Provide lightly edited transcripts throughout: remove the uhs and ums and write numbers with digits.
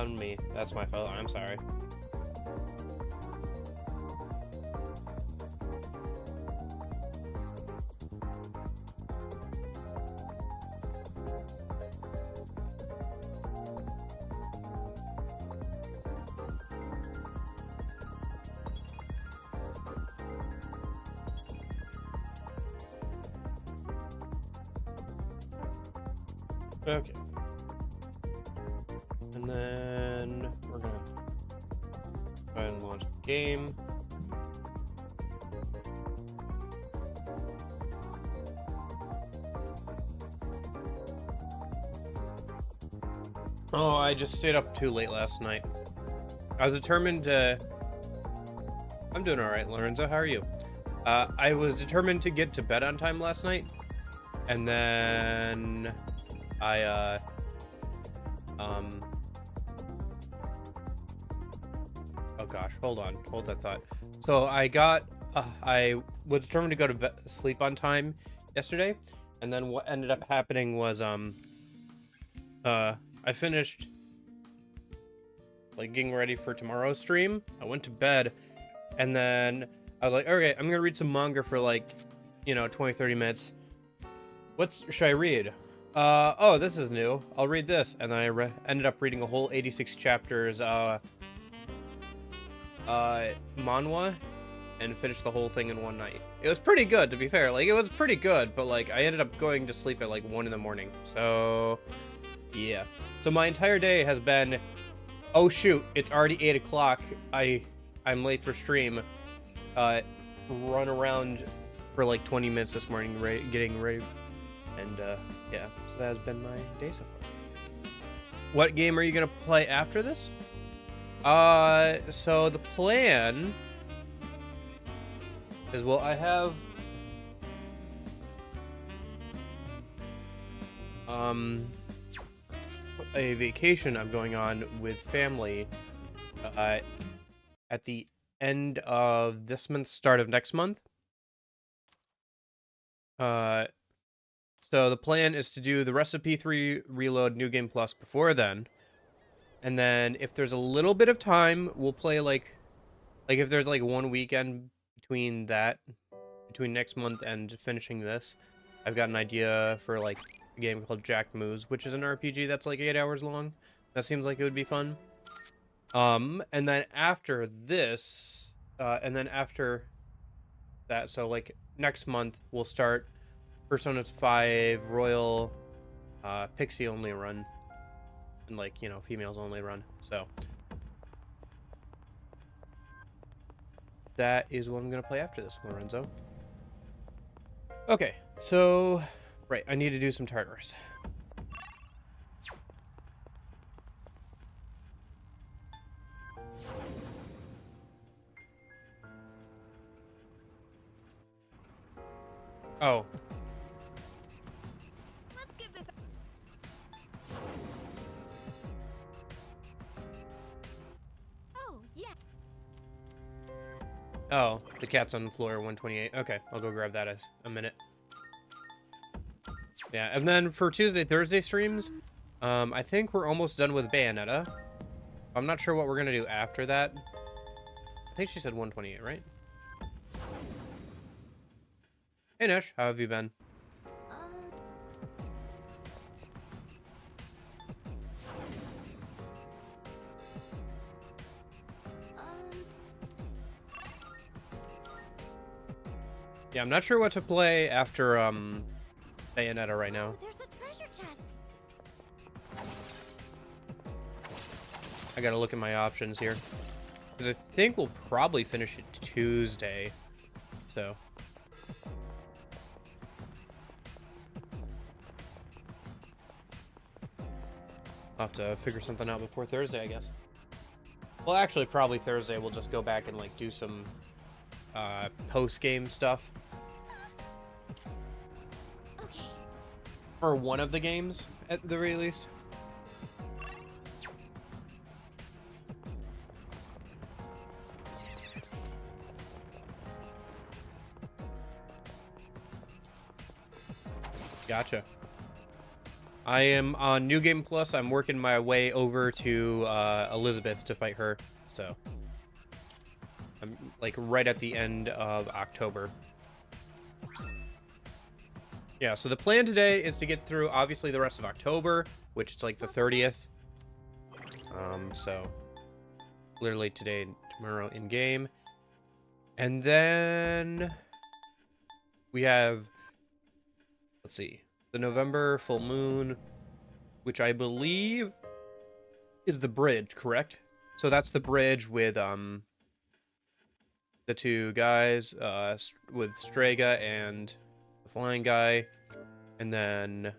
on me. That's my fault. I'm sorry. Okay. And then we're gonna go ahead and launch the game. Oh, I just stayed up too late last night. I was determined to... I'm doing alright, Lorenzo. How are you? I was determined to get to bed on time last night. And then... oh gosh, hold on. Hold that thought. So I was determined to go to sleep on time yesterday. And then what ended up happening was, I finished like getting ready for tomorrow's stream. I went to bed and then I was like, okay, I'm gonna read some manga for like, 20-30 minutes. What should I read? Oh, this is new. I'll read this. And then I ended up reading a whole 86 chapters manhwa and finished the whole thing in one night. It was pretty good, to be fair. Like, it was pretty good, but like I ended up going to sleep at like 1 in the morning. So yeah. So my entire day has been, oh shoot, it's already 8 o'clock. I'm late for stream. Run around for like 20 minutes this morning, getting ready. And yeah, so that has been my day so far. What game are you gonna play after this? So the plan is, well, I have a vacation I'm going on with family at the end of this month, start of next month. So the plan is to do the Recipe 3 Reload New Game Plus before then. And then if there's a little bit of time, we'll play like if there's like one weekend between next month and finishing this, I've got an idea for like a game called Jack Moose, which is an RPG that's like 8 hours long. That seems like it would be fun. And then after this, and then after that, so like next month we'll start Persona 5 Royal Pixie only run. And like, females only run. So that is what I'm gonna play after this, Lorenzo. Okay, so right, I need to do some Tartarus. Oh. Let's give this. Oh, yeah. Oh, the cat's on the floor, 128. Okay, I'll go grab that as a minute. Yeah, and then for Tuesday, Thursday streams, I think we're almost done with Bayonetta. I'm not sure what we're gonna do after that. I think she said 128, right? Hey Nash, how have you been? Yeah, I'm not sure what to play after Bayonetta right now. There's a treasure chest. I gotta look at my options here, because I think we'll probably finish it Tuesday. So I'll have to figure something out before Thursday, I guess. Well, actually, probably Thursday we'll just go back and like do some post-game stuff. Okay. For one of the games, at the very least. Gotcha. I am on New Game Plus. I'm working my way over to Elizabeth to fight her. So I'm like right at the end of October. Yeah, so the plan today is to get through obviously the rest of October, which is like the 30th. So literally today and tomorrow in game. And then we have, let's see, the November full moon, which I believe is the bridge, correct? So that's the bridge with the two guys, with Strega and the flying guy. And then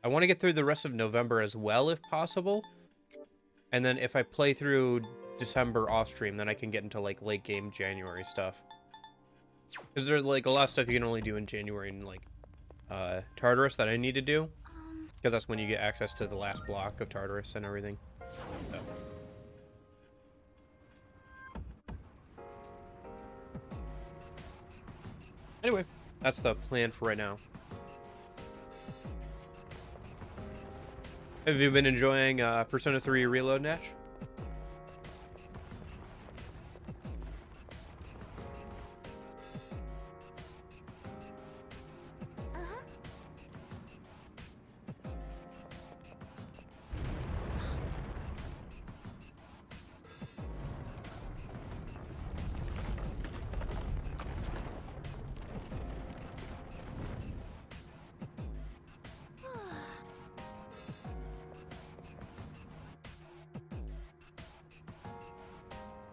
I want to get through the rest of November as well, if possible. And then if I play through December off stream, then I can get into like late game January stuff. Because there's like a lot of stuff you can only do in January and like Tartarus that I need to do. Because that's when you get access to the last block of Tartarus and everything. So. Anyway, that's the plan for right now. Have you been enjoying Persona 3 Reload, Natch?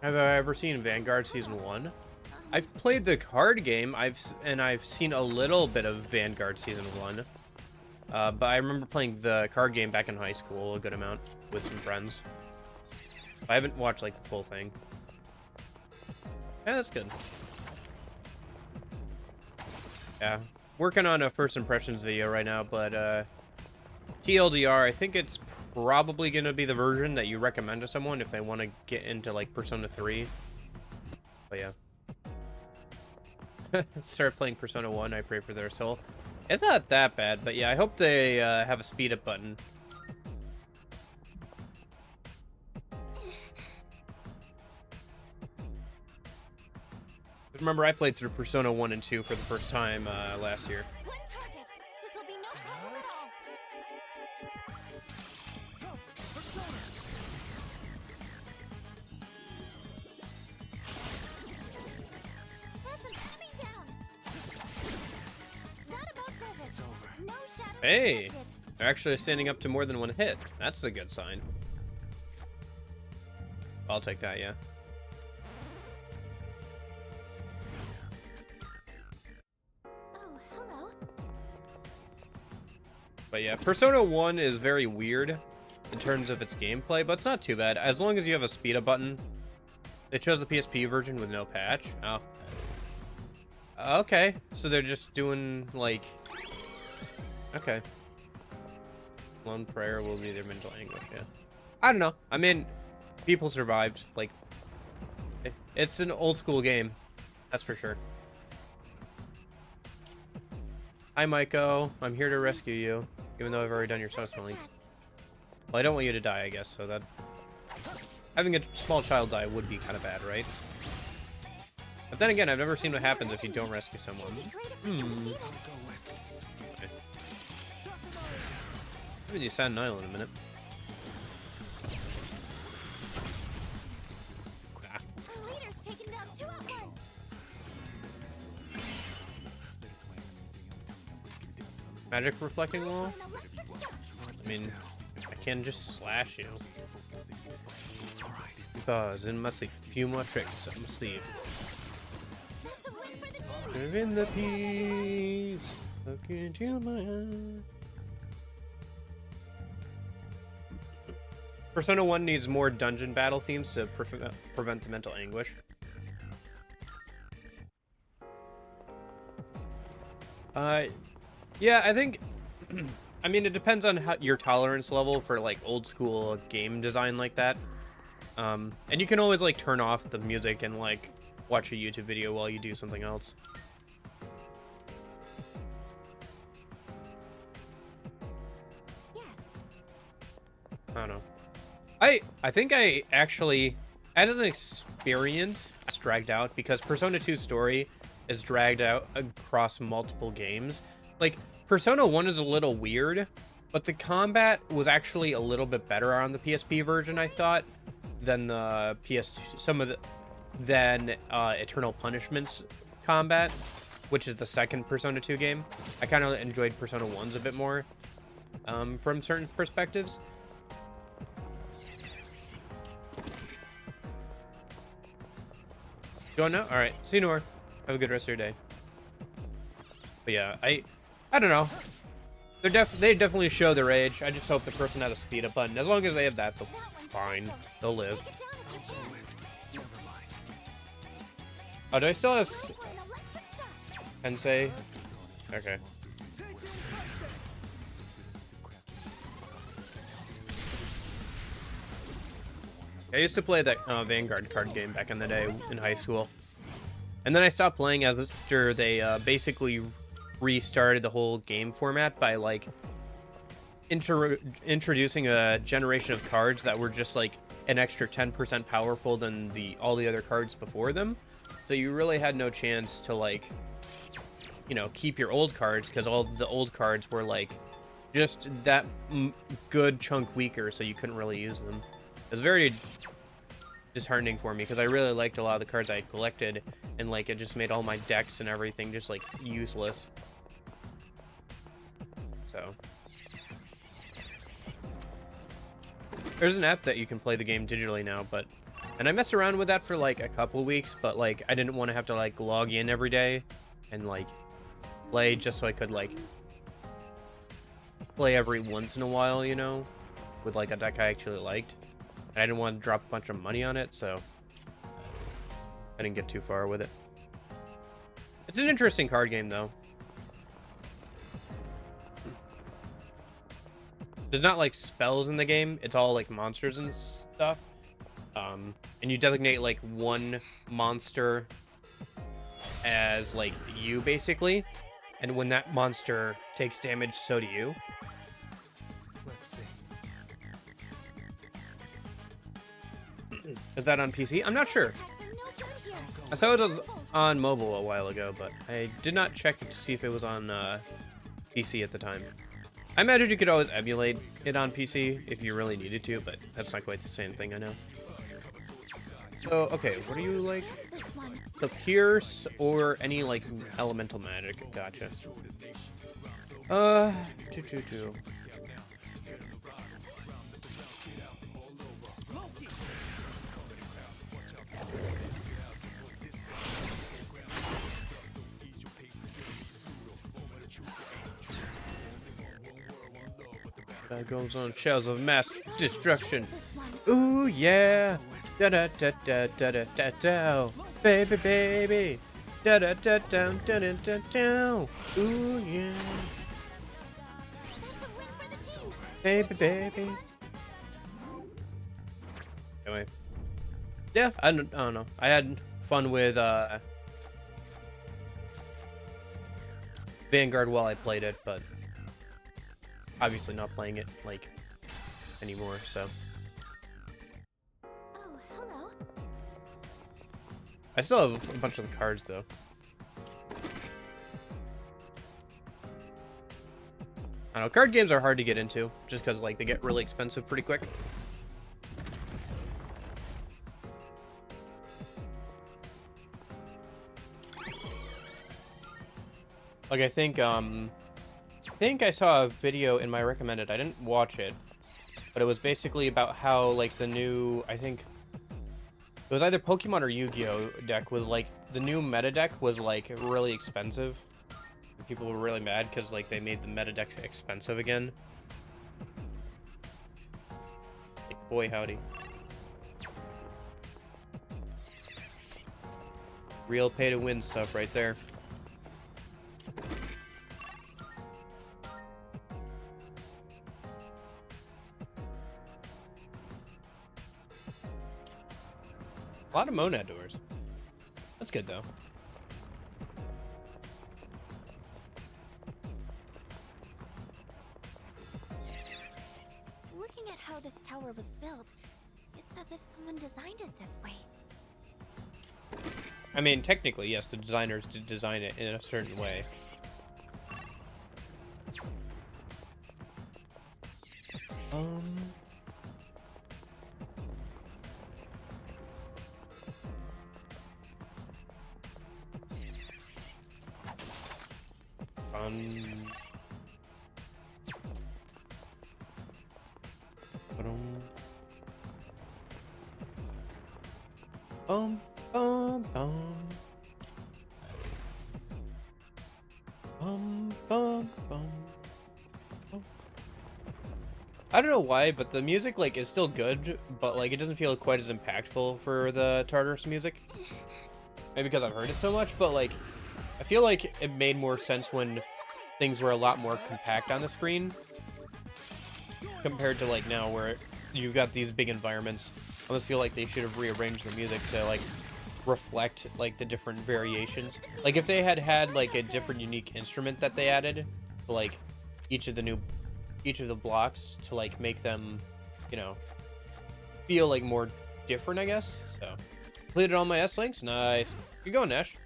Have I ever seen Vanguard Season 1? I've played the card game, I've seen a little bit of Vanguard Season 1. But I remember playing the card game back in high school a good amount with some friends. I haven't watched like the full thing. Yeah, that's good. Yeah, working on a first impressions video right now, but TLDR, I think it's probably going to be the version that you recommend to someone if they want to get into like Persona 3. But yeah. Start playing Persona 1, I pray for their soul. It's not that bad, but yeah, I hope they have a speed up button. Remember, I played through Persona 1 and 2 for the first time last year. One target. This will be no problem at all. That's an enemy down. That about does it. It's over. No shadow Hey, detected. they're actually standing up to more than one hit. That's a good sign. I'll take that, yeah. Oh, hello. But yeah, Persona 1 is very weird in terms of its gameplay, but it's not too bad. As long as you have a speed up button. They chose the PSP version with no patch. Oh. Okay, so they're just doing, like... Okay. Lone prayer will be their mental anguish, yeah. I don't know. I mean, people survived. Like, it's an old school game. That's for sure. Hi, Maiko. I'm here to rescue you, even though I've already done your soul smelling. Well, I don't want you to die, I guess, so that... Having a small child die would be kind of bad, right? But then again, I've never seen what happens if you don't rescue someone. Okay. Maybe you Satin Island in a minute. Ah. The leader's taken down 2 at once. Magic reflecting wall? An electric shock. I mean, I can just slash you. Because in my sleeve, few more tricks up my sleeve. That's a win for the team. Serving the peace, look into my eyes. Persona 1 needs more dungeon battle themes to prevent the mental anguish. Yeah, I think... I mean, it depends on your tolerance level for, like, old school game design like that. And you can always, like, turn off the music and, like, watch a YouTube video while you do something else. I think I actually, as an experience, it's dragged out because Persona 2 story is dragged out across multiple games. Like Persona 1 is a little weird, but the combat was actually a little bit better on the PSP version, I thought, than the PS than Eternal Punishment's combat, which is the second Persona 2 game. I kind of enjoyed Persona 1's a bit more from certain perspectives. Going now? All right. See you, Nor. Have a good rest of your day. But yeah, I don't know. They definitely show their age. I just hope the person has a speed up button. As long as they have that, they'll fine. They'll live. Take it down if you can. Oh, do I still have Time for an electric shock. Sensei? Okay. I used to play that Vanguard card game back in the day in high school. And then I stopped playing after they basically restarted the whole game format by like introducing a generation of cards that were just like an extra 10% powerful than all the other cards before them. So you really had no chance to like, you know, keep your old cards because all the old cards were like just that good chunk weaker, so you couldn't really use them. It was very disheartening for me because I really liked a lot of the cards I collected, and like it just made all my decks and everything just like useless. So there's an app that you can play the game digitally now, and I messed around with that for like a couple weeks, but like I didn't want to have to like log in every day and like play, just so I could like play every once in a while, you know, with like a deck I actually liked. And I didn't want to drop a bunch of money on it, so I didn't get too far with it. It's an interesting card game, though. There's not like spells in the game. It's all like monsters and stuff. And you designate like one monster as like you, basically. And when that monster takes damage, so do you. Let's see. Is that on PC? I'm not sure. I saw it was on mobile a while ago, but I did not check to see if it was on PC at the time. I imagine you could always emulate it on PC if you really needed to, but that's not quite the same thing, I know. So, okay, what do you like? This one. So Pierce or any like elemental magic. Gotcha. 2. That goes on shells of mass destruction. This one. Ooh yeah. Da da da da da da da da. Baby baby. Da da da da da da da da. Ooh yeah. That's a win for the team. Baby baby. Anyway. Yeah, I don't know. I had fun with Vanguard while I played it, but obviously not playing it like anymore, so Oh, hello. I still have a bunch of the cards though. I don't know, card games are hard to get into just because like they get really expensive pretty quick. Like I think I saw a video in my recommended. I didn't watch it, but it was basically about how like the new, I think it was either Pokemon or Yu-Gi-Oh deck was like the new meta deck was like really expensive. And people were really mad because like they made the meta deck expensive again. Like, boy howdy. Real pay to win stuff right there. A lot of Monad doors. That's good though. Looking at how this tower was built, as if someone designed it this way. I mean, technically, yes, the designers did design it in a certain way. Um... Bum, bum, bum. Bum, bum, bum. Bum. I don't know why, but the music like is still good, but like it doesn't feel quite as impactful for the Tartarus music. Maybe because I've heard it so much, but like I feel like it made more sense when things were a lot more compact on the screen compared to like now where you've got these big environments. I almost feel like they should have rearranged the music to like reflect like the different variations. Like if they had had like a different unique instrument that they added to like each of the blocks to like make them, you know, feel like more different, I guess. So completed all my S-links. Nice. Good going, Nash.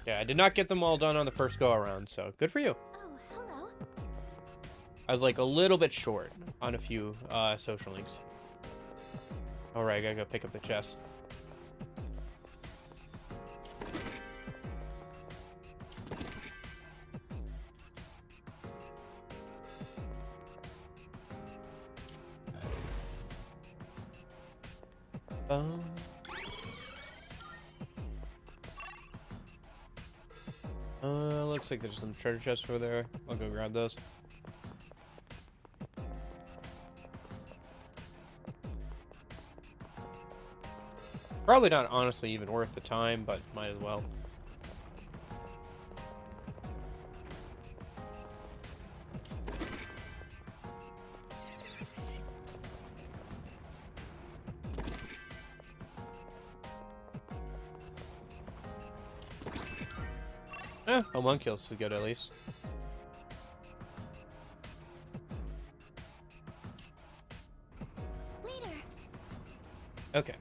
Yeah, I did not get them all done on the first go around, so good for you. Oh, hello. I was like a little bit short on a few social links. Alright, I gotta go pick up the chest. Looks like there's some treasure chests over there. I'll go grab those. Probably not honestly even worth the time, but might as well. Oh, 1 kill is good at least. Later. Okay.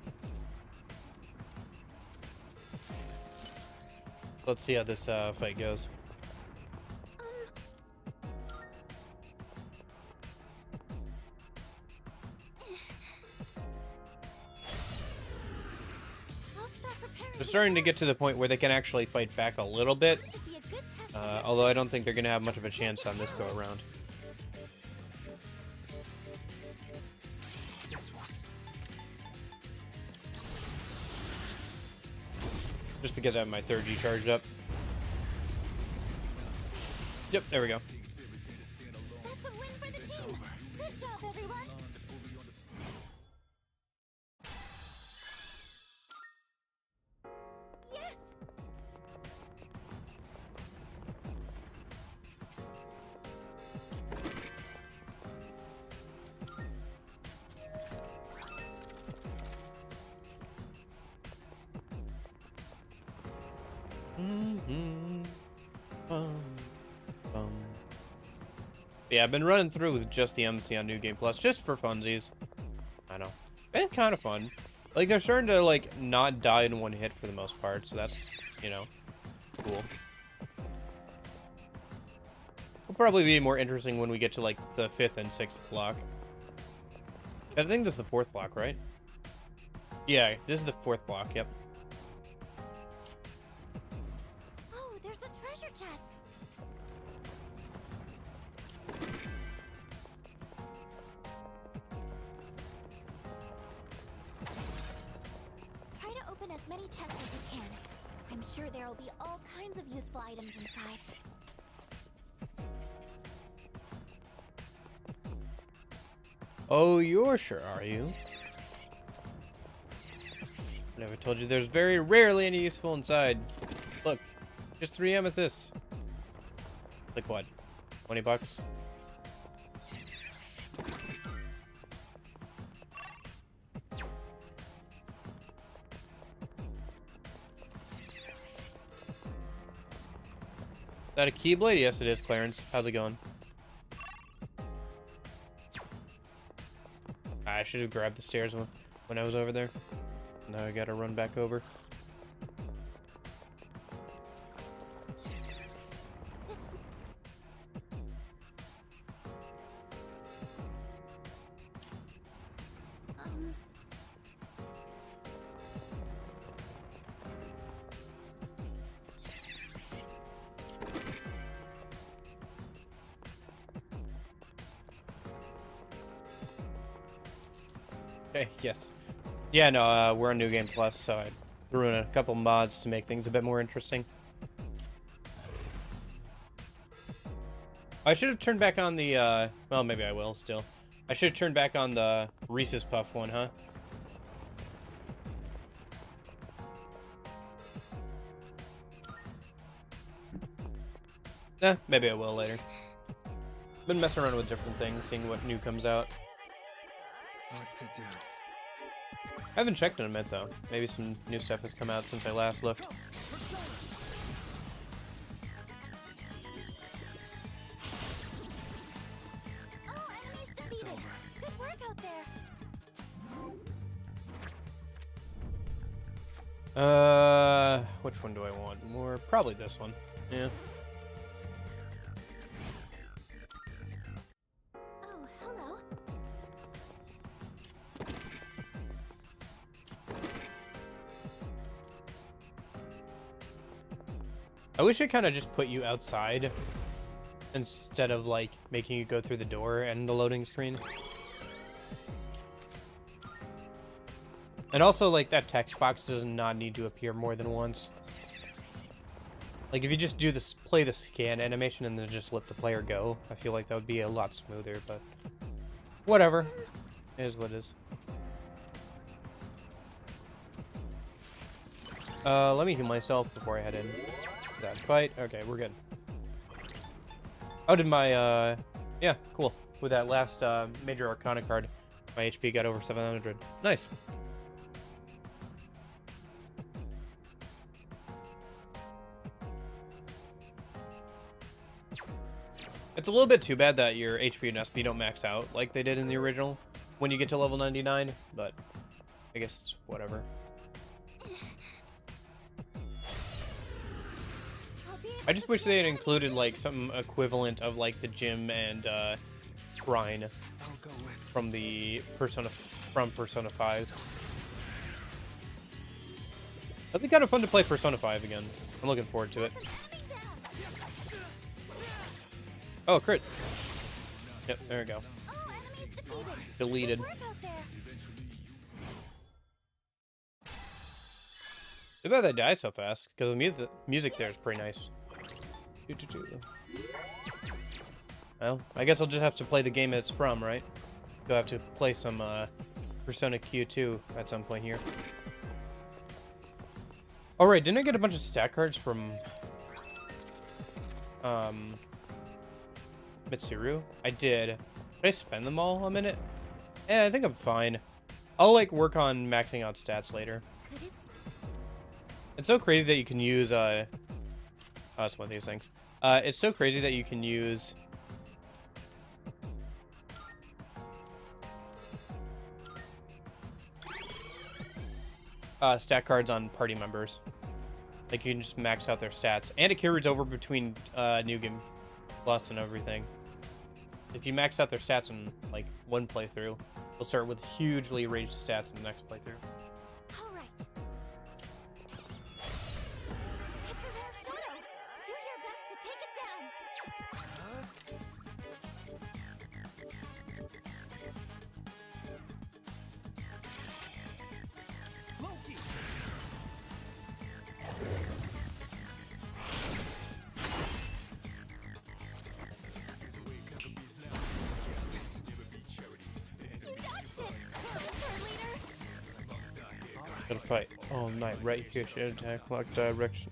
Let's see how this fight goes. I'll start preparing. They're starting to get to the point where they can actually fight back a little bit. Should be a good test of your Although I don't think they're going to have much of a chance on this go around. This one. Just because I have my 3rd G charged up. Yep, there we go. That's a win for the team. Good job, everyone. Yes. Yeah, I've been running through with just the MC on New Game Plus, just for funsies. I know. It's kind of fun. Like, they're starting to, like, not die in one hit for the most part, so that's, you know, cool. Will probably be more interesting when we get to, like, the 5th and 6th block. I think this is the 4th block, right? Yeah, this is the 4th block, yep. Oh, there's a treasure chest. Try to open as many chests as you can. I'm sure there will be all kinds of useful items inside. Oh, you're sure, are you? Never told you there's very rarely any useful inside. Look, just 3 amethysts. Like what? 20 bucks? Is that a Keyblade? Yes, it is, Clarence. How's it going? I I should have grabbed the stairs when I was over there. Now I gotta run back over. Okay, yes. Yeah, no, we're on New Game Plus, so I threw in a couple mods to make things a bit more interesting. I should have turned back on the, well, maybe I will still. I should have turned back on the Reese's Puff one, huh? Maybe I will later. Been messing around with different things, seeing what new comes out. What to do? I haven't checked in a minute, though. Maybe some new stuff has come out since I last looked. All enemies defeated. It's over. Good work out there. Which one do I want more? Probably this one. Yeah. Oh, hello. I wish I kind of just put you outside instead of like making you go through the door and the loading screen. And also, like, that text box does not need to appear more than once. Like, if you just do this, play the scan animation and then just let the player go, I feel like that would be a lot smoother, but whatever. It is what it is. Let me heal myself before I head in that fight. Okay, we're good. Oh, did my, yeah, cool. With that last, Major Arcana card, my HP got over 700. Nice. It's a little bit too bad that your HP and SP don't max out like they did in the original when you get to level 99, but I guess it's whatever. I just wish they had included like some equivalent of like the gym and shrine I'll go with. from the Persona 5. That'd be kind of fun to play Persona 5 again. I'm looking forward to it. Oh, crit. Yep, there we go. All enemies defeated. Deleted. Good work out there. Too bad they die so fast, because the music there is pretty nice. Well, I guess I'll just have to play the game it's from, right? You'll have to play some Persona Q2 at some point here. Oh, right, didn't I get a bunch of stat cards from Mitsuru? I did. Did I spend them all a minute? I think I'm fine. I'll like work on maxing out stats later. Could it? It's so crazy that you can use oh, it's one of these things. It's so crazy that you can use stat cards on party members. Like, you can just max out their stats. And it carries over between New Game Plus and everything. If you max out their stats in, like, one playthrough, they'll start with hugely raised stats in the next playthrough. All right. It's a rare shadow. Do your best to take it down. Loki. You dodged it. Third leader. Gotta fight all night, right here, should attack, lock direction.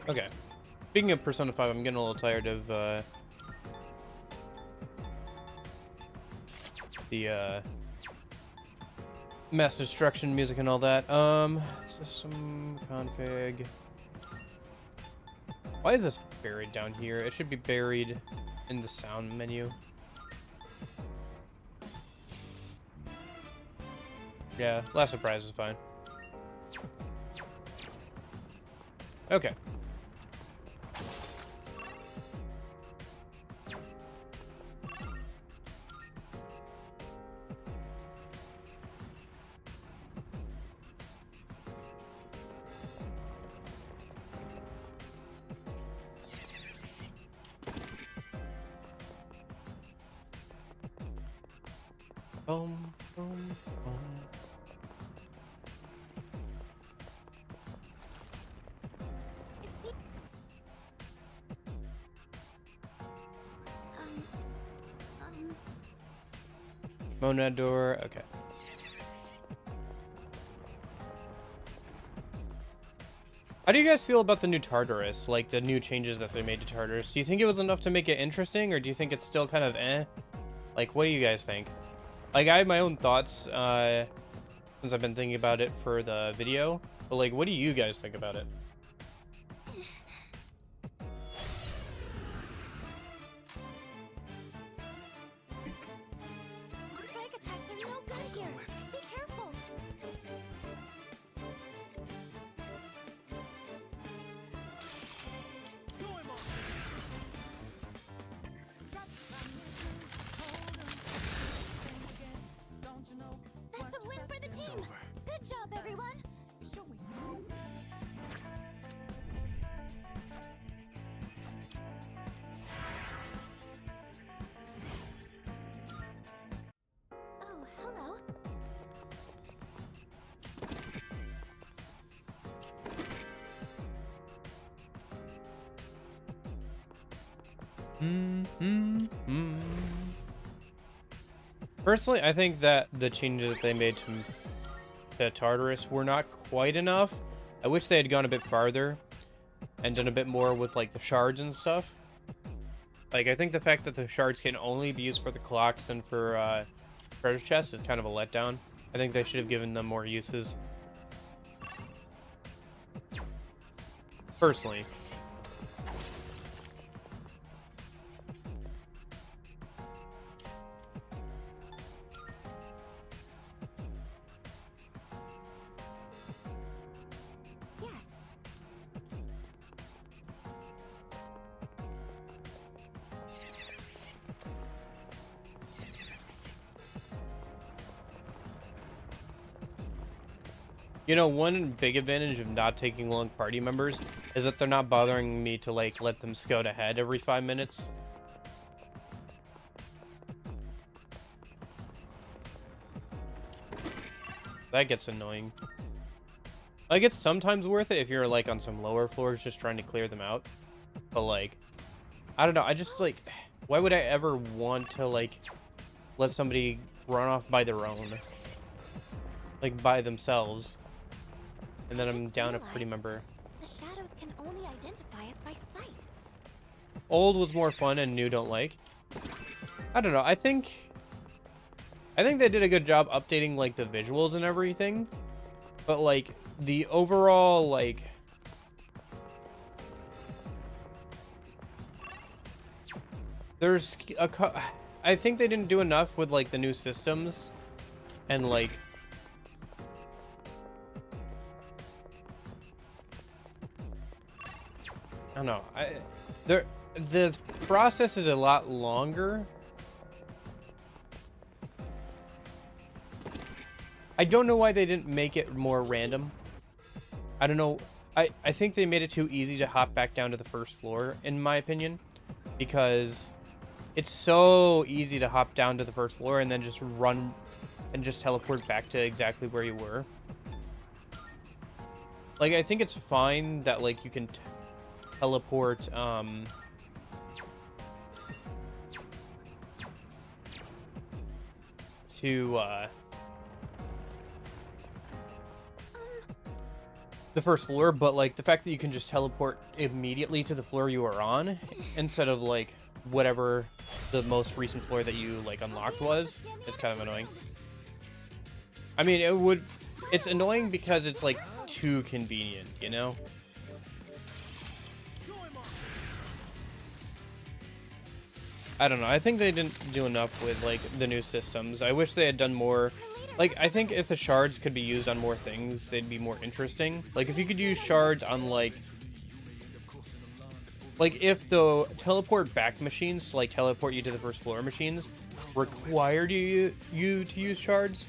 Okay. Speaking of Persona 5, I'm getting a little tired of mass destruction music and all that. System config. Why is this buried down here? It should be buried in the sound menu. Yeah, last surprise is fine. Okay. Boom, boom, boom. It seems... Monad door, okay. How do you guys feel about the new Tartarus? Like, the new changes that they made to Tartarus? Do you think it was enough to make it interesting, or do you think it's still kind of eh? Like, what do you guys think? Like, I have my own thoughts, since I've been thinking about it for the video. But, like, what do you guys think about it? Strike attacks are no good here. Be careful. That's a win for the It's team. over. Good job, everyone. Oh, hello. Personally, I think that the changes that they made to Tartarus were not quite enough. I wish they had gone a bit farther and done a bit more with, like, the shards and stuff. Like, I think the fact that the shards can only be used for the clocks and for treasure chests is kind of a letdown. I think they should have given them more uses. Personally. Yes. You know, one big advantage of not taking long party members is that they're not bothering me to, like, let them scout ahead every 5 minutes. That gets annoying. Like, it's sometimes worth it if you're, like, on some lower floors just trying to clear them out. But, like, I don't know. I just, like, why would I ever want to, like, let somebody run off by their own? Like, by themselves. And then I'm Just down a pretty realized member. The shadows can only identify us by sight. Old was more fun and new don't like. I don't know. I think they did a good job updating, like, the visuals and everything. But, like, the overall, like, there's I think they didn't do enough with, like, the new systems and, like, I don't know. The process is a lot longer. I don't know why they didn't make it more random. I don't know. I think they made it too easy to hop back down to the first floor, in my opinion, because it's so easy to hop down to the first floor and then just run and just teleport back to exactly where you were. Like, I think it's fine that, like, you can teleport, to, the first floor, but, like, the fact that you can just teleport immediately to the floor you are on instead of, like, whatever the most recent floor that you, like, unlocked was is kind of annoying. I mean, it would. It's annoying because it's like too convenient, you know? I don't know. I think they didn't do enough with like the new systems. I wish they had done more. Like, I think if the shards could be used on more things, they'd be more interesting. Like, if you could use shards on like if the teleport back machines, like teleport you to the first floor machines, required you to use shards,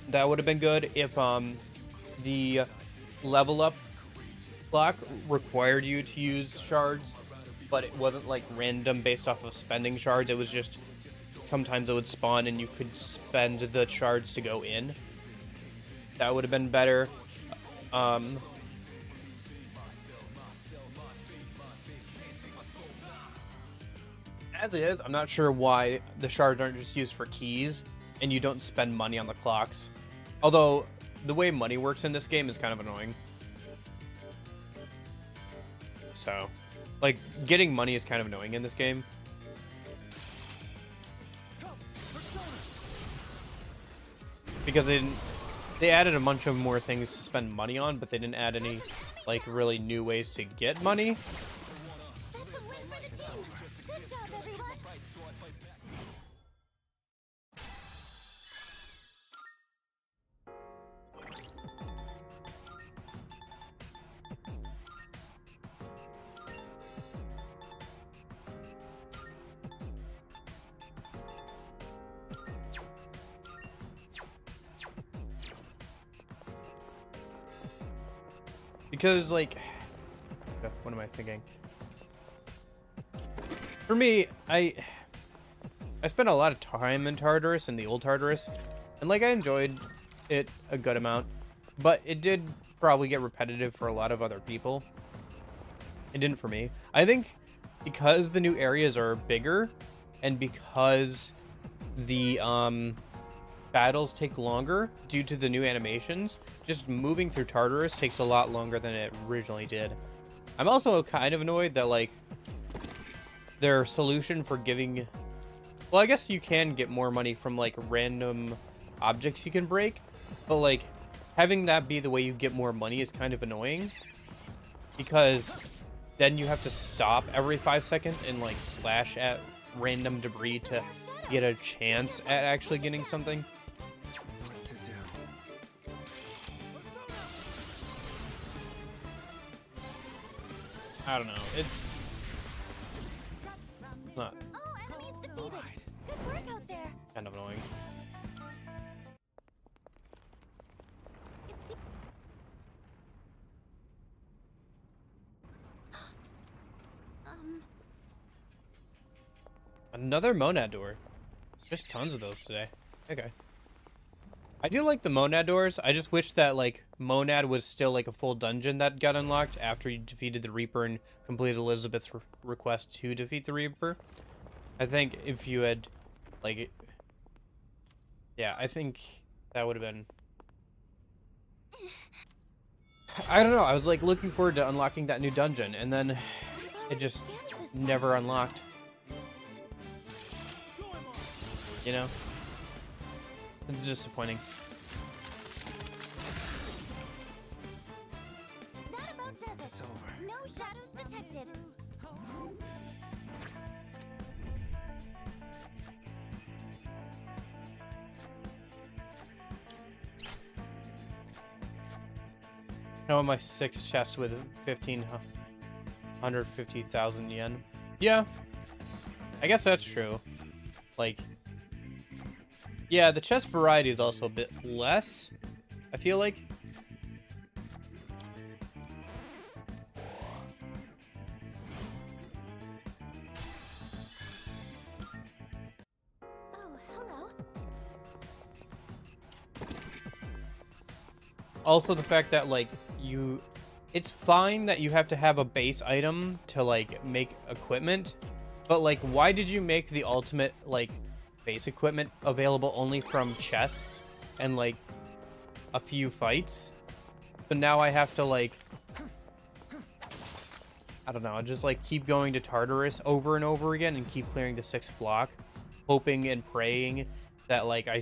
that would have been good. If the level up block required you to use shards, but it wasn't like random based off of spending shards, it was just sometimes it would spawn and you could spend the shards to go in. That would have been better. As it is, I'm not sure why the shards aren't just used for keys and you don't spend money on the clocks. Although, the way money works in this game is kind of annoying. So, like, getting money is kind of annoying in this game. Because they added a bunch of more things to spend money on, but they didn't add any, like, really new ways to get money. That's a win for the team. Good job, everyone. Because, like, what am I thinking? For me, I spent a lot of time in Tartarus, in the old Tartarus, and, like, I enjoyed it a good amount, but it did probably get repetitive for a lot of other people. It didn't for me. I think because the new areas are bigger, and because the, battles take longer due to the new animations, just moving through Tartarus takes a lot longer than it originally did. I'm also kind of annoyed that, like, their solution for giving... Well, I guess you can get more money from, like, random objects you can break, but, like, having that be the way you get more money is kind of annoying, because then you have to stop every 5 seconds and, like, slash at random debris to get a chance at actually getting something. What to do? I don't know. It's not All enemies defeated. All right. Good work out there. kind of annoying. It seems... Another Monad door. Just tons of those today. Okay. I do like the Monad doors. I just wish that, like, Monad was still, like, a full dungeon that got unlocked after you defeated the Reaper and completed Elizabeth's request to defeat the Reaper. I think if you had, like... Yeah, I think that would have been... I don't know. I was, like, looking forward to unlocking that new dungeon, and then it just never unlocked. You know? It's disappointing. That about does it. It's over. No shadows detected. I want my 6th chest with 150,000 yen. Yeah. I guess that's true. Like... Yeah, the chest variety is also a bit less, I feel like. Oh, hello. Also the fact that, like, it's fine that you have to have a base item to, like, make equipment, but, like, why did you make the ultimate, like, base equipment available only from chests and, like, a few fights? So now I have to, like, I don't know, just, like, keep going to Tartarus over and over again and keep clearing the 6th block, hoping and praying that, like, I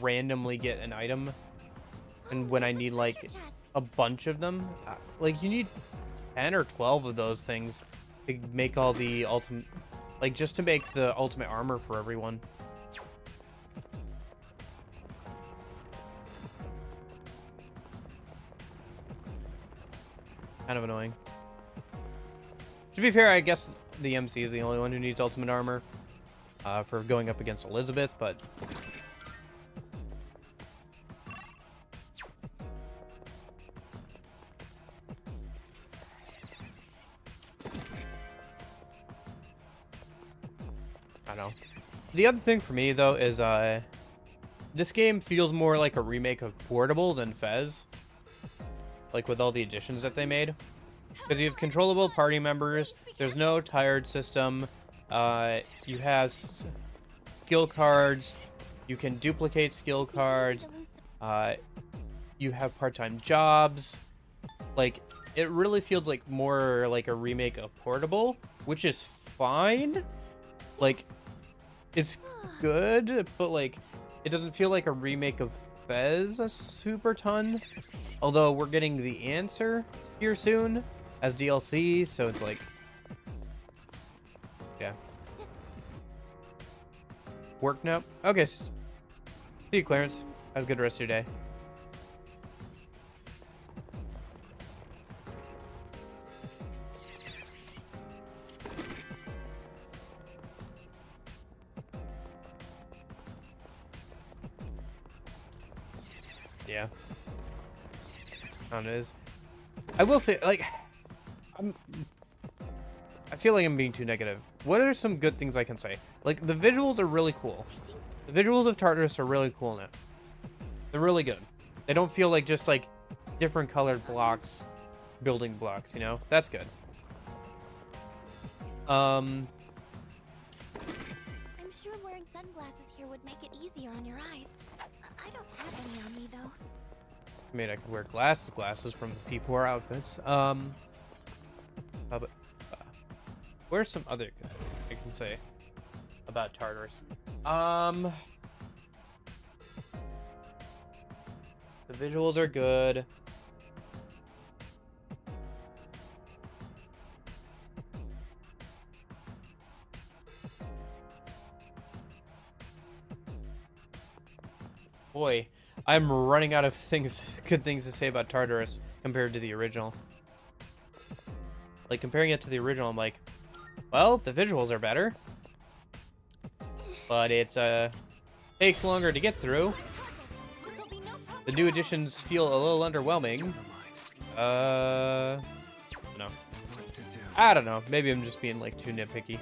randomly get an item, and when I need like a bunch of them, like you need 10 or 12 of those things to make all the ultimate, like just to make the ultimate armor for everyone. Kind of annoying. To be fair, I guess the MC is the only one who needs ultimate armor for going up against Elizabeth, but I don't know. The other thing for me though is this game feels more like a remake of Portable than Fez. Like with all the additions that they made. Because you have controllable party members, there's no tired system, you have skill cards, you can duplicate skill cards, you have part-time jobs. Like, it really feels like more like a remake of Portable, which is fine. Like, it's good, but like, it doesn't feel like a remake of Fez a super ton. Although we're getting the answer here soon as DLC, so it's like, yeah. Work now? Okay. See you, Clarence. Have a good rest of your day. Yeah. It is. I will say, like, I feel like I'm being too negative. What are some good things I can say? Like, the visuals are really cool. The visuals of Tartarus are really cool now. They're really good. They don't feel like just, like, different colored blocks, building blocks, you know? That's good. I'm sure wearing sunglasses here would make it easier on your eyes. I don't have any on me, though. I mean, I could wear glasses from the P4 outfits. But where's some other I can say about Tartarus? The visuals are good. Boy, I'm running out of good things to say about Tartarus compared to the original. Like, comparing it to the original, I'm like, well, the visuals are better. But it's, takes longer to get through. The new additions feel a little underwhelming. No. I don't know. Maybe I'm just being, like, too nitpicky.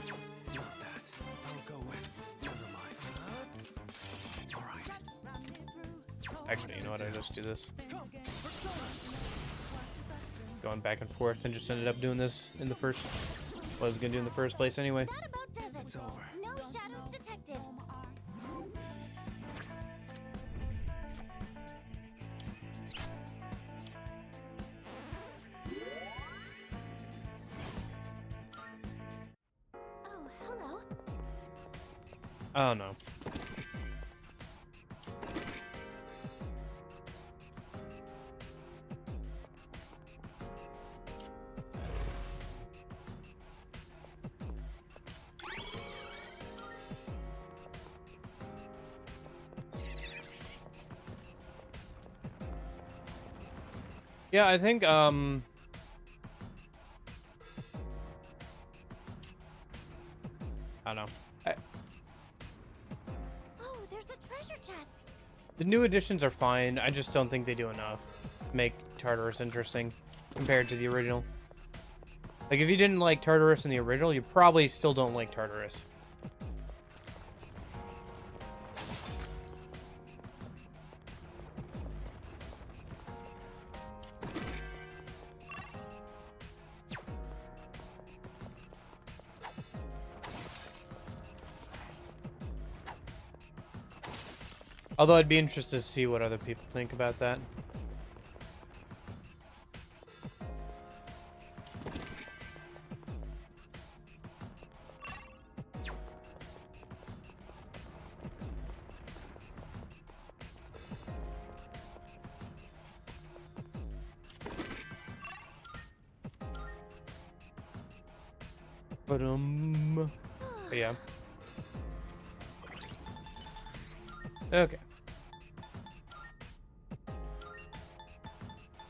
Not that. I'll go with. Never mind. All right. Actually, you know what? I just do this. Going back and forth and just ended up doing this in the first. What I was gonna do in the first place anyway. That about does it. It's over. No shadows detected. Oh, hello. Oh no. Yeah, I think I don't know. Oh, there's a treasure chest. The new additions are fine. I just don't think they do enough to make Tartarus interesting compared to the original. Like, if you didn't like Tartarus in the original, you probably still don't like Tartarus. Although I'd be interested to see what other people think about that. But yeah. Okay.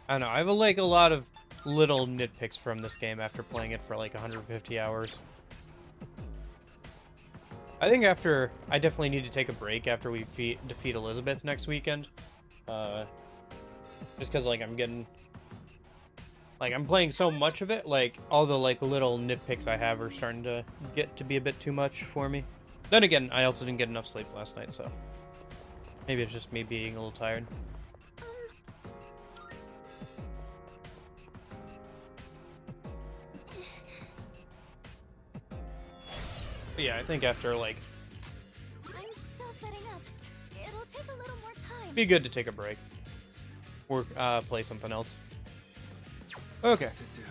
I don't know. I have like a lot of little nitpicks from this game after playing it for like 150 hours. I think I definitely need to take a break after we defeat Elizabeth next weekend. Just because like I'm playing so much of it, like all the like little nitpicks I have are starting to get to be a bit too much for me. Then again, I also didn't get enough sleep last night, so maybe it's just me being a little tired. But yeah, I think after like, I'm still setting up. It'll take a little more time. be good to take a break or play something else. Okay. To do.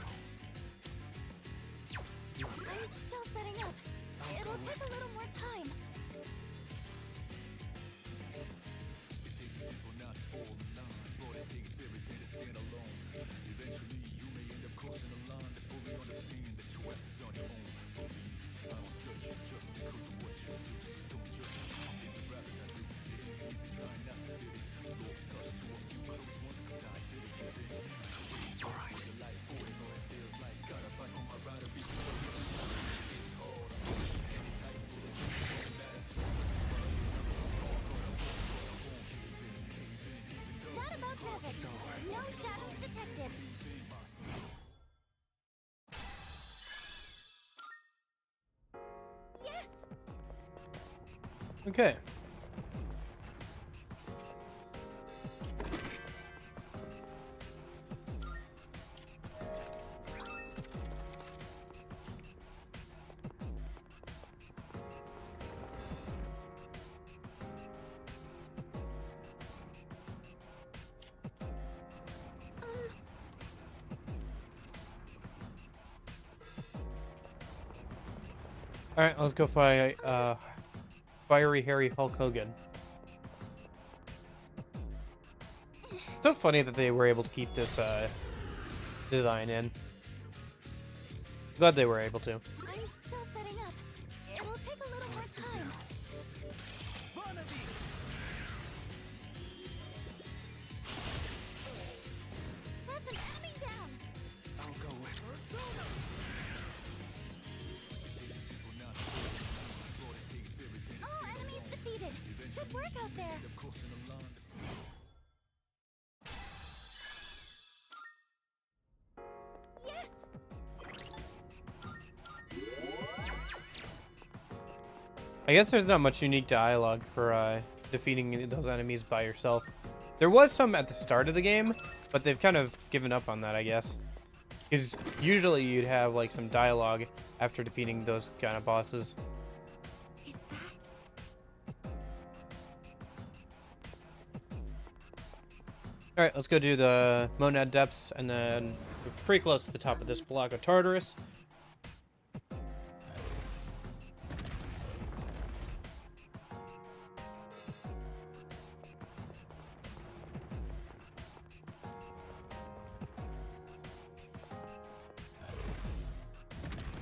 I'm still setting up. It'll take a little more time. That about does it. No shadows detected. Yes! Okay. All right, let's go fight Fiery Harry Hulk Hogan. It's so funny that they were able to keep this design in. Glad they were able to. I'm still setting up. It'll take a little more time. That's an enemy down. I'll go with. All enemies defeated. Good work out there. Yes! I guess there's not much unique dialogue for defeating those enemies by yourself. There was some at the start of the game, but they've kind of given up on that, I guess. Because usually you'd have like some dialogue after defeating those kind of bosses. Is that? Alright, let's go do the Monad Depths, and then we're pretty close to the top of this block of Tartarus.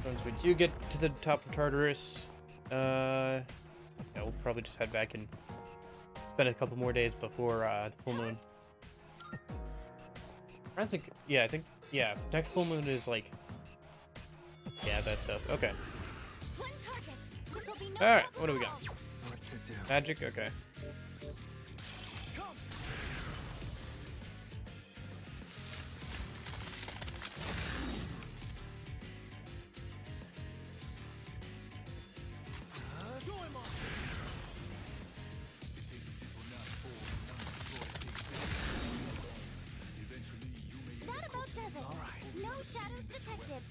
Once we do get to the top of Tartarus, yeah, we'll probably just head back and spend a couple more days before the full moon. I think, yeah, next full moon is like, yeah, that stuff. Okay. One target. This will be no All right, problem what do we at got? all. What to do? Magic. Okay. That about does it. All right. No shadows detected.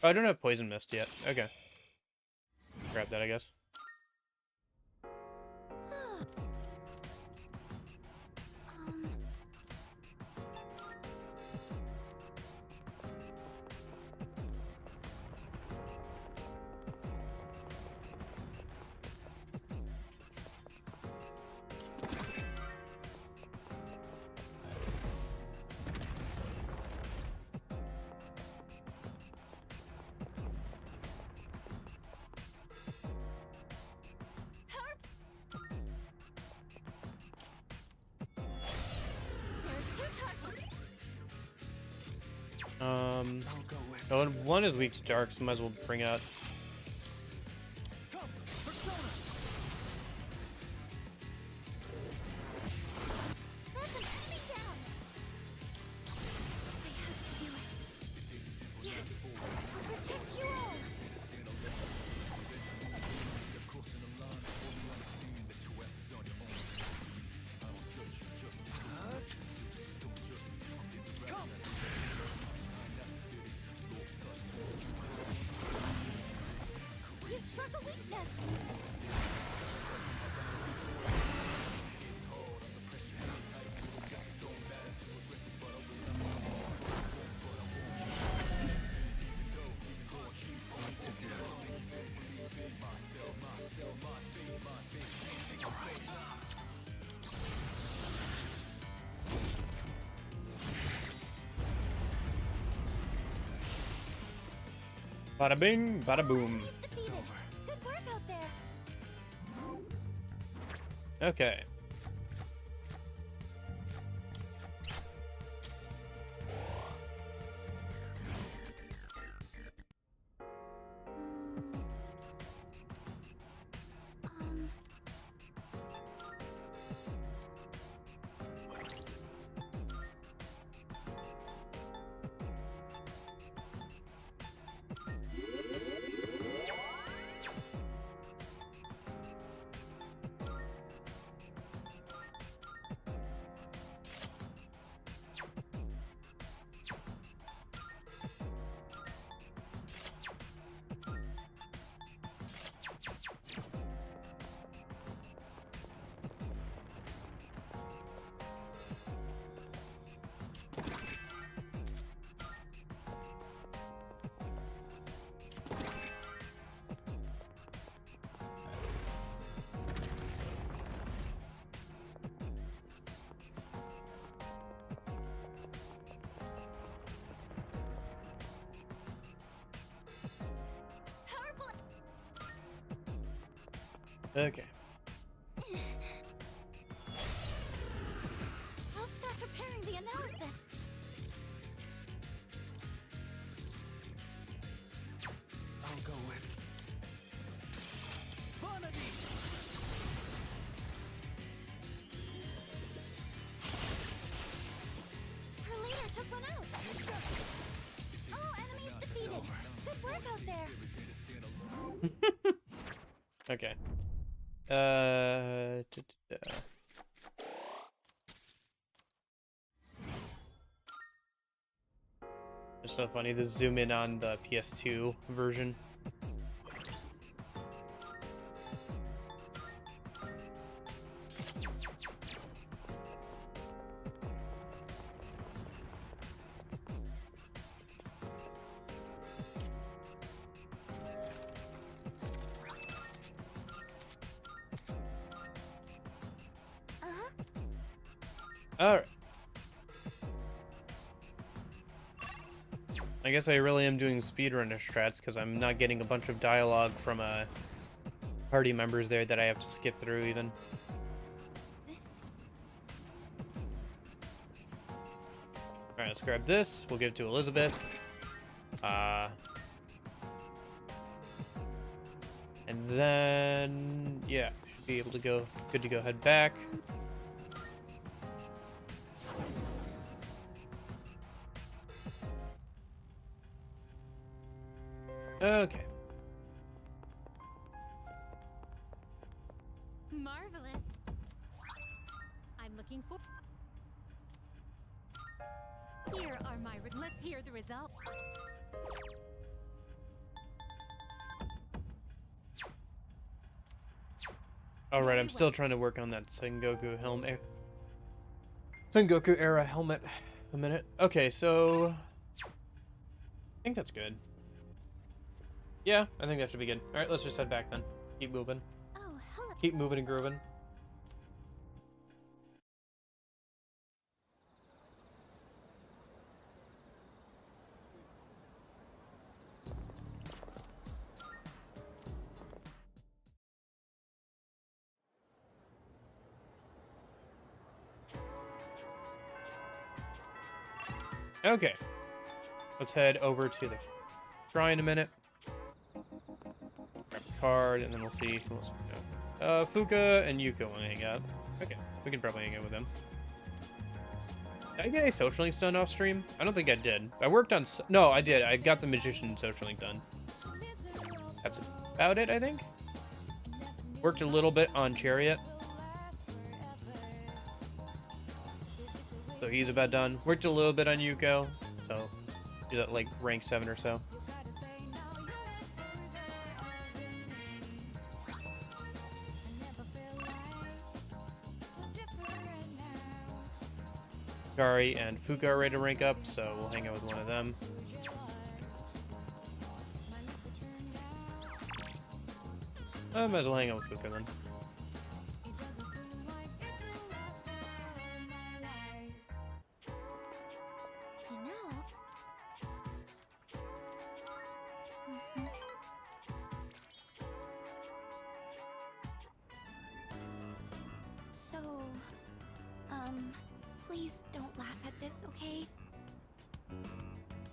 Oh, I don't have poison mist yet. Okay. Grab that, I guess. Um, I'll go with. Oh, and one is weak to dark, so might as well bring out. Come, Persona. That's an enemy down! I have to do it. Yes, I'll protect you all! Come. You struck a weakness! To do. Bada bing, bada boom. Enemy's defeated! Good work out there! Okay. Um... Powerful! Okay. I'll start preparing the analysis. I'll go with. Vanity. Her leader took one out. All enemies defeated. Good work out there. Okay. It's so funny to zoom in on the PS2 version. Uh-huh. Alright. I guess I really am doing speedrunner strats because I'm not getting a bunch of dialogue from party members there that I have to skip through even. This... Alright, let's grab this. We'll give it to Elizabeth. And then, yeah, should be able to go, good to go head back. Okay. Marvelous. I'm looking for... Here are my... Let's hear the results. All right, I'm still trying to work on that Sengoku helmet. Sengoku era helmet. A minute. Okay, so I think that's good. Yeah, I think that should be good. All right, let's just head back then. Keep moving. Oh, hello. Keep moving and grooving. Okay. let's head over to the shrine in a minute. Grab a card, and then we'll see who else we go. Fuka and Yuko want to hang out. Okay, we can probably hang out with them. Did I get a social link done off stream? I don't think I did. I worked on... No, I did. I got the Magician social link done. That's about it, I think. Worked a little bit on Chariot. So he's about done. Worked a little bit on Yuko. So he's at like rank 7 or so. Kari and Fuka are ready to rank up, so we'll hang out with one of them. I might as well hang out with Fuka then. You know. So, please don't laugh at this, okay?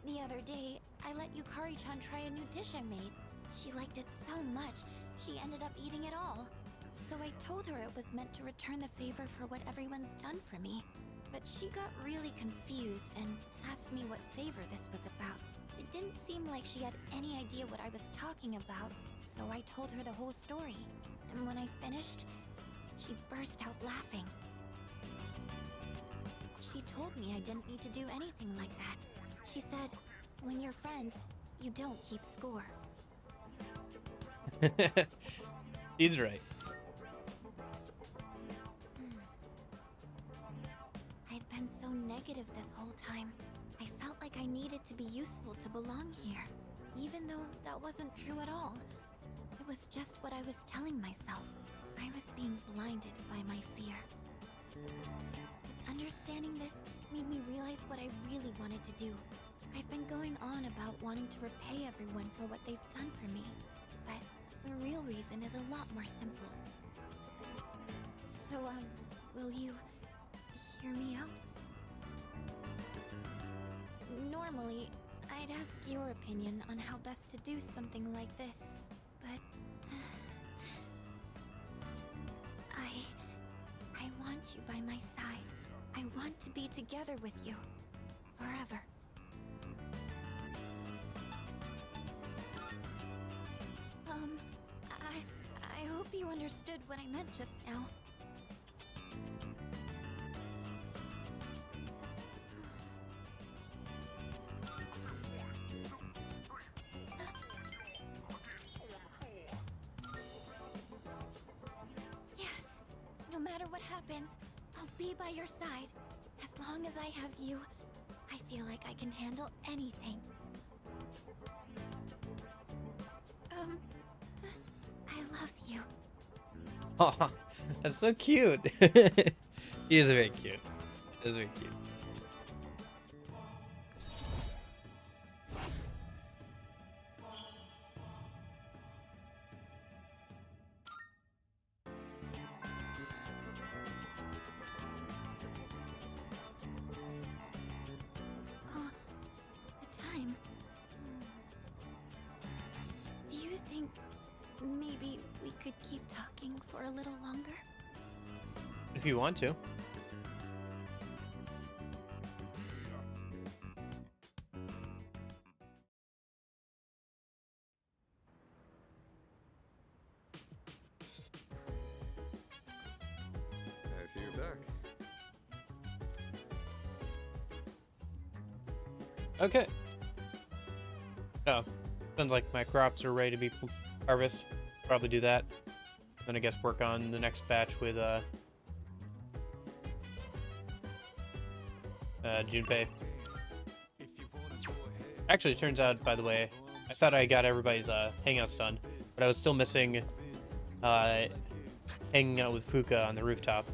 The other day, I let Yukari-chan try a new dish I made. She liked it so much, she ended up eating it all. So I told her it was meant to return the favor for what everyone's done for me. But she got really confused and asked me what favor this was about. It didn't seem like she had any idea what I was talking about, so I told her the whole story. And when I finished, she burst out laughing. She told me I didn't need to do anything like that. She said, when you're friends, you don't keep score. He's right. I'd been so negative this whole time. I felt like I needed to be useful to belong here, even though that wasn't true at all. It was just what I was telling myself. I was being blinded by my fear. But understanding this made me realize what I really wanted to do. I've been going on about wanting to repay everyone for what they've done for me, but the real reason is a lot more simple. So, will you hear me out? Normally, I'd ask your opinion on how best to do something like this, but... I want you by my side. I want to be together with you. Forever. I hope you understood what I meant just now. Yes, no matter what happens, I'll be by your side. As long as I have you, I feel like I can handle anything. I love you. Aw, that's so cute. He is very cute. He is very cute. Oh, the time. Do you think maybe we could keep talking for a little longer? If you want to. I see you're back. Okay. Oh, sounds like my crops are ready to be harvested. Probably do that. Then I guess work on the next batch with Junpei. Actually, it turns out, by the way, I thought I got everybody's hangouts done, but I was still missing hanging out with Fuka on the rooftop.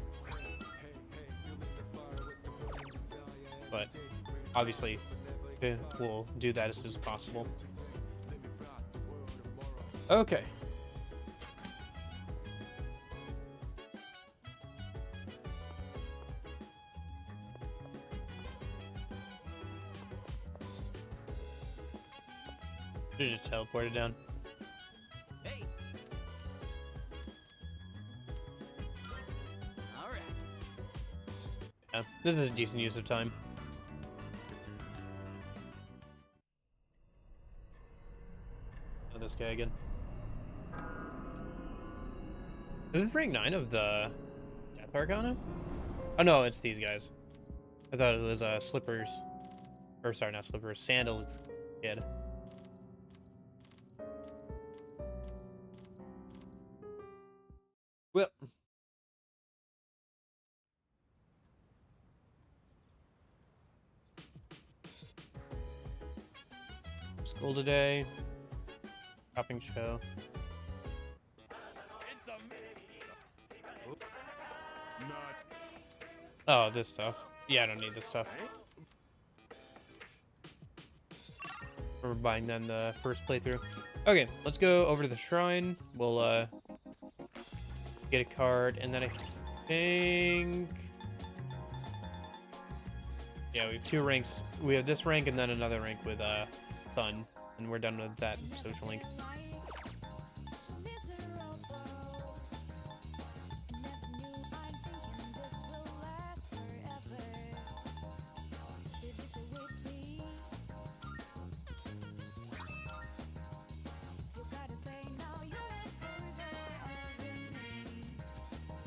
But obviously, we'll do that as soon as possible. Okay. Should've just teleported down. Hey. All right. Yeah, this is a decent use of time. Oh, this guy again. Is this rank 9 of the Death Arcana? Oh no, it's these guys. I thought it was Slippers. Or sorry, not Slippers, Sandals kid. Well. School today. Shopping show. It's a not. Oh, this stuff. Yeah, I don't need this stuff. We're buying that in the first playthrough. Okay, let's go over to the shrine. We'll get a card, and then I think, yeah, we have 2 ranks. We have this rank and then another rank with Sun, and we're done with that social link.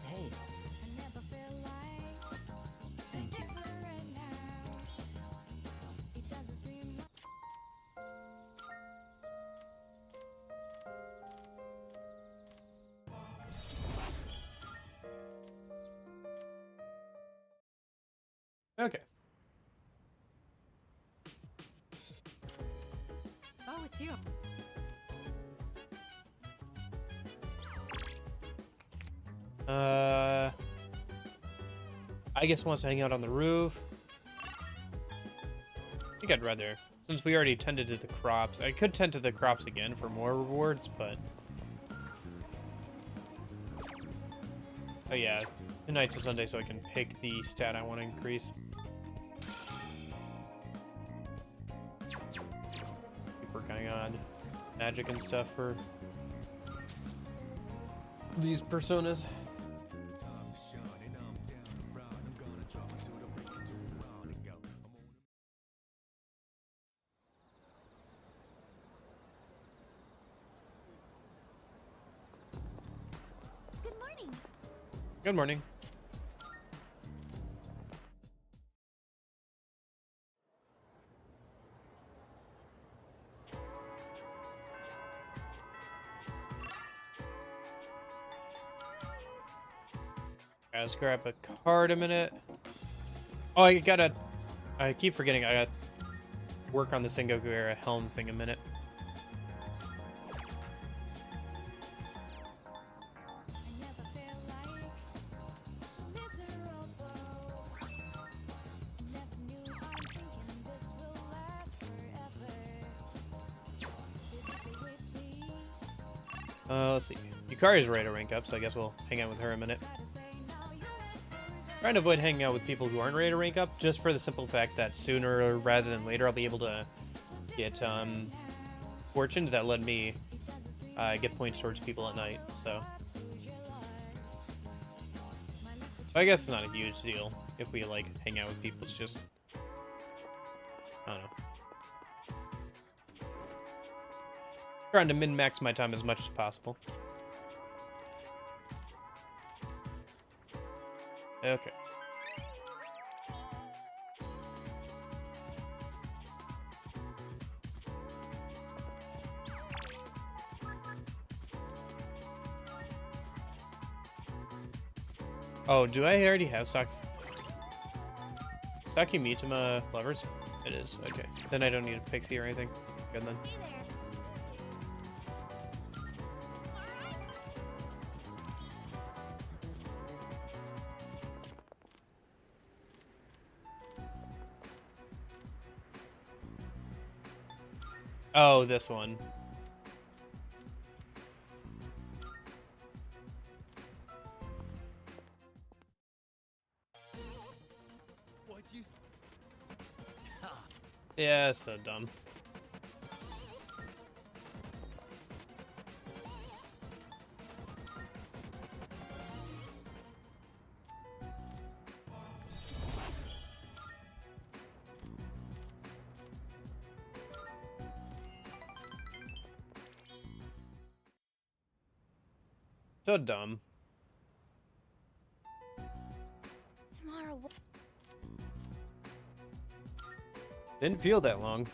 Hey. Thank you. Okay. Oh, it's you. I guess wants to hang out on the roof. I think I'd rather, since we already tended to the crops. I could tend to the crops again for more rewards, but oh yeah, tonight's a Sunday, so I can pick the stat I want to increase. Keep working on magic and stuff for these personas. Good morning. Good morning. Let's grab a card a minute. Oh, I keep forgetting I gotta work on the Sengoku era helm thing a minute. Let's see. Yukari's ready to rank up, so I guess we'll hang out with her a minute. Trying to avoid hanging out with people who aren't ready to rank up, just for the simple fact that sooner rather than later I'll be able to get fortunes that let me get points towards people at night. So I guess it's not a huge deal if we like hang out with people. It's just, I don't know. Trying to min-max my time as much as possible. Okay. Oh, do I already have Saki Mitama lovers? It is, okay. Then I don't need a pixie or anything. Good then. Hey there. Oh, this one. What you? Yeah, so dumb. So dumb. Tomorrow. Didn't feel that long.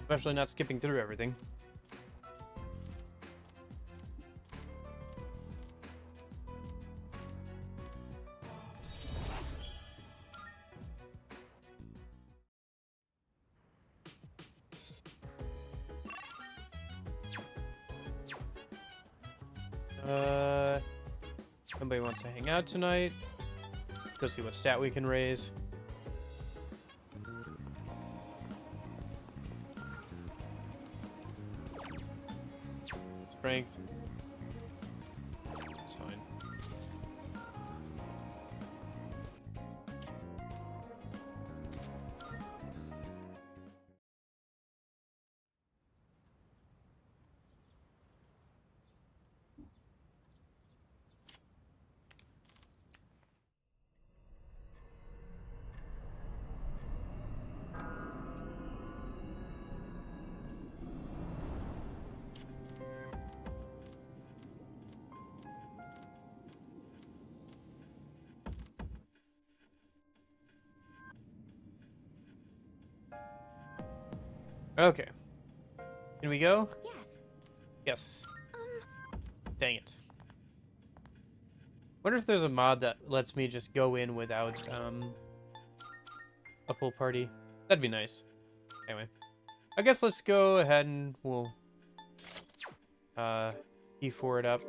Especially not skipping through everything. Somebody wants to hang out tonight. Go see what stat we can raise. Strength. It's fine. Okay. Can we go? Yes. Yes. Dang it. Wonder if there's a mod that lets me just go in without a full party. That'd be nice. Anyway. I guess let's go ahead and we'll E4 it up.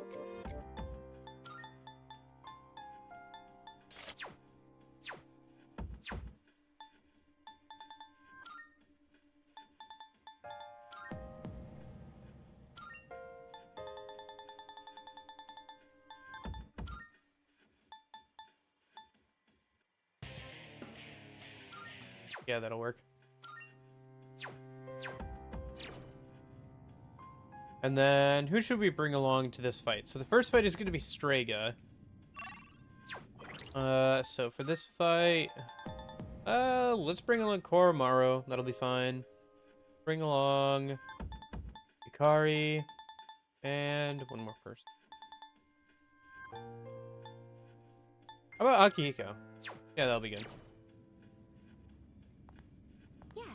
Yeah, that'll work. And then, who should we bring along to this fight? So the first fight is going to be Strega. So for this fight, let's bring along Koromaru. That'll be fine. Bring along Yukari and one more person. How about Akihiko? Yeah, that'll be good. Yes.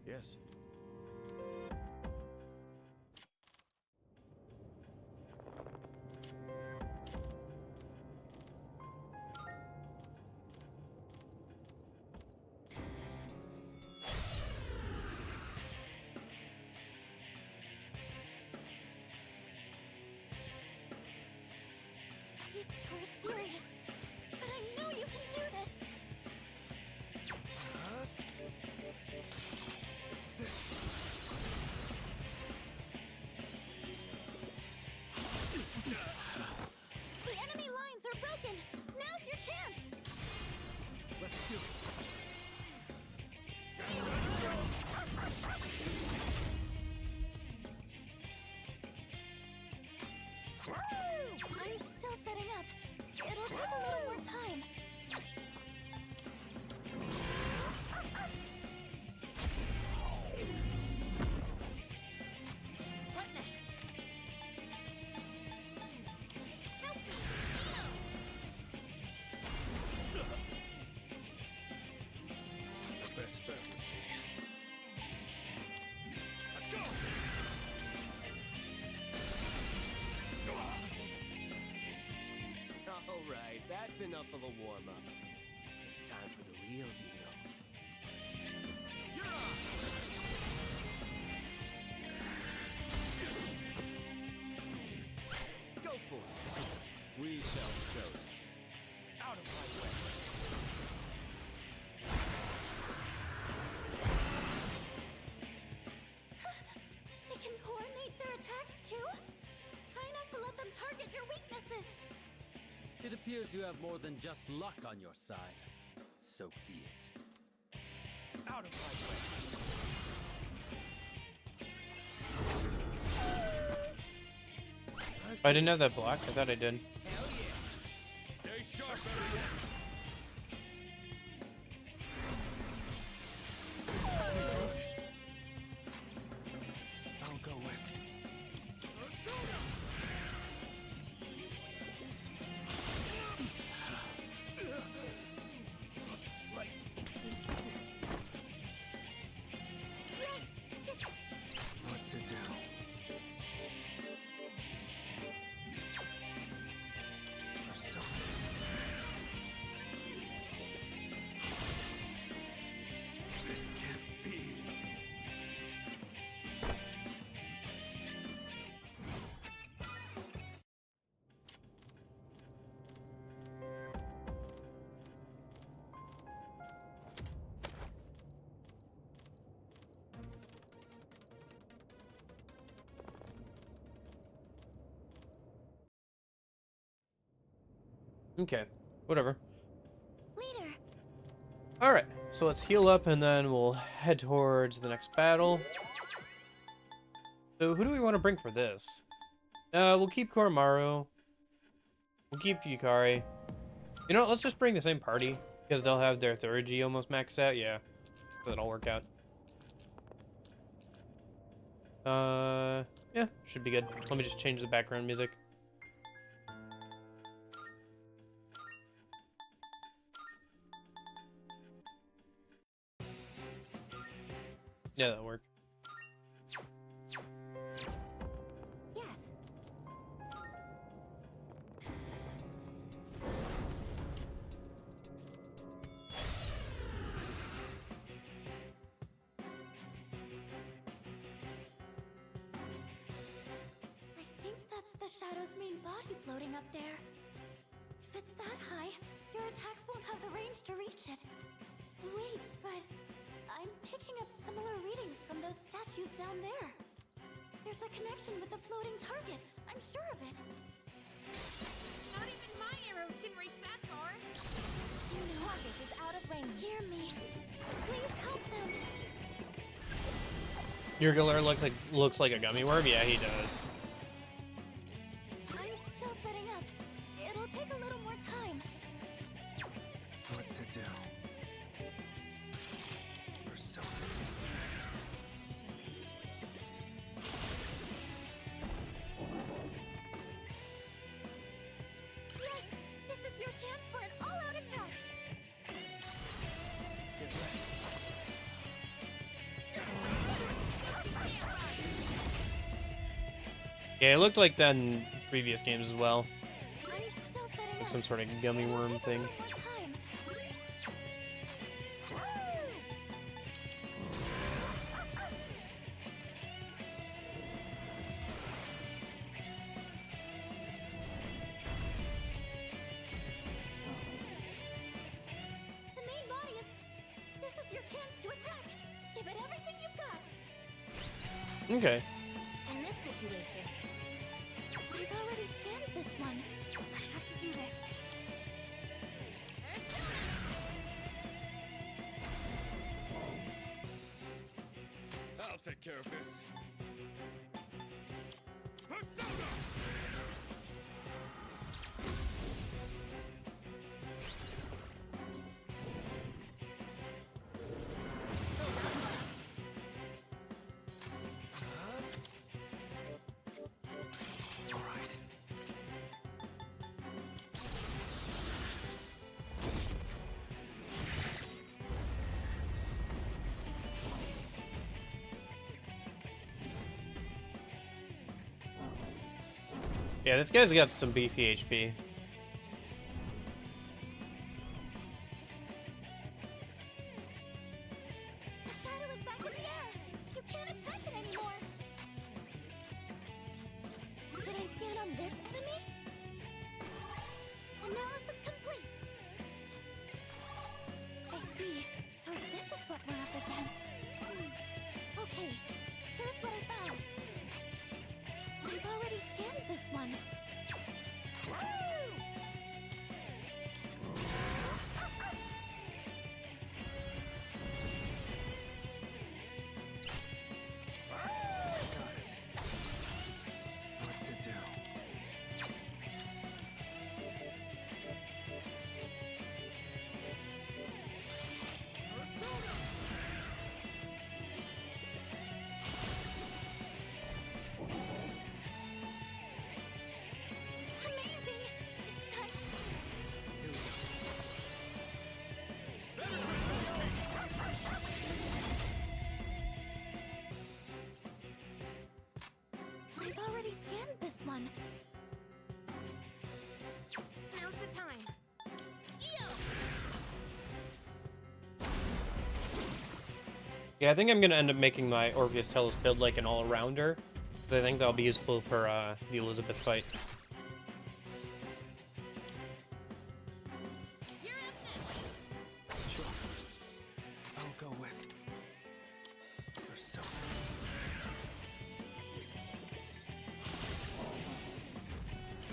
Yes. These two are serious, but I know you can do this. This is it. The enemy lines are broken. Now's your chance. Let's do it. I'm still setting up. It'll take a little more time. What next? Help me! The best bet would be. Let's go! All right, that's enough of a warm-up. It's time for the real deal. Go for it. We shall show them. Out of my way. They can coordinate their attacks too? Try not to let them target your weaknesses. It appears you have more than just luck on your side. So be it. Out of my way. I didn't have that block. I thought I did. Hell yeah. Stay sharp, everyone. I'll go with. Okay, whatever. Leader, All right, so let's heal up and then we'll head towards the next battle. So who do we want to bring for this? We'll keep Koromaru. We'll keep Yukari. You know what, let's just bring the same party because they'll have their third G almost maxed out. Yeah, so that'll work out. Yeah, should be good. Let me just change the background music. Yeah, that'll work. yes. I think that's the Shadow's main body floating up there. If it's that high, your attacks won't have the range to reach it. Wait, but I'm picking up similar readings from those statues down there. There's a connection with the floating target. I'm sure of it. Not even my arrows can reach that far. Juno target is out of range. Hear me. Please help them. Your Galar looks like a gummy worm. Yeah, he does. I'm still setting up. It'll take a little more time. What to do? Persona. Yes! This is your chance for an all-out attack! Get ready. Yeah, it looked like that in previous games as well. I'm still setting Like up. some sort of gummy It'll worm take a thing. little more time. The main body is... This is your chance to attack! Give it everything you've got! Okay. In this situation, I've already scanned this one. I have to do this. I'll take care of this. Persona! All right. Yeah, this guy's got some beefy HP. The shadow is back in the air! You can't attack it anymore! Should I scan on this enemy? Analysis complete! I see. So this is what we're up against. Okay, here's what I found. I've already scanned this one. Got it. What to do? Amazing! It's time. Here we go. I've already scanned this one. Now's the time. Yeah, I think I'm gonna end up making my Orpheus Tellus build like an all-rounder. Because I think that'll be useful for the Elizabeth fight. You're up next. Sure. I'll go with Persona.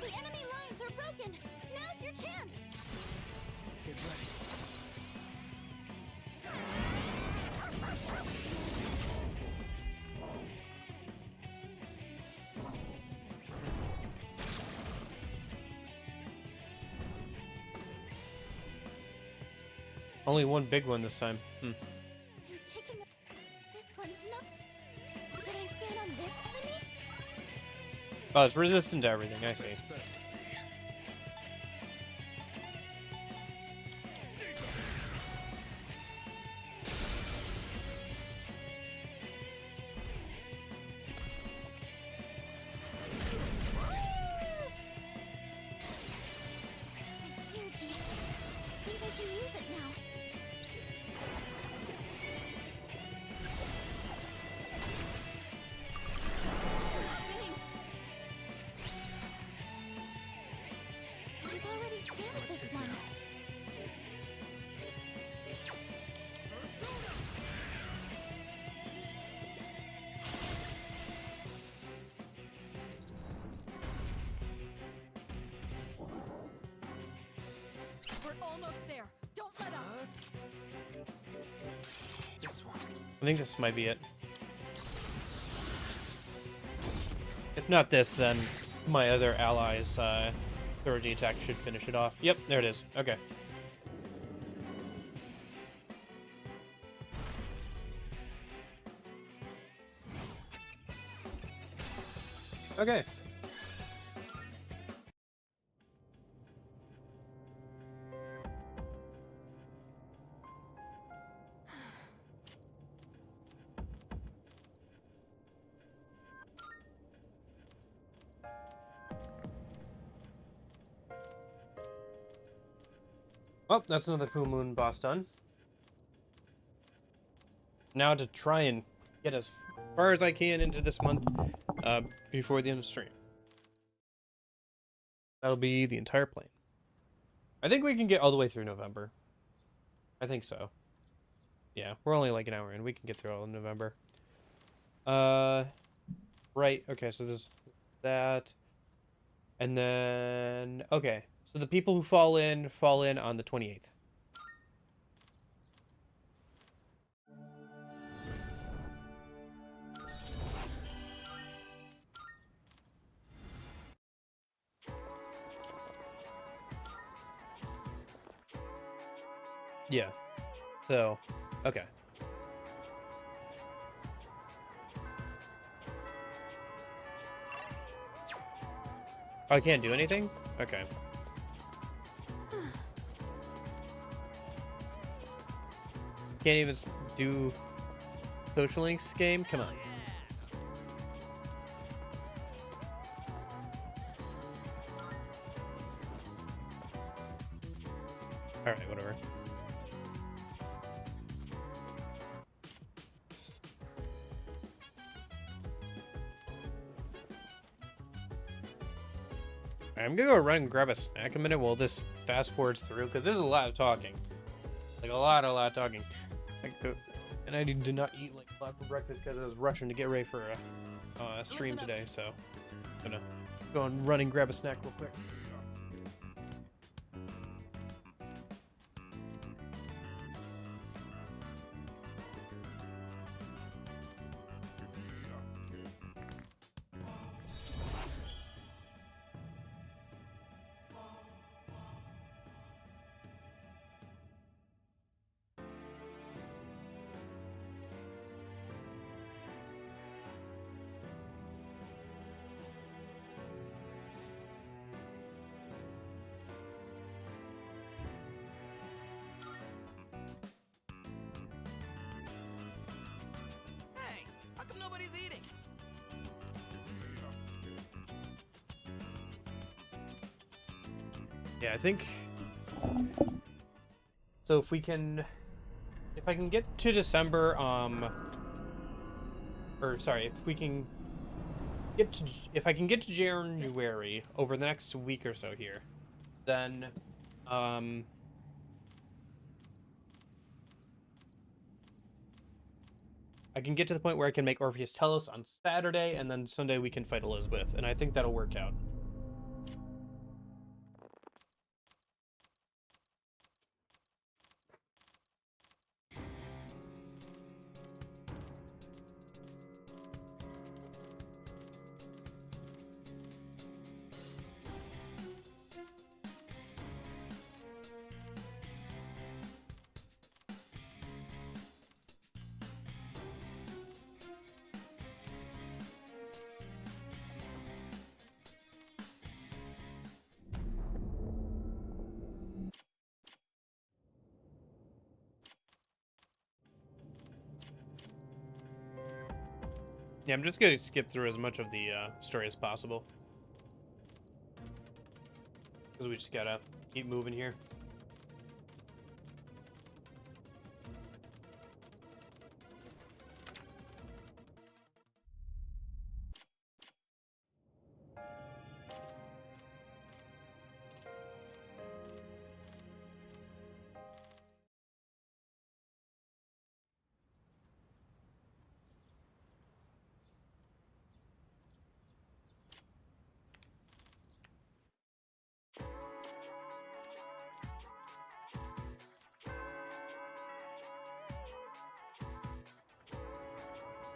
The enemy lines are broken. Now's your chance. Only one big one this time. I'm picking up. This one's not. Should I stand on this enemy? Oh, it's resistant to everything. I see. Here, G. I think I can use it now. I've already scanned this one. We're almost there. Don't let up. This one. I think this might be it. If not this, then my other allies' third attack should finish it off. Yep, there it is. Okay. Okay. Well, that's another full moon boss done. Now to try and get as far as I can into this month before the end of the stream. That'll be the entire plan. I think we can get all the way through November. I think so. Yeah, we're only like an hour in. We can get through all of November. Right. Okay, so there's that. And then, okay. So the people who fall in on the 28th. Yeah. So, okay. Oh, I can't do anything? Okay. Can't even do Social Links game? Come on. Alright, whatever. I'm gonna go run and grab a snack a minute while this fast forwards through, because this is a lot of talking. Like a lot of talking. And I did not eat like a lot for breakfast because I was rushing to get ready for a stream today, so I'm gonna go and run and grab a snack real quick. Hey, how come nobody's eating? Yeah, I think so. If I can get to December, or sorry, if I can get to January over the next week or so here, then I can get to the point where I can make Orpheus Telos on Saturday, and then Sunday we can fight Elizabeth, and I think that'll work out. Yeah, I'm just gonna skip through as much of the story as possible. Because we just gotta keep moving here.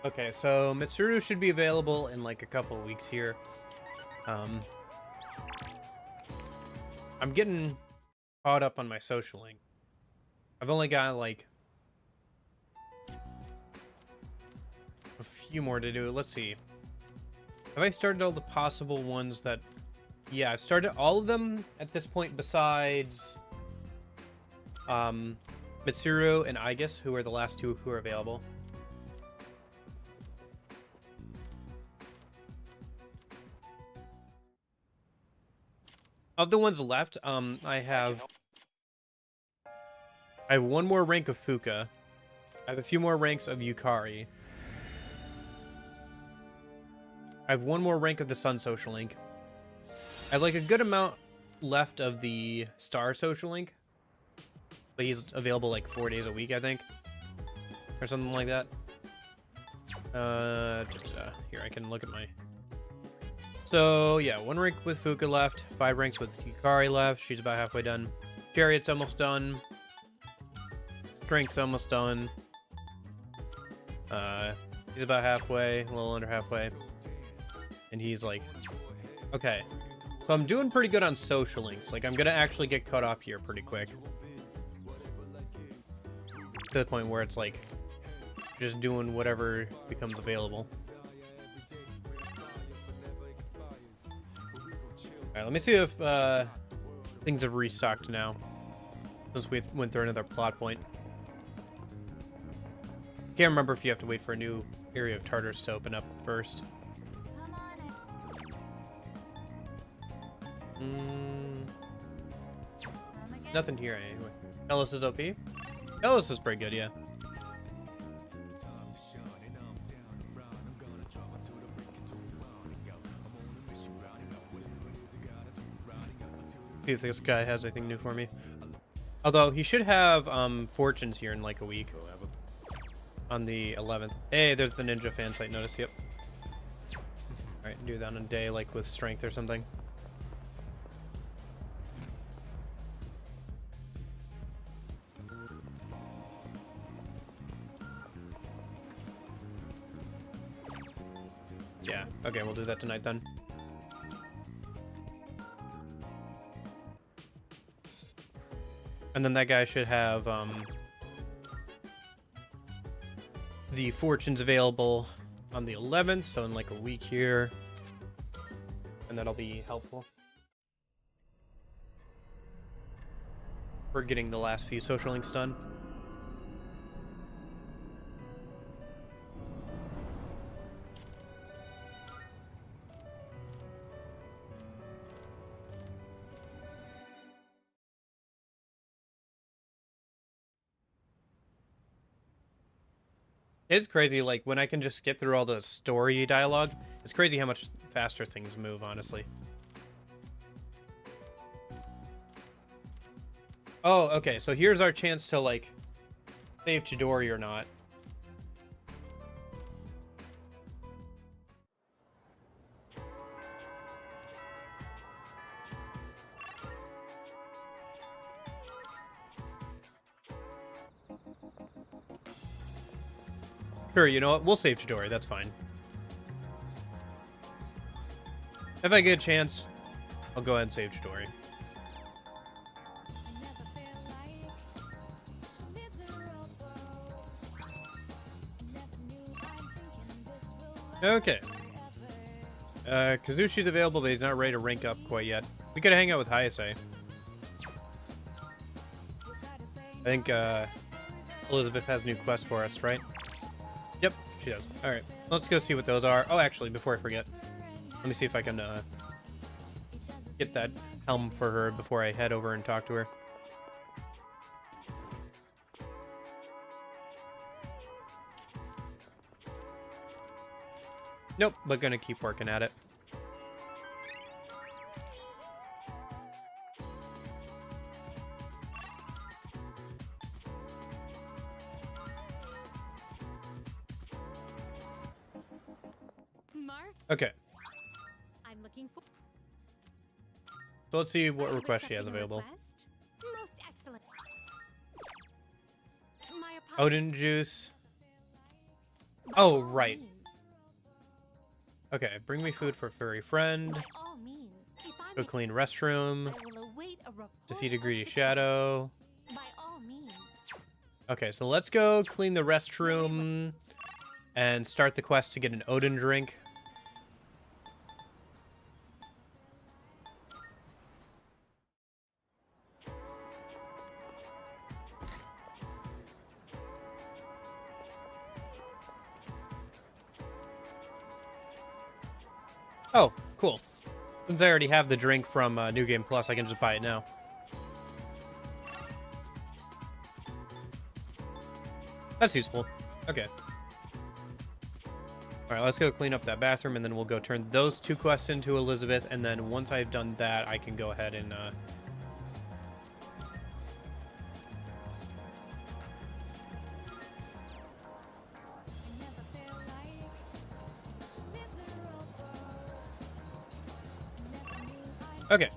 Okay, so Mitsuru should be available in like a couple weeks here. I'm getting caught up on my social link. I've only got like a few more to do. Let's see. Have I started all the possible ones that... Yeah, I've started all of them at this point besides Mitsuru and Aegis, who are the last two who are available. Of the ones left, I have one more rank of Fuka. I have a few more ranks of Yukari. I have one more rank of the Sun Social Link. I have like a good amount left of the Star Social Link. But he's available like 4 days a week, I think. Or something like that. Here, I can look at my... So, yeah, 1 rank with Fuka left, 5 ranks with Yukari left. She's about halfway done. Chariot's almost done. Strength's almost done. He's about halfway, a little under halfway. And he's like, okay. So I'm doing pretty good on social links. Like, I'm gonna actually get cut off here pretty quick. To the point where it's like, just doing whatever becomes available. Alright, let me see if things have restocked now. Since we went through another plot point. Can't remember if you have to wait for a new area of Tartarus to open up first. Come on Come again. Nothing here anyway. Ellis is OP? Ellis is pretty good, yeah. See if this guy has anything new for me. Although, he should have fortunes here in like a week. On the 11th. Hey, there's the ninja fan site notice, yep. Alright, do that on a day like with strength or something. Yeah, okay, we'll do that tonight then. And then that guy should have the fortunes available on the 11th, so in like a week here. And that'll be helpful for getting the last few social links done. It's crazy, like, when I can just skip through all the story dialogue, it's crazy how much faster things move, honestly. Oh, okay, so here's our chance to, like, save Chidori or not. Sure, you know what? We'll save Chidori. That's fine. If I get a chance, I'll go ahead and save Chidori. Okay. Kazushi's available, but he's not ready to rank up quite yet. We could hang out with Hayase. I think, Elizabeth has new quests for us, right? Yep, she does. Alright. Let's go see what those are. Oh, actually, before I forget, let me see if I can get that helm for her before I head over and talk to her. Nope, but gonna keep working at it. Mark, Okay, I'm looking for. so let's see what I'm request she has accepting a available. request. Most excellent. My apologies. Odin juice. By Oh, all right. means. Okay, bring me food for furry friend. By all means. If I Go make clean it, restroom. I will await a report Defeat a of greedy success. shadow. By all means. Okay, so let's go clean the restroom and start the quest to get an Odin drink. Oh, cool. Since I already have the drink from New Game Plus, I can just buy it now. That's useful. Okay. Alright, let's go clean up that bathroom, and then we'll go turn those 2 quests into Elizabeth, and then once I've done that, I can go ahead and... Okay.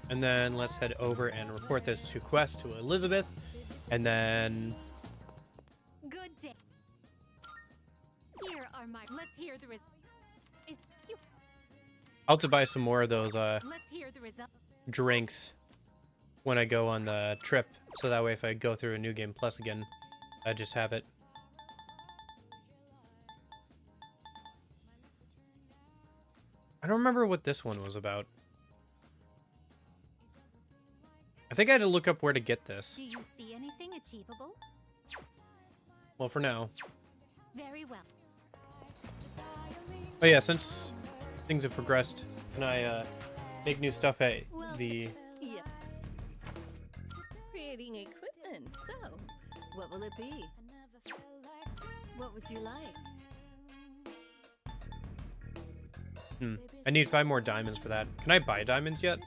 And then let's head over and report those 2 quests to Elizabeth, and then... Good day. Here are my. Let's hear the result. I'll have to buy some more of those Let's hear the result. drinks when I go on the trip, so that way if I go through a New Game Plus again, I just have it. I don't remember what this one was about. I think I had to look up where to get this. Do you see anything achievable? Well, for now. Very well. Oh yeah, since things have progressed, can I make new stuff at the... Yeah. Creating equipment. So, what will it be? What would you like? I need 5 more diamonds for that. Can I buy diamonds yet?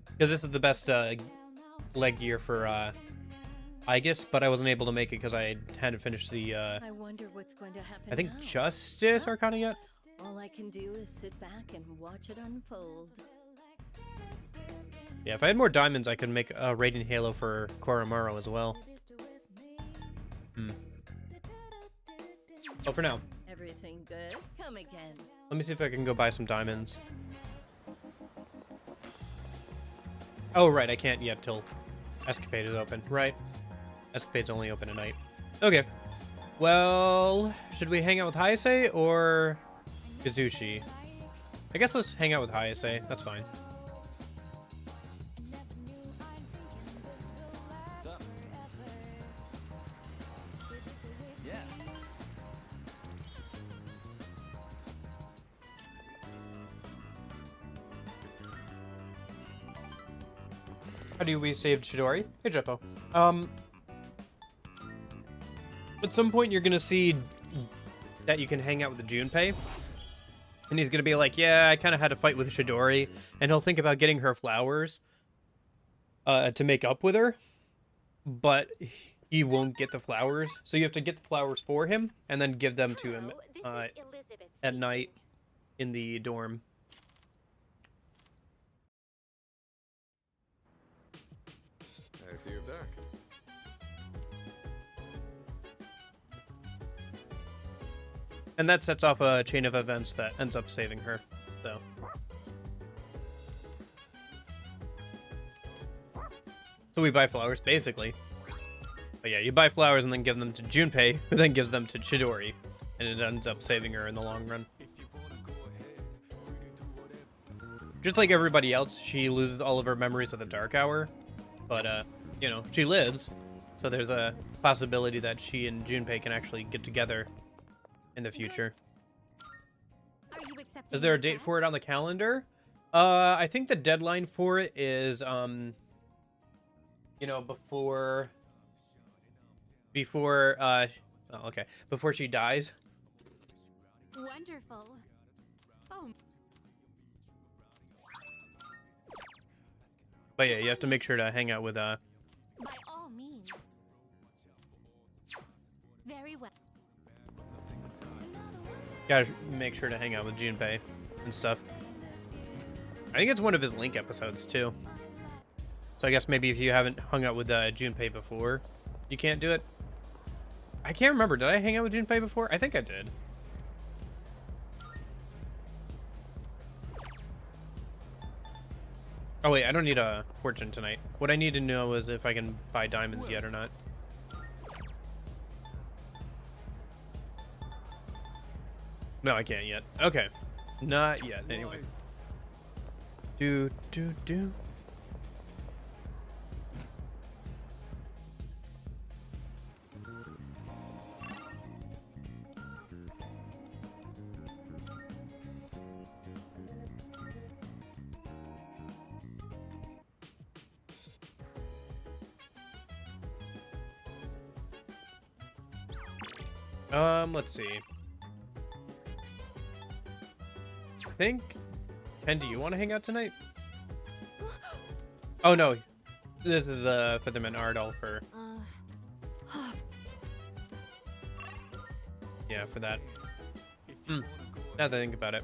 Because this is the best leg gear for Aegis, but I wasn't able to make it because I hadn't finished the, I wonder what's going to happen I think now. Justice Arcana yet? All I can do is sit back and watch it unfold. Yeah, if I had more diamonds, I could make a Radiant Halo for Koromaro as well. Oh, for now. Everything good? Come again. Let me see if I can go buy some diamonds. Oh, right, I can't yet till Escapade is open. Right. Escapade's only open at night. Okay. Well, should we hang out with Hayase or Kazushi? I guess let's hang out with Hayase. That's fine. What's up? Yeah. How do we save Chidori? Hey, Jeppo. At some point, you're gonna see that you can hang out with Junpei, and he's gonna be like, "Yeah, I kind of had a fight with Chidori," and he'll think about getting her flowers to make up with her, but he won't get the flowers, so you have to get the flowers for him and then give them to him at night in the dorm. I see you're back. And that sets off a chain of events that ends up saving her, so. So we buy flowers, basically. But yeah, you buy flowers and then give them to Junpei, who then gives them to Chidori. And it ends up saving her in the long run. Just like everybody else, she loses all of her memories of the Dark Hour. But, you know, she lives. So there's a possibility that she and Junpei can actually get together in the future. Are you accepting Is there a the date for it request? on the calendar? I think the deadline for it is, you know, before, oh, okay, before she dies. Wonderful. Oh, But yeah, you have to make sure to hang out with, by all means. Very well. gotta make sure to hang out with Junpei and stuff. I think it's one of his Link episodes, too. So I guess maybe if you haven't hung out with Junpei before, you can't do it. I can't remember. Did I hang out with Junpei before? I think I did. Oh wait, I don't need a fortune tonight. What I need to know is if I can buy diamonds yet or not. No, I can't yet. Okay. Not yet, anyway. Do. Let's see. I think... Ken, do you want to hang out tonight? Oh, no. This is the Featherman Ardell for... Yeah, for that. Now that I think about it.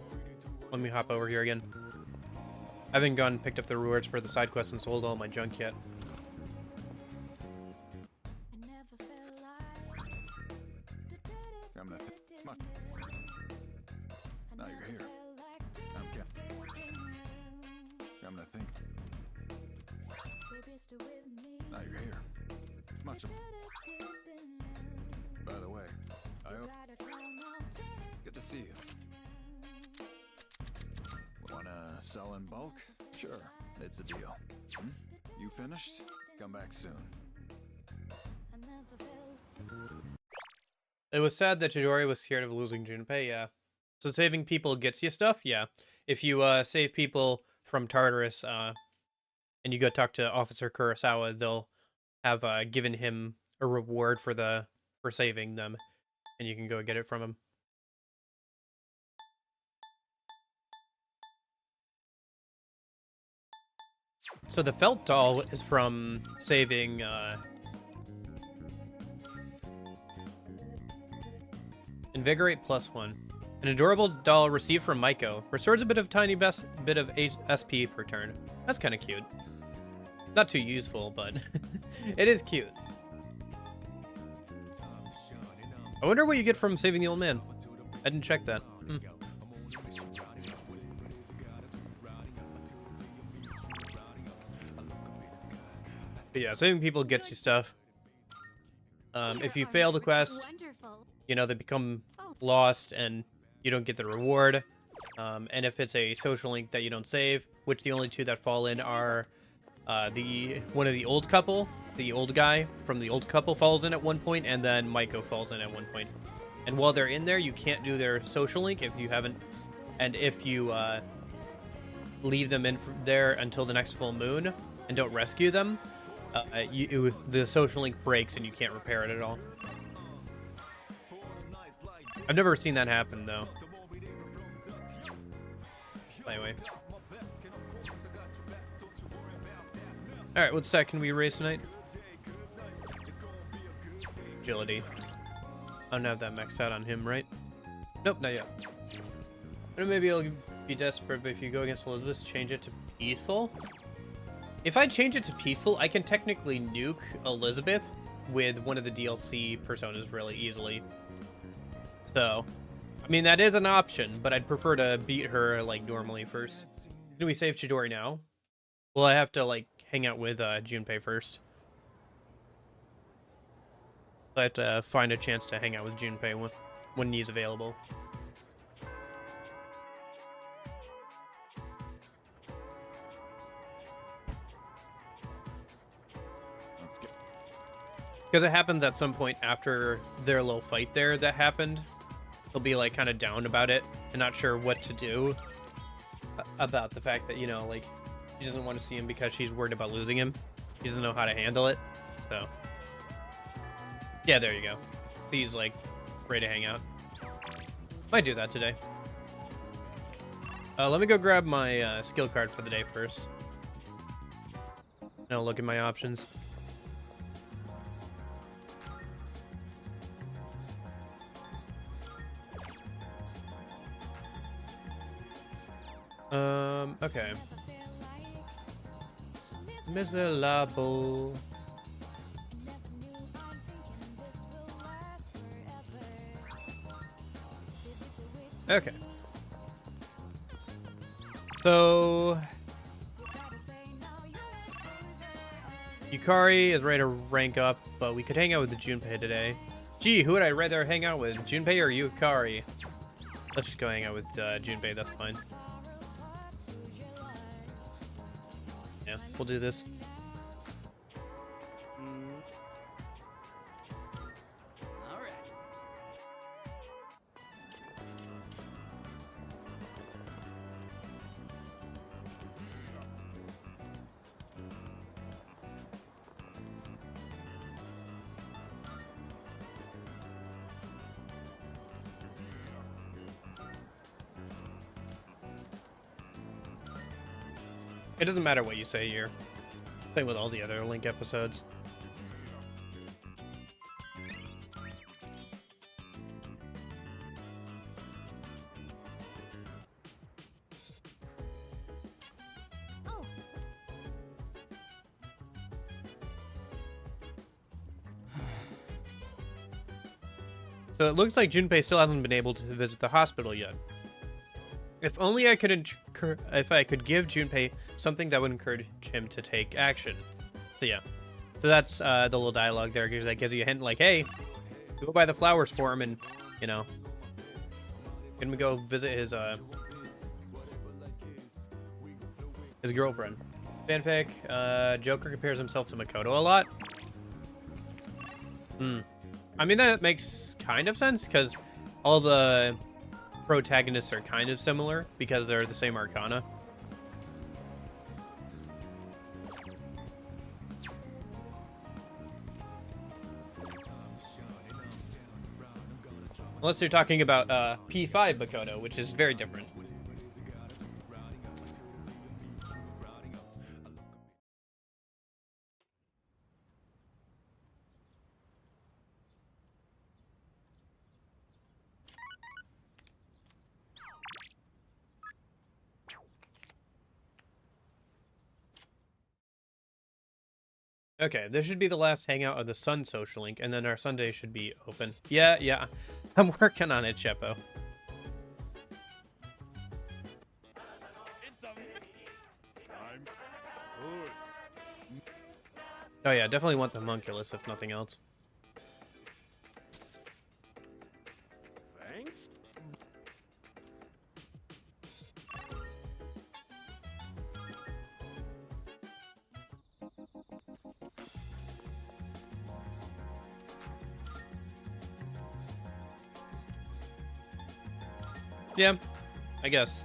Let me hop over here again. I haven't gone and picked up the rewards for the side quests and sold all my junk yet. I'm nothing. Much. Now you're here. I'm gonna think. Now you're here. Much. By the way, good to see you. Wanna sell in bulk? Sure, it's a deal. You finished? Come back soon. It was sad that Chidori was scared of losing Junpei, yeah. So saving people gets you stuff? Yeah. If you save people from Tartarus, and you go talk to Officer Kurosawa, they'll have given him a reward for saving them, and you can go get it from him. So the felt doll is from saving Invigorate +1. An adorable doll received from Maiko. Restores a bit of bit of SP per turn. That's kind of cute. Not too useful, but it is cute. I wonder what you get from saving the old man. I didn't check that. But yeah, saving people gets you stuff. If you fail the quest, Wonderful. you know, they become lost and you don't get the reward. And if it's a social link that you don't save, which the only two that fall in are one of the old couple, the old guy from the old couple falls in at one point, and then Maiko falls in at one point. And while they're in there, you can't do their social link if you haven't, and if you leave them in there until the next full moon and don't rescue them, the social link breaks and you can't repair it at all. I've never seen that happen though. Anyway. Alright, what stat can we raise tonight? Agility. I don't have that maxed out on him, right? Nope, not yet. And maybe I'll be desperate, but if you go against Elizabeth, change it to peaceful. If I change it to peaceful, I can technically nuke Elizabeth with one of the DLC personas really easily. So, I mean, that is an option, but I'd prefer to beat her, like, normally first. Do we save Chidori now? Well, I have to, like, hang out with Junpei first. So I have to find a chance to hang out with Junpei when he's available. Let's get. Because it happens at some point after their little fight there that happened. He'll be like kind of down about it and not sure what to do about the fact that, you know, like she doesn't want to see him because she's worried about losing him. She doesn't know how to handle it. So yeah, there you go. So he's like ready to hang out. Might do that today. Let me go grab my skill card for the day first. Now look at my options. Okay. Miserable. Okay. So Yukari is ready to rank up, but we could hang out with the Junpei today. Gee, who would I rather hang out with, Junpei or Yukari? Let's just go hang out with Junpei, that's fine. Yeah, we'll do this. All right. It doesn't matter what you say here. Same with all the other Link episodes. Oh, So it looks like Junpei still hasn't been able to visit the hospital yet. If only I could if I could give Junpei something that would encourage him to take action. So yeah. So that's the little dialogue there, because that gives you a hint like, hey, go buy the flowers for him and, you know, can we go visit his girlfriend. Fanfic, Joker compares himself to Makoto a lot. I mean, that makes kind of sense, because all the protagonists are kind of similar, because they're the same arcana. Unless you're talking about P5 Makoto, which is very different. Okay, this should be the last hangout of the Sun social link, and then our Sunday should be open. Yeah. I'm working on it, Chepo. Oh yeah, definitely want the Homunculus, if nothing else. Thanks. Yeah, I guess.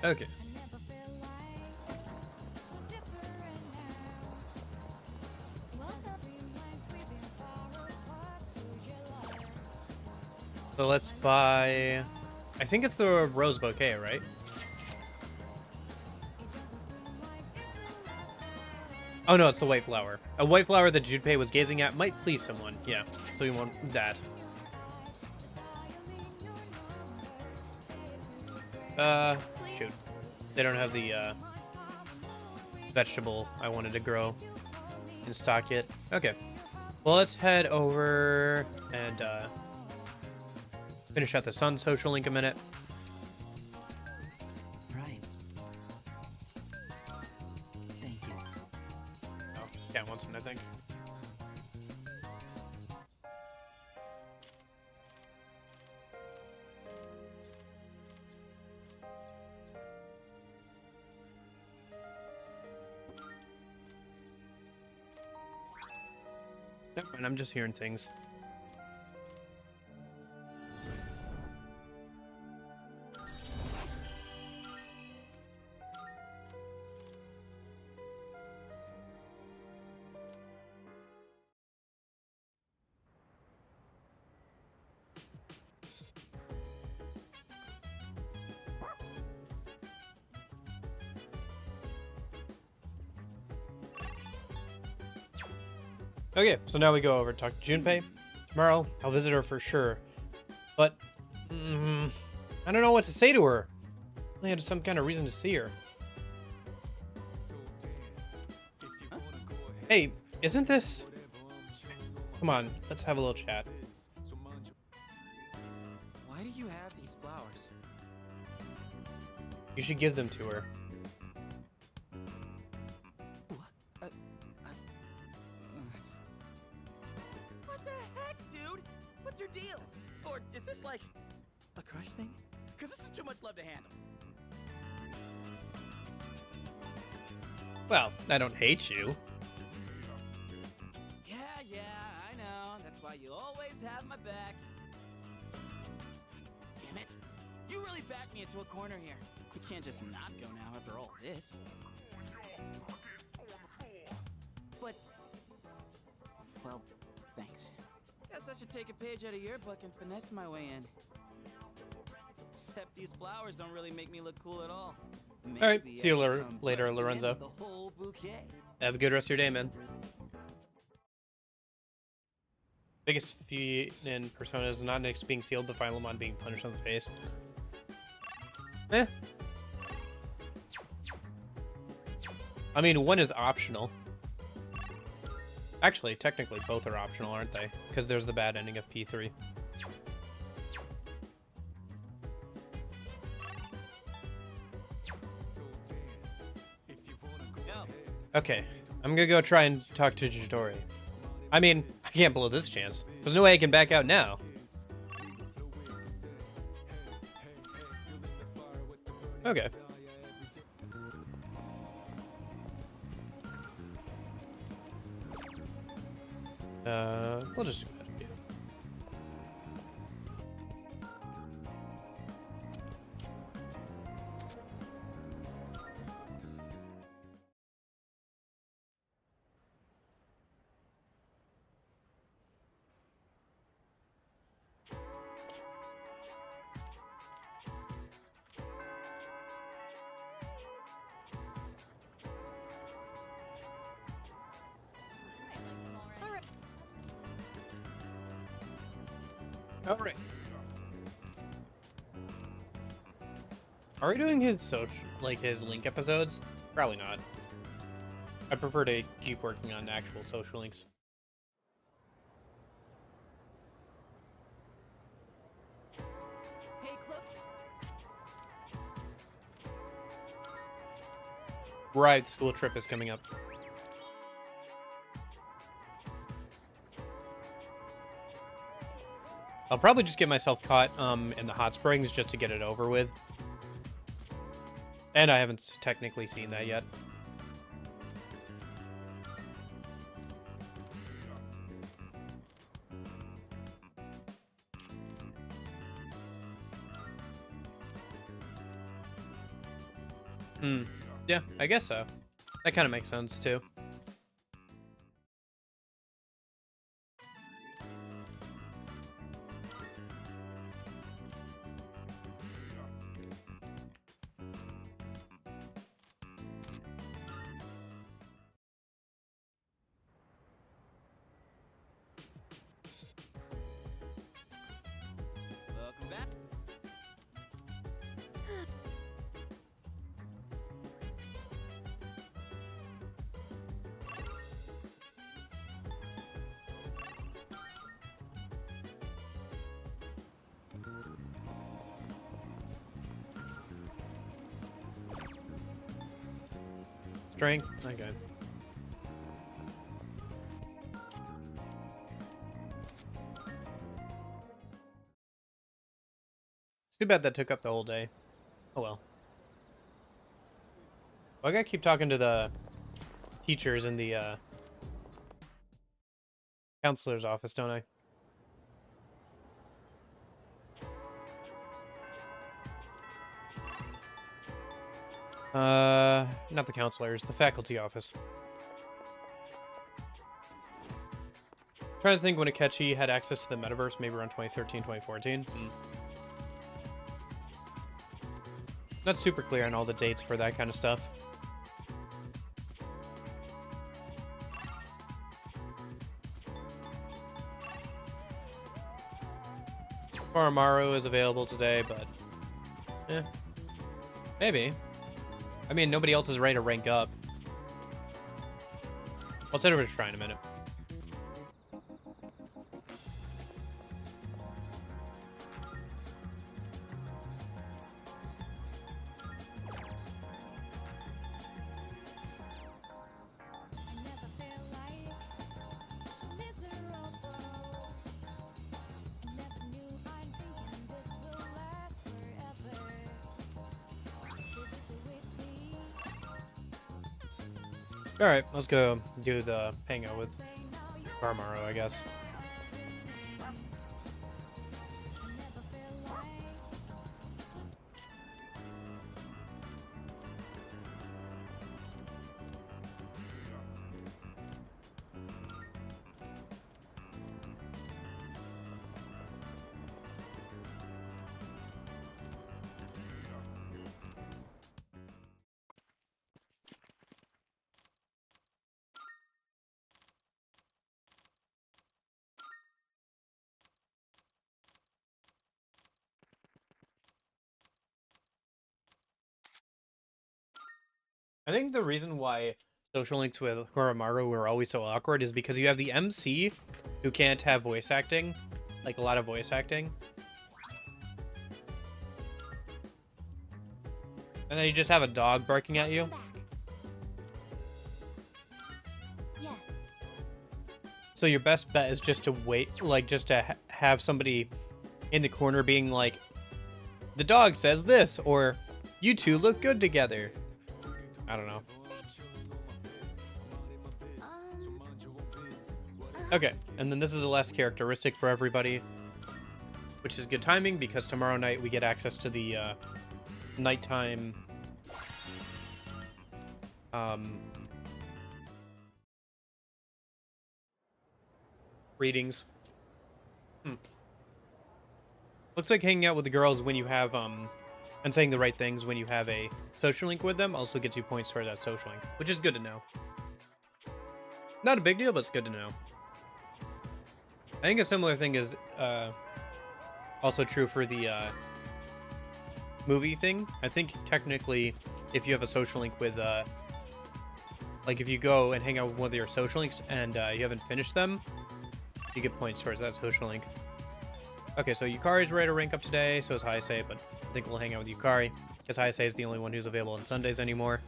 Okay. So let's buy... I think it's the rose bouquet, right? Oh no, it's the white flower. A white flower that Junpei was gazing at might please someone. Yeah, so we want that. Shoot. They don't have the, vegetable I wanted to grow in stock yet. Okay. Well, let's head over and, finish out the Sun social link a minute. Right. Never mind, I'm just hearing things. Okay, so now we go over to talk to Junpei. Tomorrow, I'll visit her for sure. But, I don't know what to say to her. I had some kind of reason to see her. Hey, isn't this... Come on, let's have a little chat. Why do you have these flowers? You should give them to her. What the heck, dude? What's your deal? Or is this like a crush thing? Because this is too much love to handle. Well, I don't hate you. Yeah, I know. That's why you always have my back. Damn it. You really backed me into a corner here. You can't just not go now after all this. But, well, thanks. Guess I should take a page out of your book and finesse my way in. Except these flowers don't really make me look cool at all. Alright, Maybe see you I should come later, bursting in Lorenzo. with the whole bouquet. Have a good rest of your day, man. Biggest feat in Persona is not Nyx being sealed, but Philemon being punched on the face. Eh. I mean, one is optional. Actually, technically, both are optional, aren't they? Because there's the bad ending of P3. Okay, I'm gonna go try and talk to Jitori. I mean, I can't blow this chance. There's no way I can back out now. Okay. We'll just do that. Yeah. All right. Are we doing his his link episodes? Probably not. I prefer to keep working on actual social links. Hey, Cloak. Right, the school trip is coming up. I'll probably just get myself caught in the hot springs just to get it over with. And I haven't technically seen that yet. Yeah, I guess so. That kind of makes sense too. Welcome back. Strength? Okay. It's too bad that took up the whole day. Oh well. Well, I gotta keep talking to the teachers in the Counselor's office, don't I? Not the counselors, the faculty office. Trying to think when Akechi had access to the metaverse, maybe around 2013, 2014. Not super clear on all the dates for that kind of stuff. Faramaru is available today, but maybe. I mean, nobody else is ready to rank up. I'll send over to try in a minute. All right, let's go do the hangout with Faramaru, I guess. I think the reason why social links with Horamaru were always so awkward is because you have the MC who can't have voice acting, like a lot of voice acting. And then you just have a dog barking at you. Yes. So your best bet is just to wait, like just to have somebody in the corner being like, the dog says this, or you two look good together. I don't know. Okay, and then this is the last characteristic for everybody, which is good timing because tomorrow night we get access to the nighttime readings. Looks like hanging out with the girls when you have and saying the right things when you have a social link with them also gets you points toward that social link, which is good to know. Not a big deal, but it's good to know. I think a similar thing is also true for the movie thing. I think technically if you have a social link with like if you go and hang out with one of your social links and you haven't finished them, you get points towards that social link. Okay, so Yukari's ready to rank up today, so is Haisei, but I think we'll hang out with Yukari, because Haisei is the only one who's available on Sundays anymore.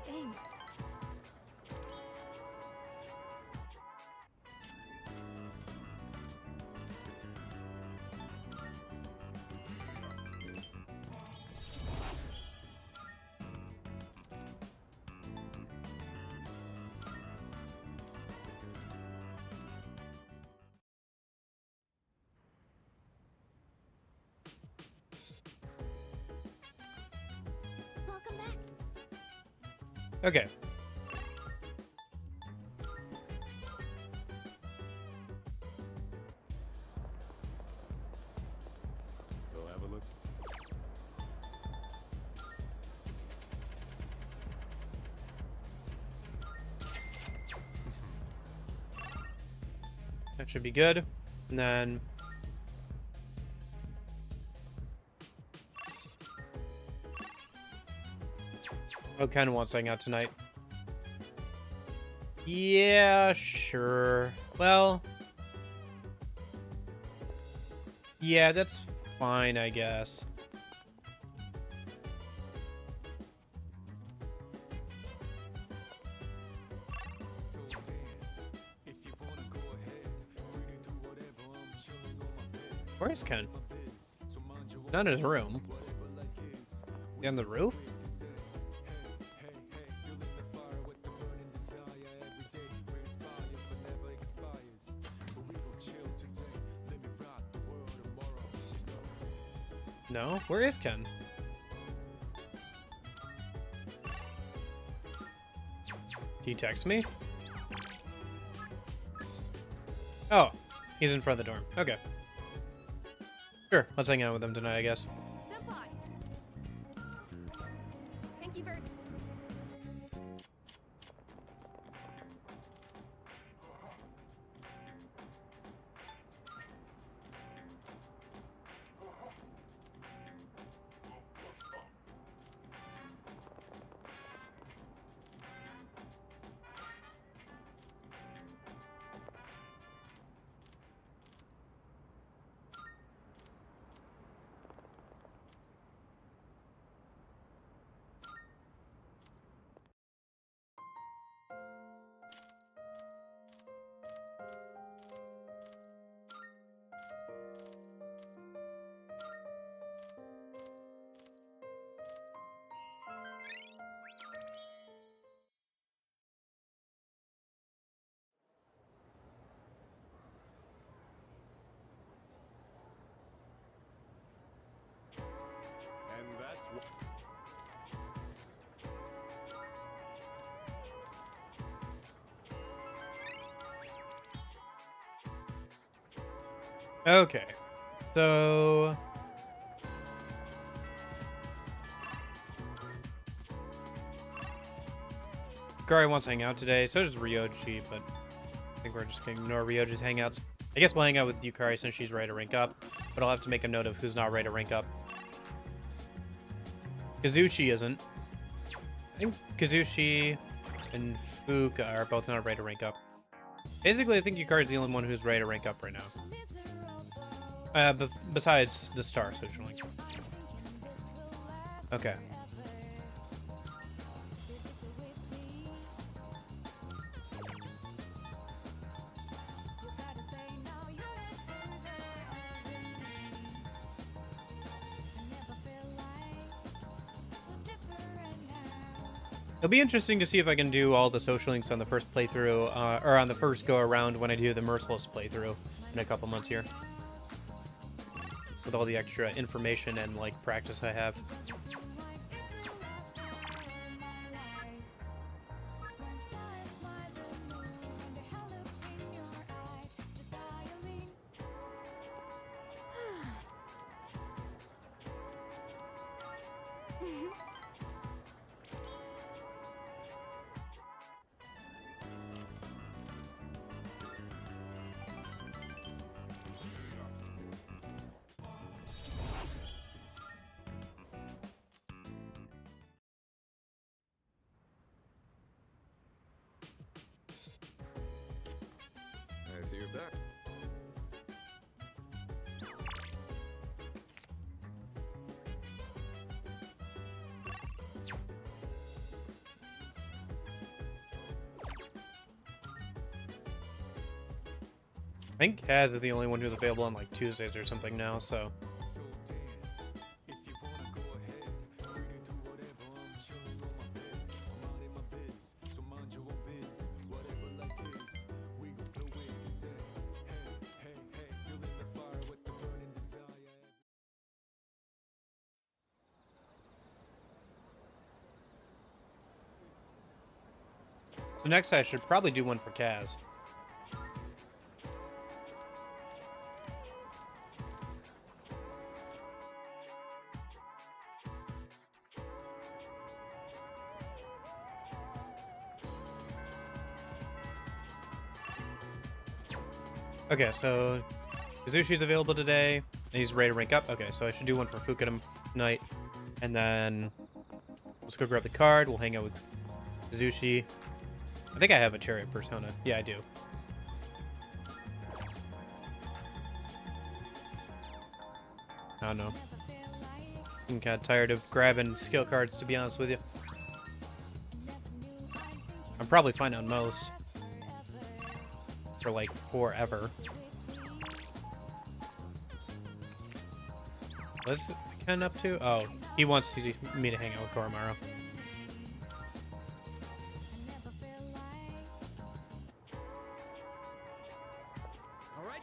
Thanks. Welcome back. Okay. Go have a look. That should be good. And then... Oh, Ken wants to hang out tonight. Yeah, sure. Well... Yeah, that's fine, I guess. Where is Ken? Not in his room. He on the roof? No? Where is Ken? Can you text me? Oh, he's in front of the dorm. Okay. Sure, let's hang out with him tonight, I guess. Senpai. Thank you very. And that's what. Okay. So... Gary wants to hang out today, so does Ryoji, but I think we're just going to ignore Ryoji's hangouts. I guess we'll hang out with Yukari since she's ready to rank up, but I'll have to make a note of who's not ready to rank up. Kazushi isn't. I think Kazushi and Fuka are both not ready to rank up. Basically, I think Yukari's the only one who's ready to rank up right now. But besides the Star Social Link. Okay. It'll be interesting to see if I can do all the social links on the first playthrough, or on the first go around when I do the Merciless playthrough in a couple months here. With all the extra information and, like, practice I have. I see you're back. I think Kaz is the only one who's available on, like, Tuesdays or something now, so... So next I should probably do one for Kaz. Okay, so Kazushi's available today. And he's ready to rank up. Okay, so I should do one for Fukuda tonight. And then let's go grab the card. We'll hang out with Kazushi. I think I have a Chariot Persona. Yeah, I do. I don't know. I'm kind of tired of grabbing skill cards, to be honest with you. I'm probably fine on most. For like forever. What's Ken up to? Oh, he wants me to hang out with Koromaru. All right.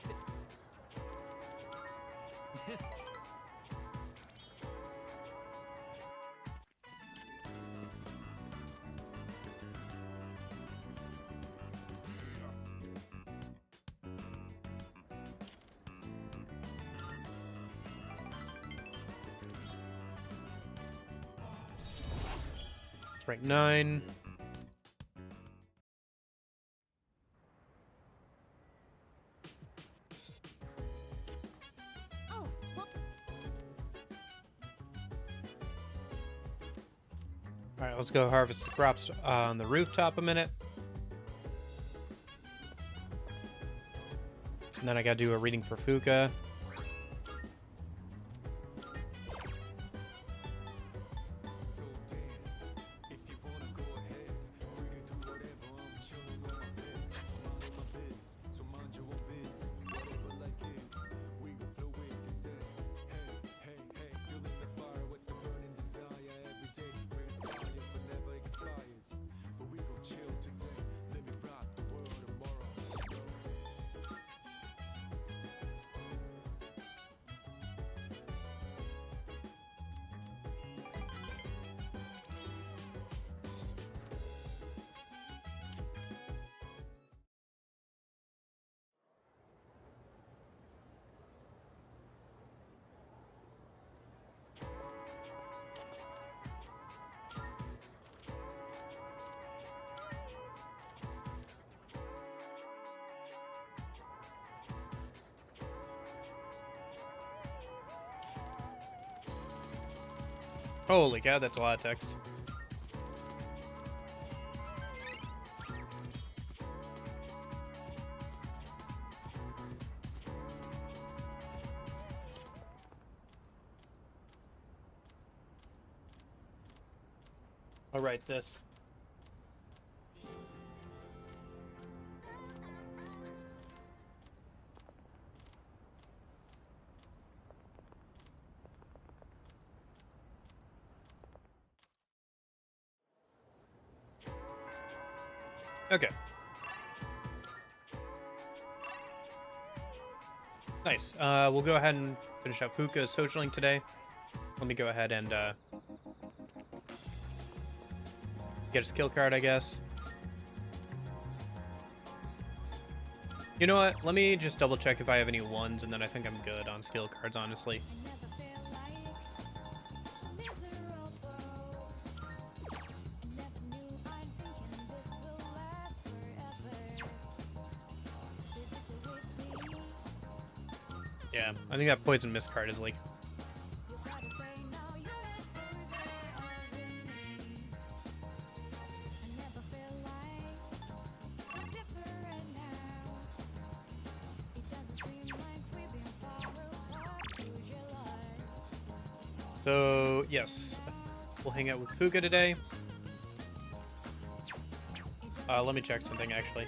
Rank 9. Oh, well, Alright, let's go harvest the crops on the rooftop a minute. And then I gotta do a reading for Fuka. Holy cow, that's a lot of text. I'll write this. Okay. Nice. We'll go ahead and finish up Fuka's socialing today. Let me go ahead and get a skill card, I guess. You know what? Let me just double check if I have any ones, and then I think I'm good on skill cards, honestly. Yeah, I think that Poison Mist card is like... So, yes. We'll hang out with Fuka today. Let me check something, actually.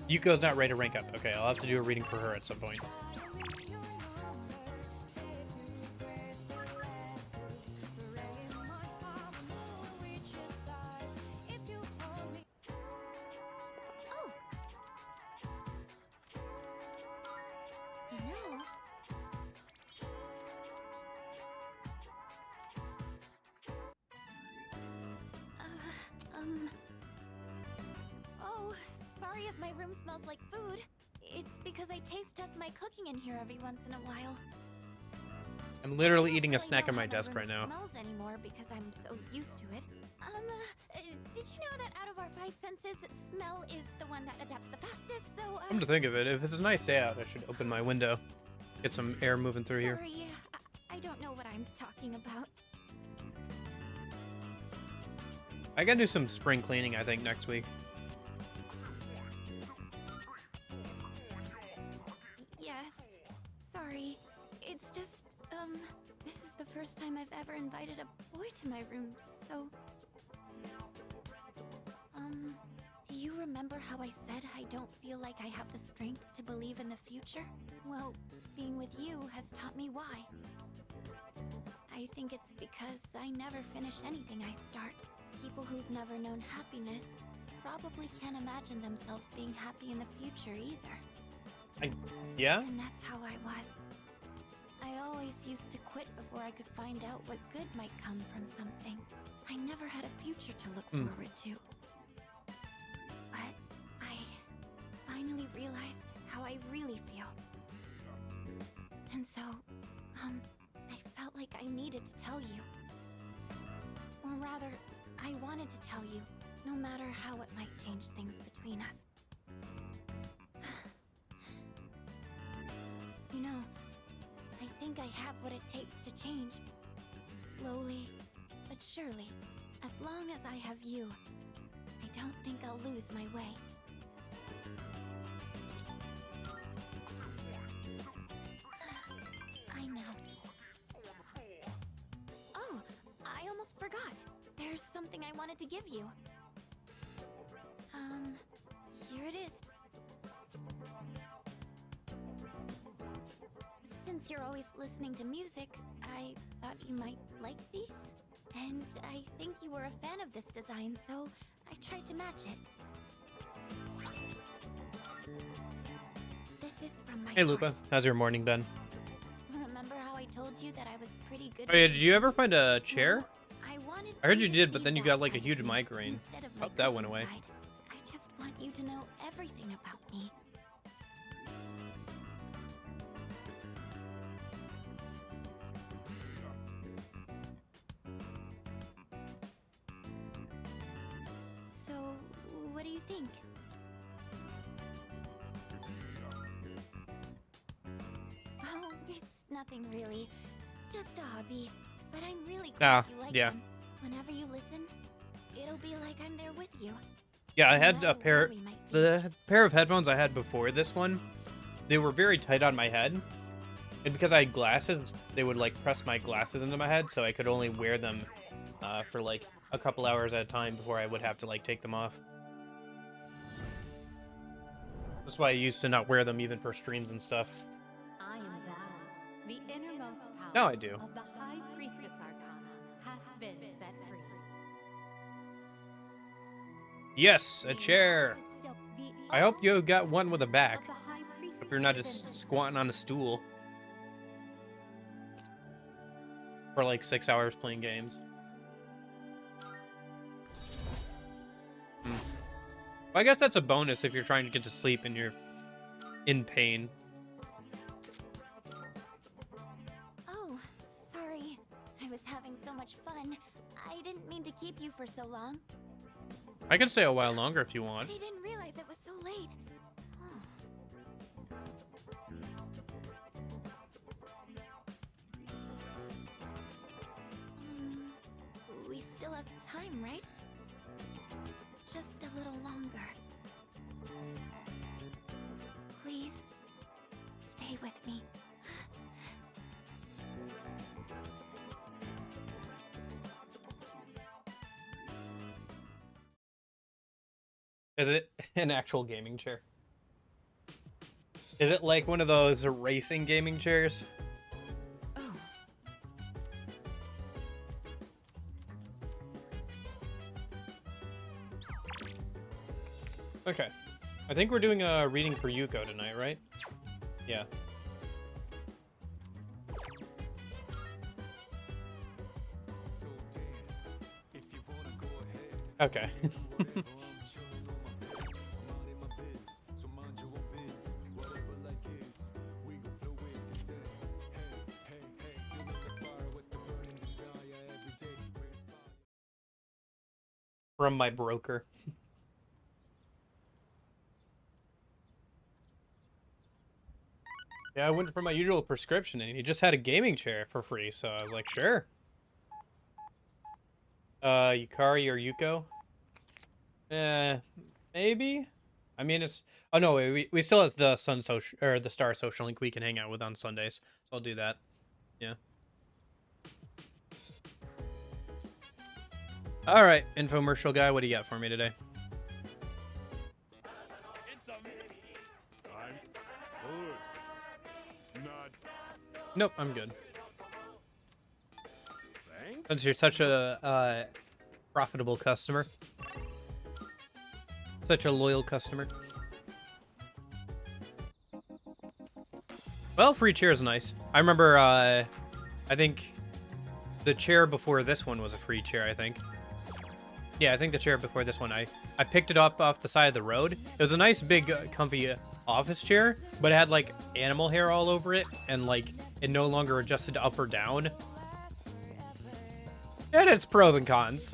Yuko's not ready to rank up. Okay, I'll have to do a reading for her at some point. Oh, sorry if my room smells like food. It's because I taste test my cooking in here every once in a while. I'm literally eating a I don't snack really on know my how desk room right now. Smells anymore because I'm so used to it. Did you know that out of our 5 senses, smell is the one that adapts the fastest? So, Come to think of it, if it's a nice day out, I should open my window. Get some air moving through here. sorry, I don't know what I'm talking about. I gotta do some spring cleaning, I think, next week. Yes, sorry. It's just, this is the first time I've ever invited a boy to my room, so... do you remember how I said I don't feel like I have the strength to believe in the future? Well, being with you has taught me why. I think it's because I never finish anything I start. People who've never known happiness probably can't imagine themselves being happy in the future either. Yeah? And that's how I was. I always used to quit before I could find out what good might come from something. I never had a future to look forward to. But I finally realized how I really feel. And so, I felt like I needed to tell you. Or rather, I wanted to tell you, no matter how it might change things between us. You know, I think I have what it takes to change. Slowly, but surely. As long as I have you, I don't think I'll lose my way. I know. Oh, I almost forgot. There's something I wanted to give you. Here it is. Since you're always listening to music, I thought you might like these. And I think you were a fan of this design, so I tried to match it. This is from my Hey, Lupa. heart. How's your morning been? Remember how I told you that I was pretty good Oh, yeah, with did you ever find a Well, chair? I heard you to did, but see then you that got, like, a side of huge me migraine. instead of my Hope that went cooking away. side. I just want you to know everything about me. So, what do you think? Oh, it's nothing really. Just a hobby. But I'm really glad you like yeah. them. Whenever you listen, it'll be like I'm there with you. Yeah, I No had matter a where pair. we might be. The pair of headphones I had before this one, they were very tight on my head, and because I had glasses, they would like press my glasses into my head, so I could only wear them for like a couple hours at a time before I would have to like take them off. That's why I used to not wear them even for streams and stuff. I am thou. The innermost power Now I do. of the High Priestess Arcana hath been set free. Yes, a chair. The I hope you got one with a of back. the High Priestess If you're not has just been squatting on a stool for like 6 hours playing games. I guess that's a bonus if you're trying to get to sleep and you're in pain. Oh, sorry. I was having so much fun. I didn't mean to keep you for so long. I can stay a while longer if you want. I didn't realize it was so late. We still have time, right? Just a little longer. Please, stay with me. Is it an actual gaming chair? Is it like one of those racing gaming chairs? Oh. Okay. I think we're doing a reading for Yuko tonight, right? Yeah. Okay. from my broker. Yeah, I went for my usual prescription, and he just had a gaming chair for free, so I was like, sure. Yukari or Yuko? Maybe? I mean, it's... Oh, no, wait, we still have the Sun Social... Or the Star Social Link we can hang out with on Sundays, so I'll do that. Yeah. Alright, infomercial guy, what do you got for me today? I'm good. Not Nope, I'm good. thanks. Since you're such a profitable customer. Such a loyal customer. Well, free chair is nice. I remember, I think the chair before this one was a free chair, I think. Yeah, I think the chair before this one, I picked it up off the side of the road. It was a nice, big, comfy office chair, but it had, like, animal hair all over it, and, like, it no longer adjusted up or down. And it's pros and cons.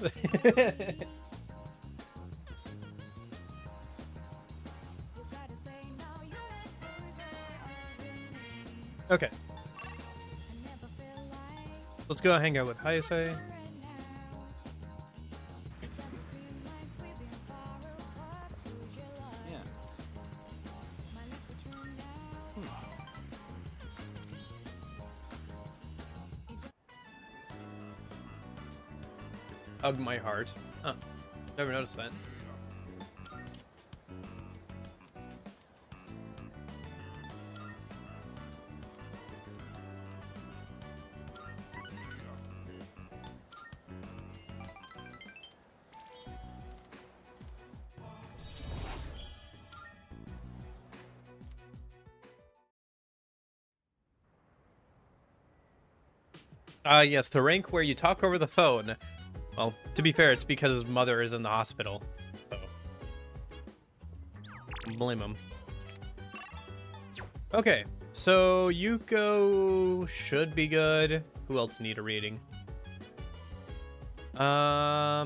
Okay. Let's go hang out with Heisei. Yeah. Hug my heart. Huh. Never noticed that. Yes, the rank where you talk over the phone. Well, to be fair, it's because his mother is in the hospital, so blame him. Okay, so Yuko should be good. Who else need a reading? I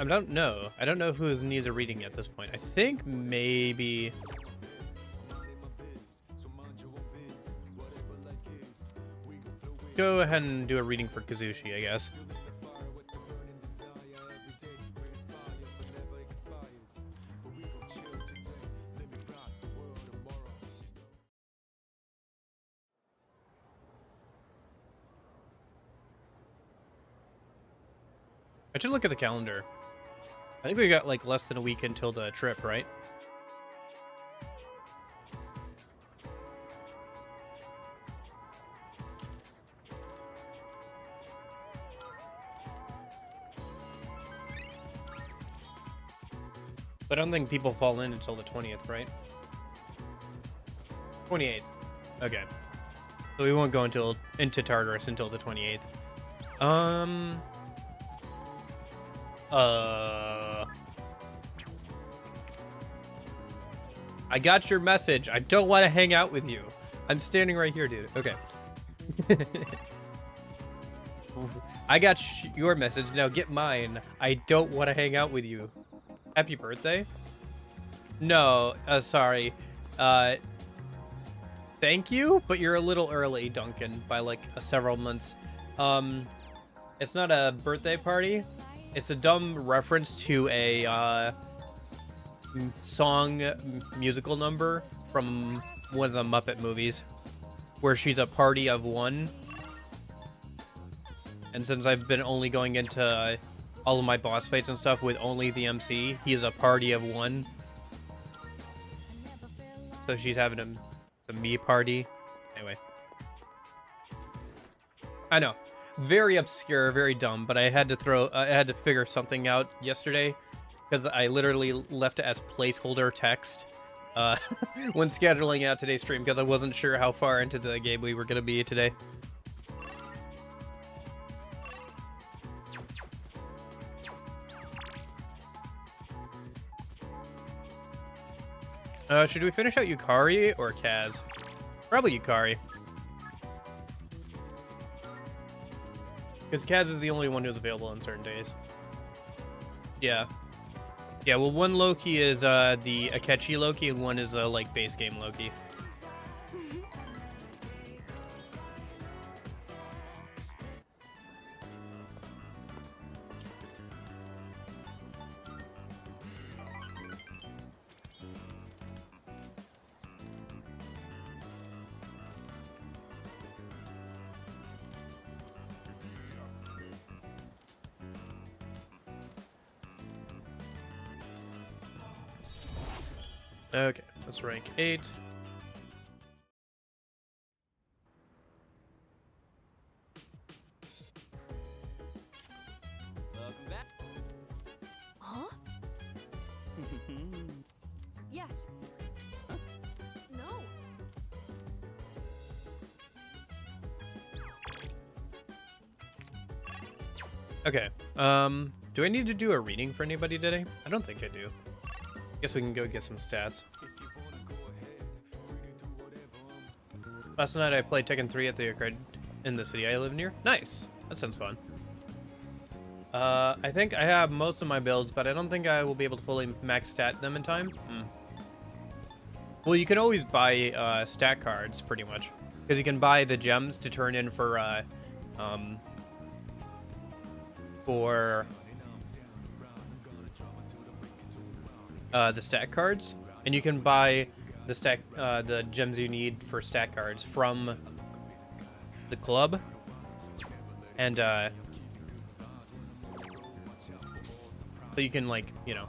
don't know. I don't know who needs a reading at this point. I think maybe... Go ahead and do a reading for Kazushi, I guess. I should look at the calendar. I think we got like less than a week until the trip, right? But I don't think people fall in until the 20th, right? 28th. Okay. So we won't go into Tartarus until the 28th. I got your message. I don't want to hang out with you. I'm standing right here, dude. Okay. I got your message. Now get mine. I don't want to hang out with you. Happy birthday? No, sorry. Thank you, but you're a little early, Duncan, by like several months. It's not a birthday party. It's a dumb reference to a song musical number from one of the Muppet movies where she's a party of one. And since I've been only going into all of my boss fights and stuff with only the MC, he is a party of one. So she's having a me party. Anyway. I know. Very obscure, very dumb, but I had to figure something out yesterday because I literally left it as placeholder text when scheduling out today's stream because I wasn't sure how far into the game we were going to be today. Should we finish out Yukari or Kaz? Probably Yukari. Because Kaz is the only one who's available on certain days. Yeah. Yeah, well, one Loki is the Akechi Loki, and one is like base game Loki. Okay, let's rank 8. Welcome back. Huh? Yes. No. Okay, do I need to do a reading for anybody today? I don't think I do. Guess we can go get some stats. Last night I played Tekken 3 at the arcade in the city I live near. Nice. That sounds fun. I think I have most of my builds, but I don't think I will be able to fully max stat them in time. Well, you can always buy stat cards, pretty much. Because you can buy the gems to turn in for the stat cards. And you can buy the gems you need for stat cards from the club. And so you can, like, you know,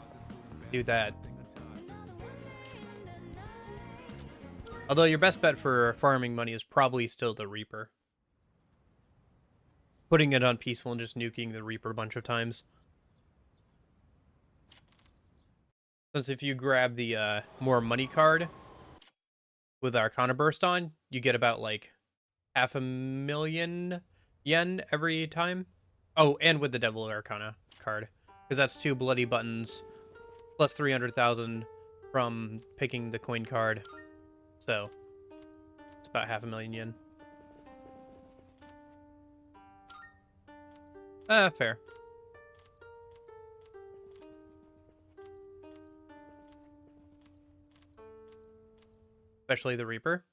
do that. Although your best bet for farming money is probably still the Reaper. Putting it on peaceful and just nuking the Reaper a bunch of times. Since if you grab the more money card with Arcana Burst on, you get about like 500,000 yen every time. Oh, and with the Devil Arcana card. Because that's 2 bloody buttons plus 300,000 from picking the coin card. So it's about 500,000 yen. Fair. Especially the Reaper.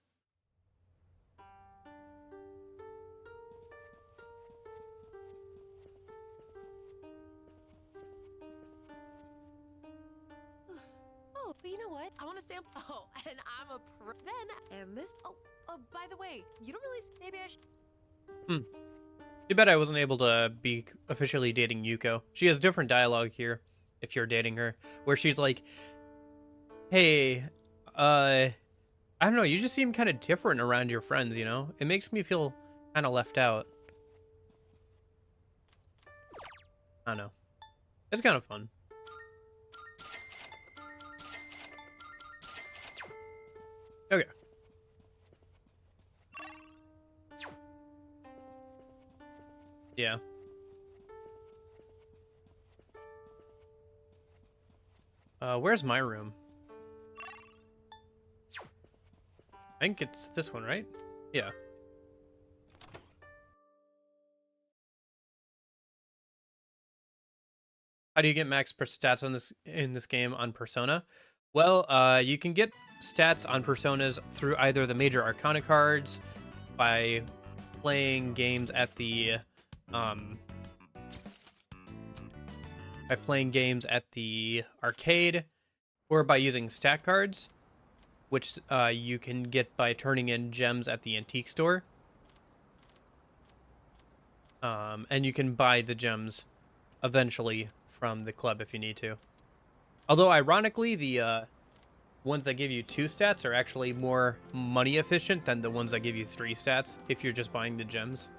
Oh, but you know what? I want to sample. Oh, and I'm a pro. Then, and this. Oh, by the way, you don't really. Maybe I should. Too bad I wasn't able to be officially dating Yuko. She has different dialogue here, if you're dating her, where she's like, hey, I don't know, you just seem kind of different around your friends, you know? It makes me feel kind of left out. I don't know. It's kind of fun. Okay. Yeah. Where's my room? I think it's this one, right? Yeah. How do you get max stats on in this game on Persona? Well, you can get stats on Personas through either the major Arcana cards, by playing games at the arcade, or by using stat cards, which you can get by turning in gems at the antique store. And you can buy the gems eventually from the club if you need to. Although, ironically, the ones that give you 2 stats are actually more money efficient than the ones that give you 3 stats if you're just buying the gems.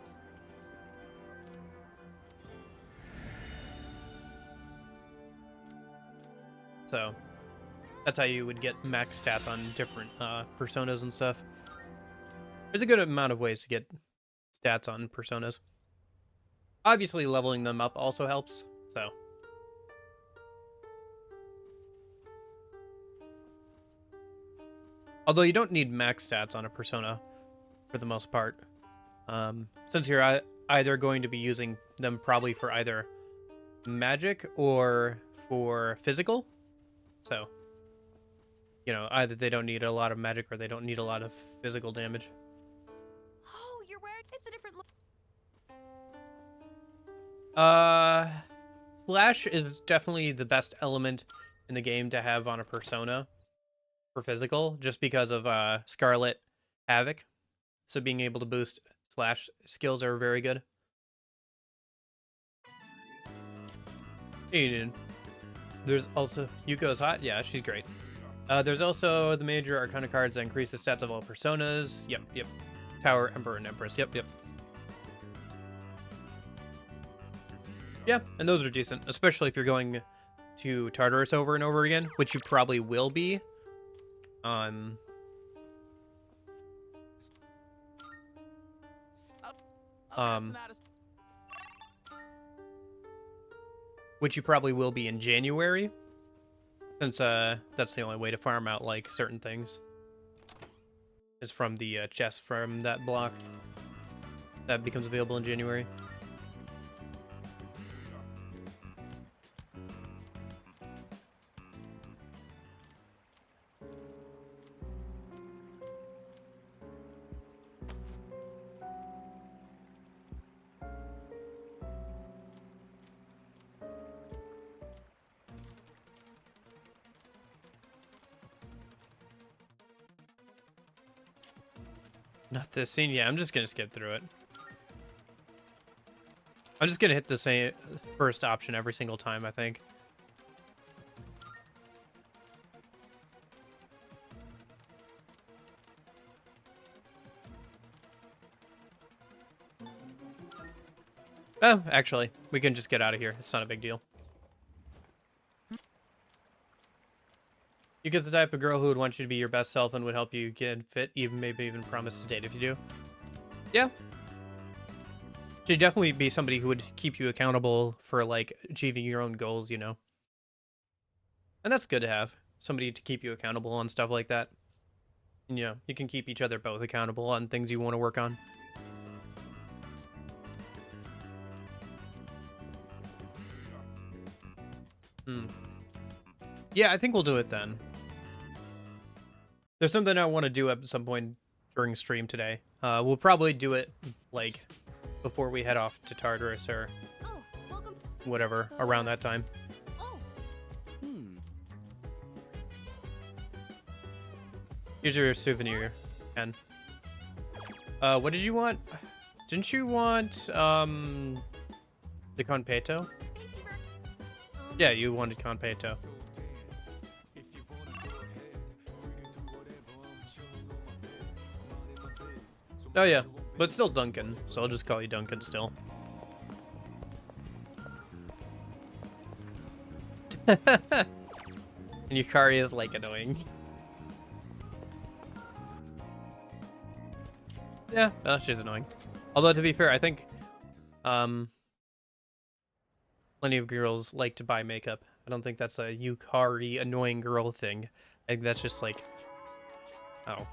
So that's how you would get max stats on different personas and stuff. There's a good amount of ways to get stats on personas. Obviously, leveling them up also helps, so. Although you don't need max stats on a persona for the most part. Since you're either going to be using them probably for either magic or for physical. So, you know, either they don't need a lot of magic or they don't need a lot of physical damage. Oh, you're wearing it's a different look. Slash is definitely the best element in the game to have on a persona for physical, just because of Scarlet Havoc. So being able to boost Slash skills are very good. Hey, dude. There's also Yuko's hot. Yeah, she's great. There's also the major Arcana cards that increase the stats of all personas. Yep. Tower, Emperor, and Empress. Yep. Yeah, and those are decent, especially if you're going to Tartarus over and over again, which you probably will be. Which you probably will be in January, since that's the only way to farm out like certain things. Is from the chest from that block that becomes available in January. Not this scene. Yeah, I'm just gonna skip through it. I'm just gonna hit the same first option every single time, I think. Oh, actually, we can just get out of here. It's not a big deal. Yuka's the type of girl who would want you to be your best self and would help you get fit, maybe even promise to date if you do. Yeah. She'd definitely be somebody who would keep you accountable for, like, achieving your own goals, you know? And that's good to have. Somebody to keep you accountable on stuff like that. And, you know, you can keep each other both accountable on things you want to work on. Yeah, I think we'll do it then. There's something I want to do at some point during stream today. We'll probably do it, like, before we head off to Tartarus or whatever, around that time. Here's your souvenir, Ken. What did you want? Didn't you want, the Conpeto? Yeah, you wanted Conpeto. Oh yeah, but still Duncan, so I'll just call you Duncan still. And Yukari is like annoying. Yeah, she's annoying. Although to be fair, I think plenty of girls like to buy makeup. I don't think that's a Yukari annoying girl thing. I think that's just like, oh.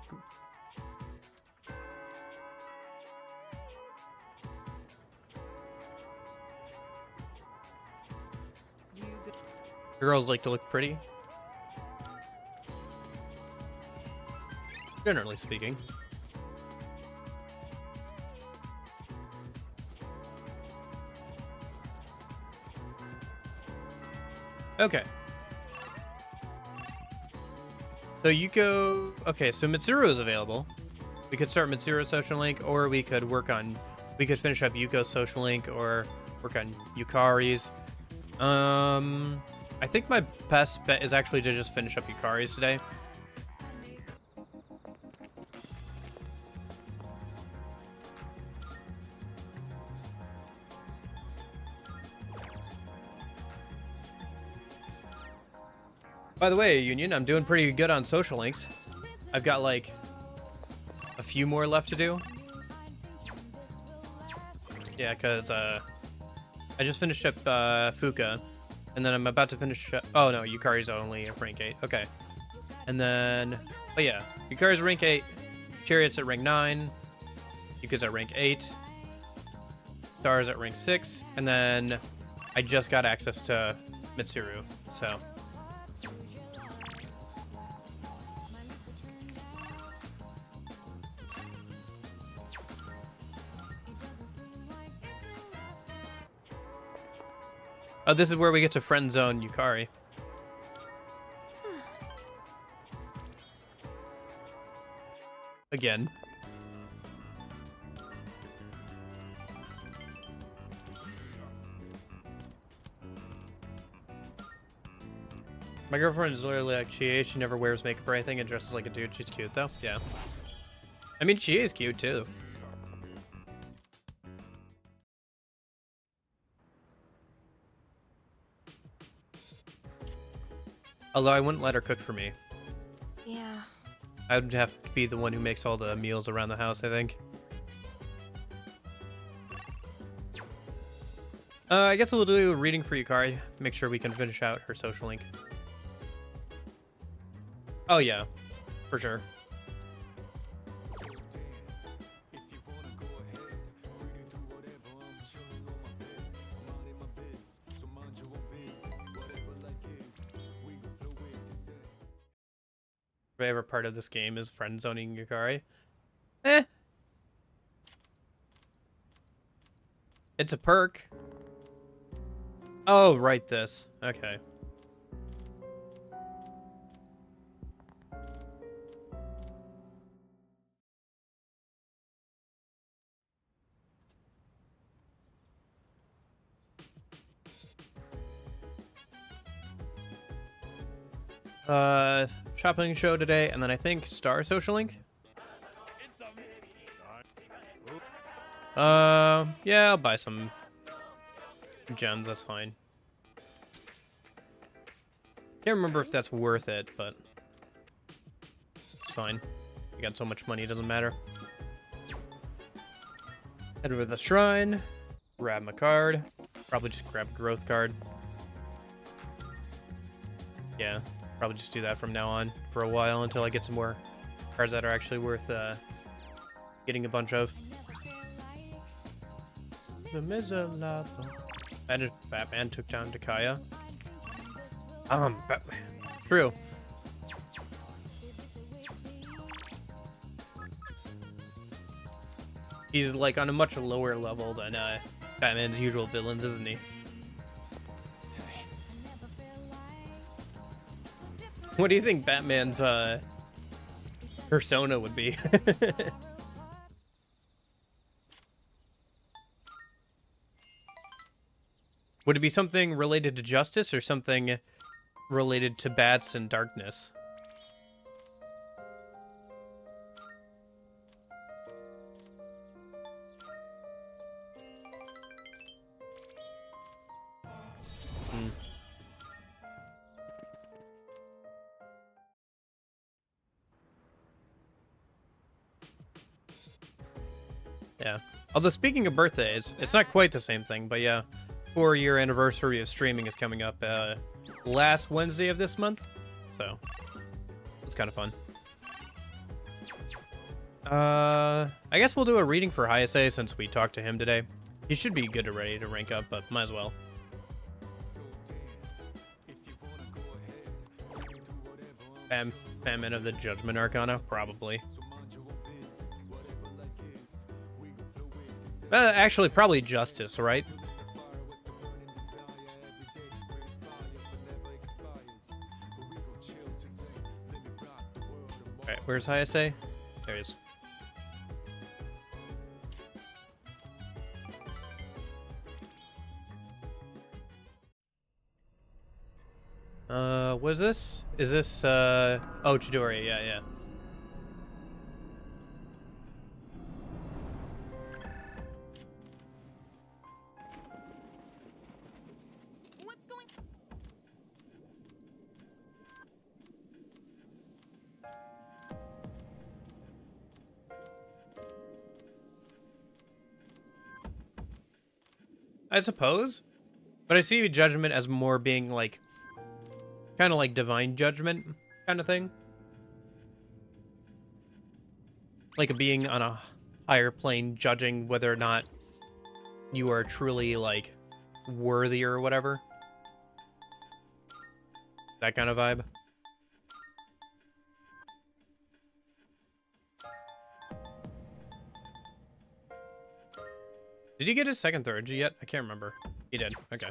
Girls like to look pretty. Generally speaking. Okay. So Yuko... Okay, so Mitsuru is available. We could start Mitsuru's social link, or we could work on... We could finish up Yuko's social link, or work on Yukari's. I think my best bet is actually to just finish up Yukari's today. By the way, Union, I'm doing pretty good on social links. I've got like a few more left to do. Yeah, because I just finished up Fuka. And then I'm about to finish... Oh, no, Yukari's only at rank 8. Okay. And then... Oh, yeah. Yukari's rank 8. Chariot's at rank 9. Yuka's at rank 8. Stars at rank 6, and then I just got access to Mitsuru, so. Oh, this is where we get to friend zone Yukari. Again. My girlfriend is literally like Chie. She never wears makeup or anything and dresses like a dude. She's cute though. Yeah. I mean, Chie is cute too. Although I wouldn't let her cook for me. Yeah. I would have to be the one who makes all the meals around the house, I think. I guess we'll do a reading for Yukari. Make sure we can finish out her social link. Oh yeah, for sure. My favorite part of this game is friend zoning Yukari. Eh. It's a perk. Oh, right, this. Okay. Shopping show today, and then I think Star Social Link. Yeah, I'll buy some gems, that's fine. Can't remember if that's worth it, but it's fine. We got so much money, it doesn't matter. Head over to the shrine, grab my card. Probably just grab a growth card. Yeah. Probably just do that from now on for a while until I get some more cards that are actually worth getting a bunch of. Batman took down Takaya. Batman. True. He's like on a much lower level than Batman's usual villains, isn't he? What do you think Batman's persona would be? Would it be something related to justice or something related to bats and darkness? Yeah. Although speaking of birthdays, it's not quite the same thing, but yeah, 4-year anniversary of streaming is coming up last Wednesday of this month, so it's kind of fun. I guess we'll do a reading for Hayase since we talked to him today. He should be good and ready to rank up, but might as well. Famine of the Judgment Arcana? Probably. Actually, probably Justice, right? Alright, where's Hayase? There he is. What is this? Is this, oh, Chidori, yeah. What's going? I suppose. But I see Judgment as more being like, kind of like divine judgment kind of thing. Like a being on a higher plane judging whether or not you are truly like worthy or whatever. That kind of vibe. Did he get his second third yet? I can't remember. He did. Okay.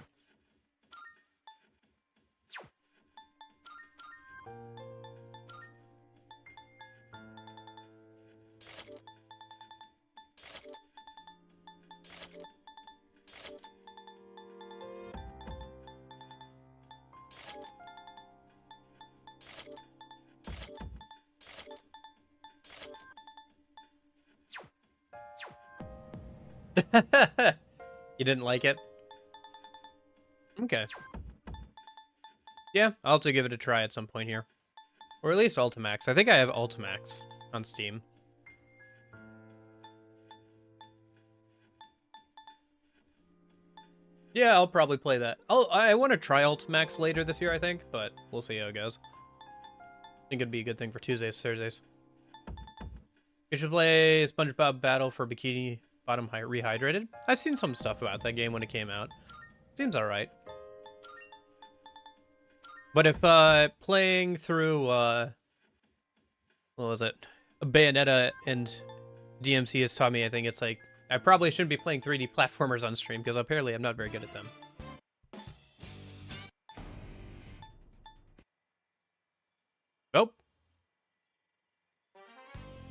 You didn't like it? Okay. Yeah, I'll have to give it a try at some point here. Or at least Ultimax. I think I have Ultimax on Steam. Yeah, I'll probably play that. I want to try Ultimax later this year, I think, but we'll see how it goes. I think it'd be a good thing for Tuesdays, Thursdays. You should play SpongeBob Battle for Bikini Bottom Rehydrated. I've seen some stuff about that game when it came out. Seems alright. But if playing through what was it? Bayonetta and DMC has taught me, I think it's like I probably shouldn't be playing 3D platformers on stream because apparently I'm not very good at them. Nope.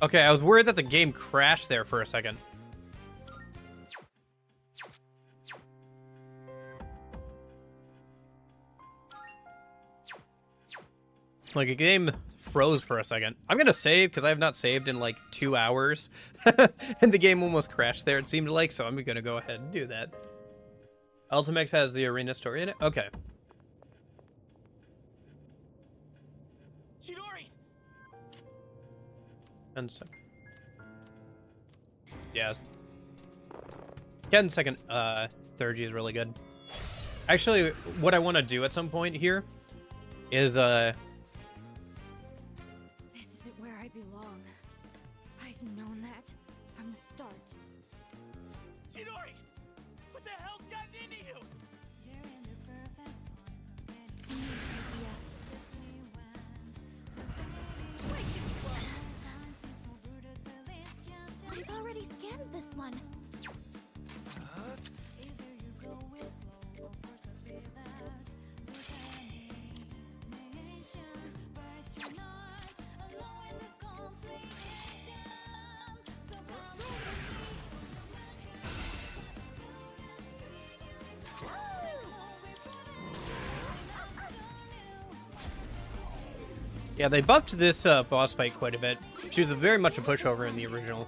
Okay, I was worried that the game crashed there for a second. Like, a game froze for a second. I'm gonna save, because I have not saved in, like, 2 hours. And the game almost crashed there, it seemed like, so I'm gonna go ahead and do that. Ultimax has the arena story in it? Okay. Chidori! And so... yeah. Getting second, third G is really good. Actually, what I want to do at some point here is, This isn't where I belong. I've known that from the start. Chidori! What the hell's gotten into you? I've already scanned this one. yeah, they buffed this boss fight quite a bit. She was very much a pushover in the original.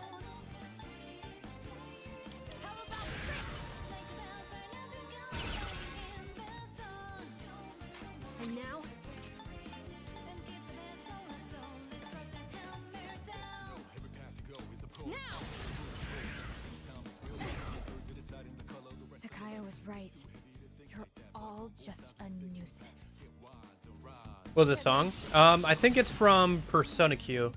And now, Takaya was right. You're all just a nuisance. What was this song? I think it's from Persona Q.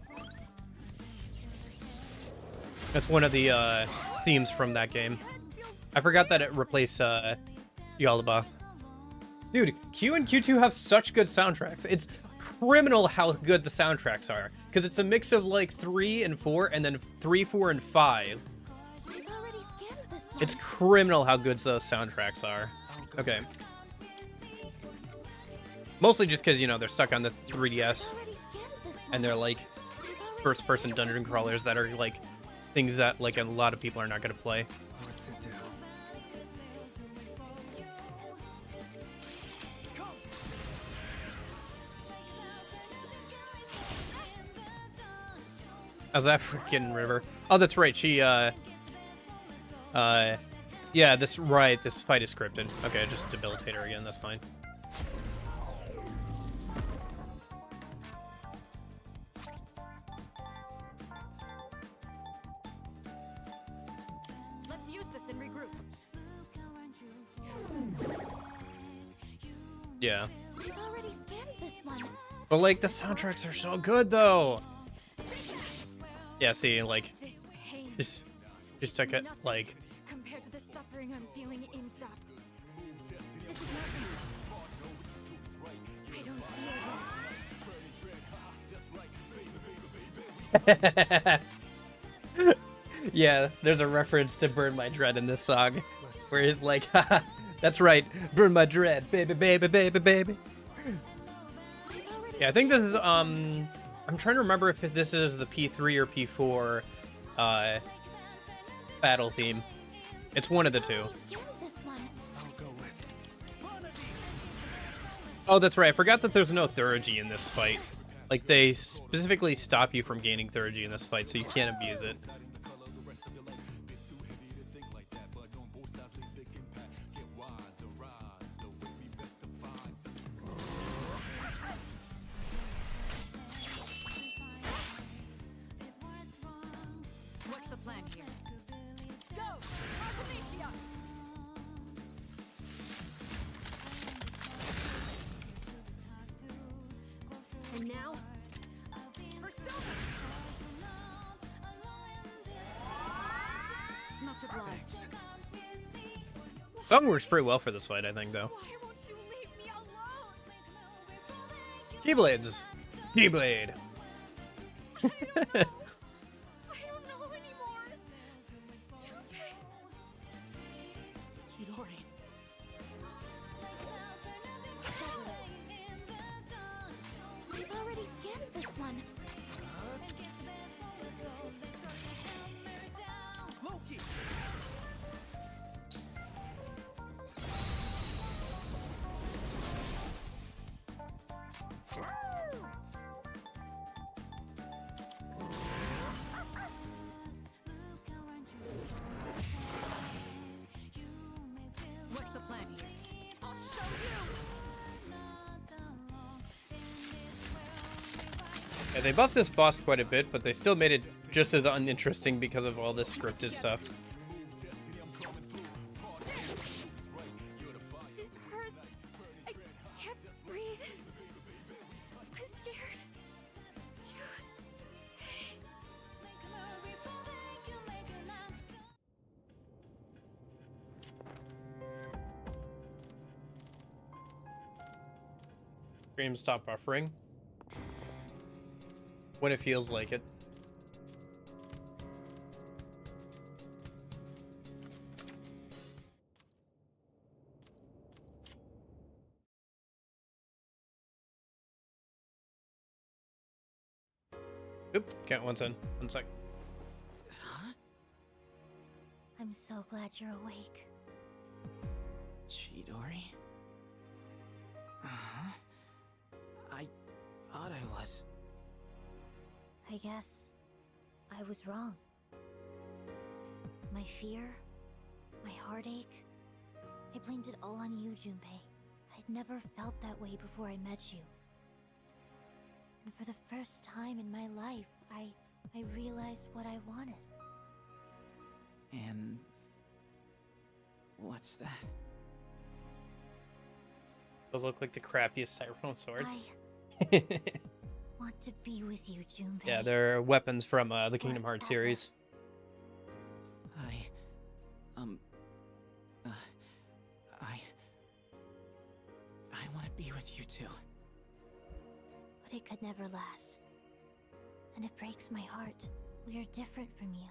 That's one of the themes from that game. I forgot that it replaced Yaldabaoth. Dude, Q and Q2 have such good soundtracks. It's criminal how good the soundtracks are. Because it's a mix of like 3 and 4, and then 3, 4, and 5. I've already scanned this one. It's criminal how good those soundtracks are. Okay. Mostly just because, you know, they're stuck on the 3DS. I've already scanned this one. And they're like first-person dungeon crawlers that are like things that like a lot of people are not going to play. What to do? How's that freaking river? Oh, that's right. She yeah, this fight is scripted. Okay, just debilitate her again. That's fine. let's use this and regroup. Yeah. I've already scanned this one. But like the soundtracks are so good though. Yeah, see, like This pain just took it like compared to the suffering suffering I'm feeling inside. This is nothing. I don't feel that. Yeah, there's a reference to Burn My Dread in this song, where he's like, haha, that's right, burn my dread, baby, baby, baby, baby. Yeah, I think this is, I'm trying to remember if this is the P3 or P4, battle theme. It's one of the two. Oh, that's right, I forgot that there's no Thurgy in this fight. Like, they specifically stop you from gaining Thurgy in this fight, so you can't abuse it. What's the plan here? Go! Artemisia! And now, for silver! Much obliged. Song works pretty well for this fight, I think, though. Why won't you leave me alone? Keyblades! Keyblade! I don't know anymore. Junpei. Chidori. I've already scanned this one. Loki! What's the plan here? I'll show you! Yeah, they buffed this boss quite a bit, but they still made it just as uninteresting because of all this scripted stuff. It hurts. I can't breathe. I'm scared. Stream stop buffering when it feels like it. Oop, can't one sec. 1 sec. I'm so glad you're awake. Chidori? Uh-huh. I thought I was. I guess I was wrong. My fear, my heartache, I blamed it all on you, Junpei. I'd never felt that way before I met you. And for the first time in my life, I realized what I wanted. And what's that? Those look like the crappiest styrofoam swords. I want to be with you, Junpei. Yeah, they're weapons from the Kingdom Hearts Forever. series. I want to be with you too. But it could never last. And it breaks my heart. We are different from you.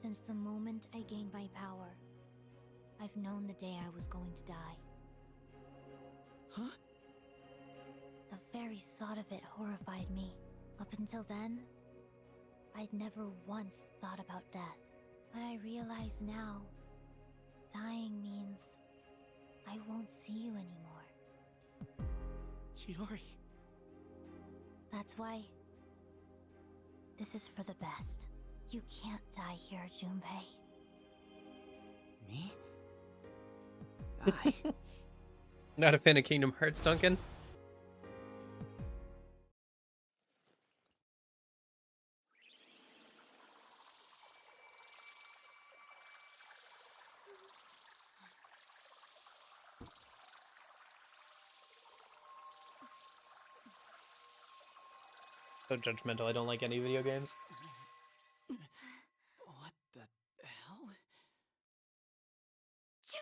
Since the moment I gained my power, I've known the day I was going to die. Huh? The very thought of it horrified me. Up until then, I'd never once thought about death. But I realize now, dying means I won't see you anymore. Chidori. That's why this is for the best. You can't die here, Junpei. Me? Die? Not a fan of Kingdom Hearts, Duncan? So judgmental, I don't like any video games. What the hell? Junpei!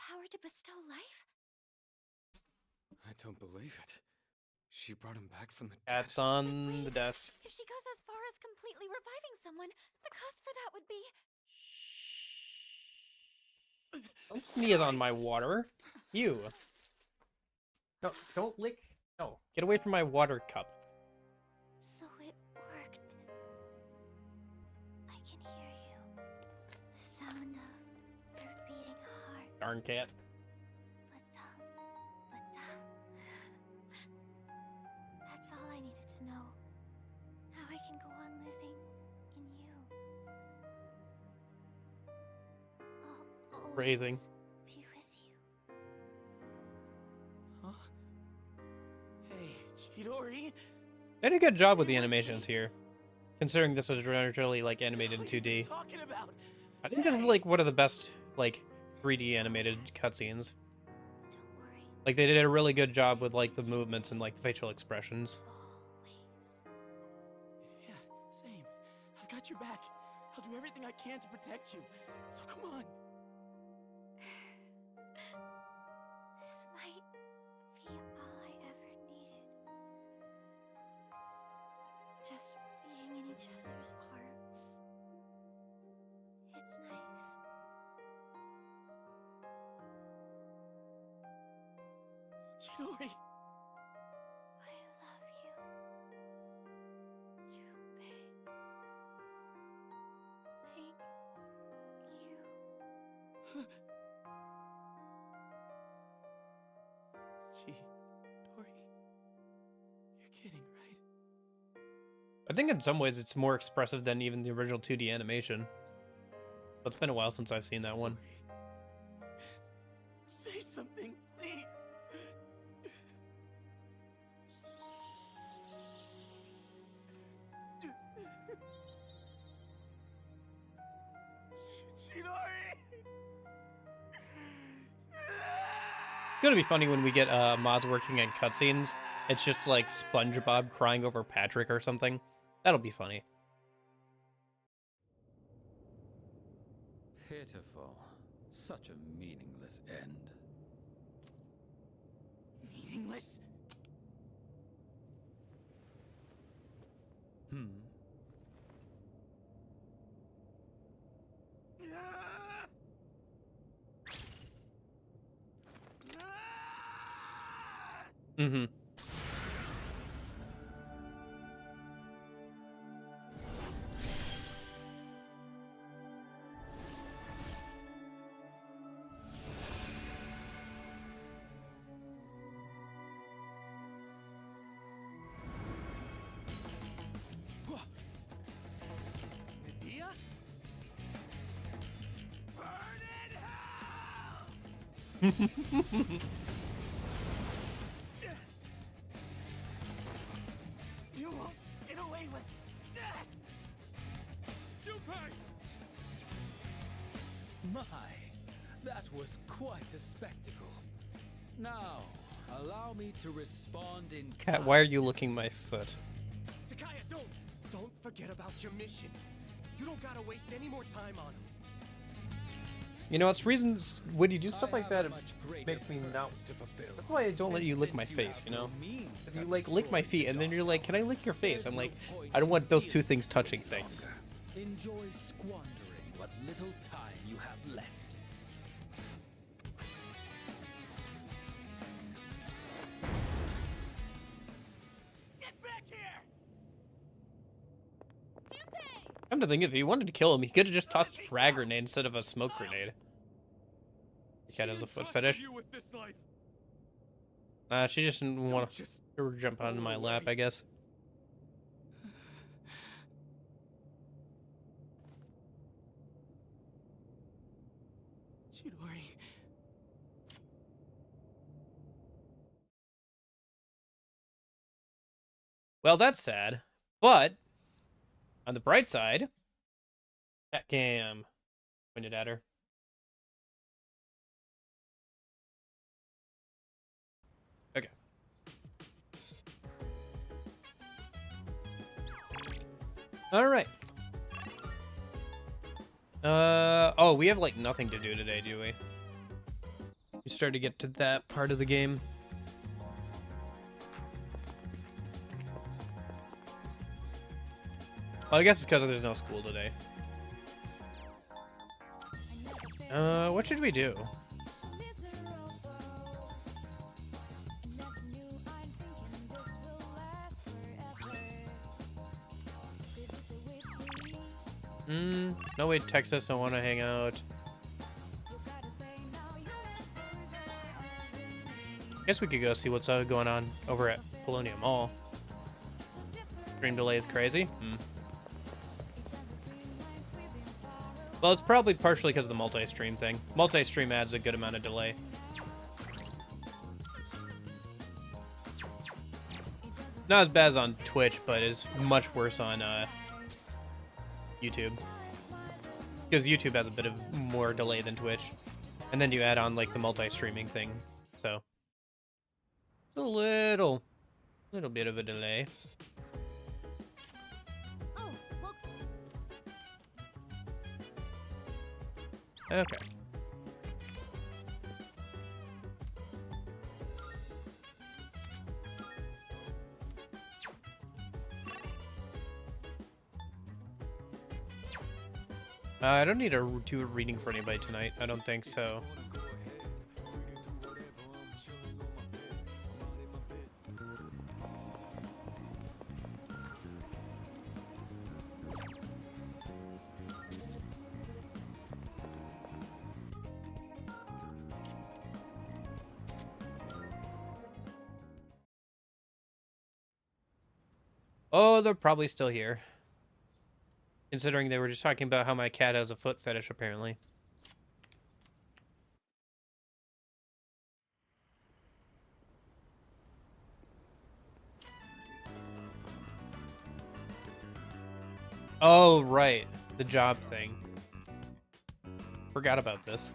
power to bestow life? I don't believe it. She brought him back from the Cat's dead. on the desk. If she goes as far as completely reviving someone, the cost for that would be... Don't sneeze on my water. You. Don't lick. No, get away from my water cup. So it worked. I can hear you. The sound of your beating heart. Darn cat. That's all I needed to know. Now I can go on living in you. I'll Phrasing. always be with you. Huh? Hey, Chidori? They did a good job with the animations here, considering this was originally like animated in What are you 2D. talking about? I think this is like one of the best like 3D animated cutscenes. Don't worry. Like they did a really good job with like the movements and like the facial expressions. Always. Yeah, same. I've got your back. I'll do everything I can to protect you. So come on. This might be all I ever needed. Just being in each other's arms. It's nice. Chidori. I love you. Junpei. Thank you. Chidori. You're kidding, right? I think in some ways it's more expressive than even the original 2D animation. But it's been a while since I've seen that one. Chidori. Say something, please. Chidori. It's gonna be funny when we get mods working in cutscenes. It's just like SpongeBob crying over Patrick or something. That'll be funny. Pitiful. Such a meaningless end. Meaningless. Hmm. Mm-hmm. Medea? Burn in hell! You won't get away with that! Junpei! My, that was quite a spectacle. Now, allow me to respond in Cat, why are you licking my foot? Takaya, don't forget about your mission. You don't gotta waste any more time on him. You know, it's reasons when you do stuff I like have that, a it much greater makes me not. purpose to fulfill. That's why I don't let And you lick my since you face, have you no know? means If you of like lick my destroying feet and then the you're like, dog, can I lick your face? there's I'm like, no point I don't want those in two dealing things with touching it things. longer. Enjoy squandering what little time you have left. Get back here! Come to think of it, if he wanted to kill him, he could have just tossed a frag grenade instead of a smoke grenade. The cat has a foot fetish. You with this life. She just didn't want Just to jump onto my lap, I guess. Chidori. Well, that's sad. But, on the bright side, cat cam pointed at her. Okay. Alright. Oh, we have, like, nothing to do today, do we? You start to get to that part of the game. Well, I guess it's because there's no school today. What should we do? No way, Texas, I want to hang out. Guess we could go see what's going on over at Colonial Mall. Stream delay is crazy. Well, it's probably partially because of the multi-stream thing. Multi-stream adds a good amount of delay. Not as bad as on Twitch, but it's much worse on YouTube. Because YouTube has a bit of more delay than Twitch. And then you add on like the multi-streaming thing. So it's a little bit of a delay. Oh, well, Okay. I don't need to do a reading for anybody tonight. I don't think so. Oh, they're probably still here. Considering they were just talking about how my cat has a foot fetish, apparently. Oh, right. The job thing. Forgot about this.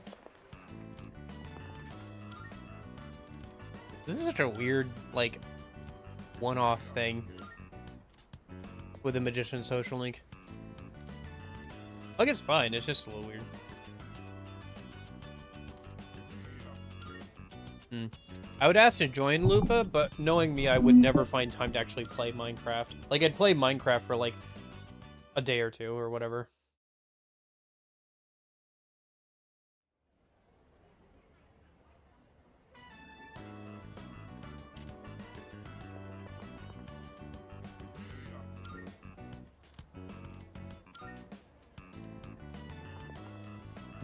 This is such a weird, like, one-off thing with the Magician Social Link. Like, it's fine, it's just a little weird. I would ask to join Lupa, but knowing me, I would never find time to actually play Minecraft. Like, I'd play Minecraft for, like, a day or two, or whatever.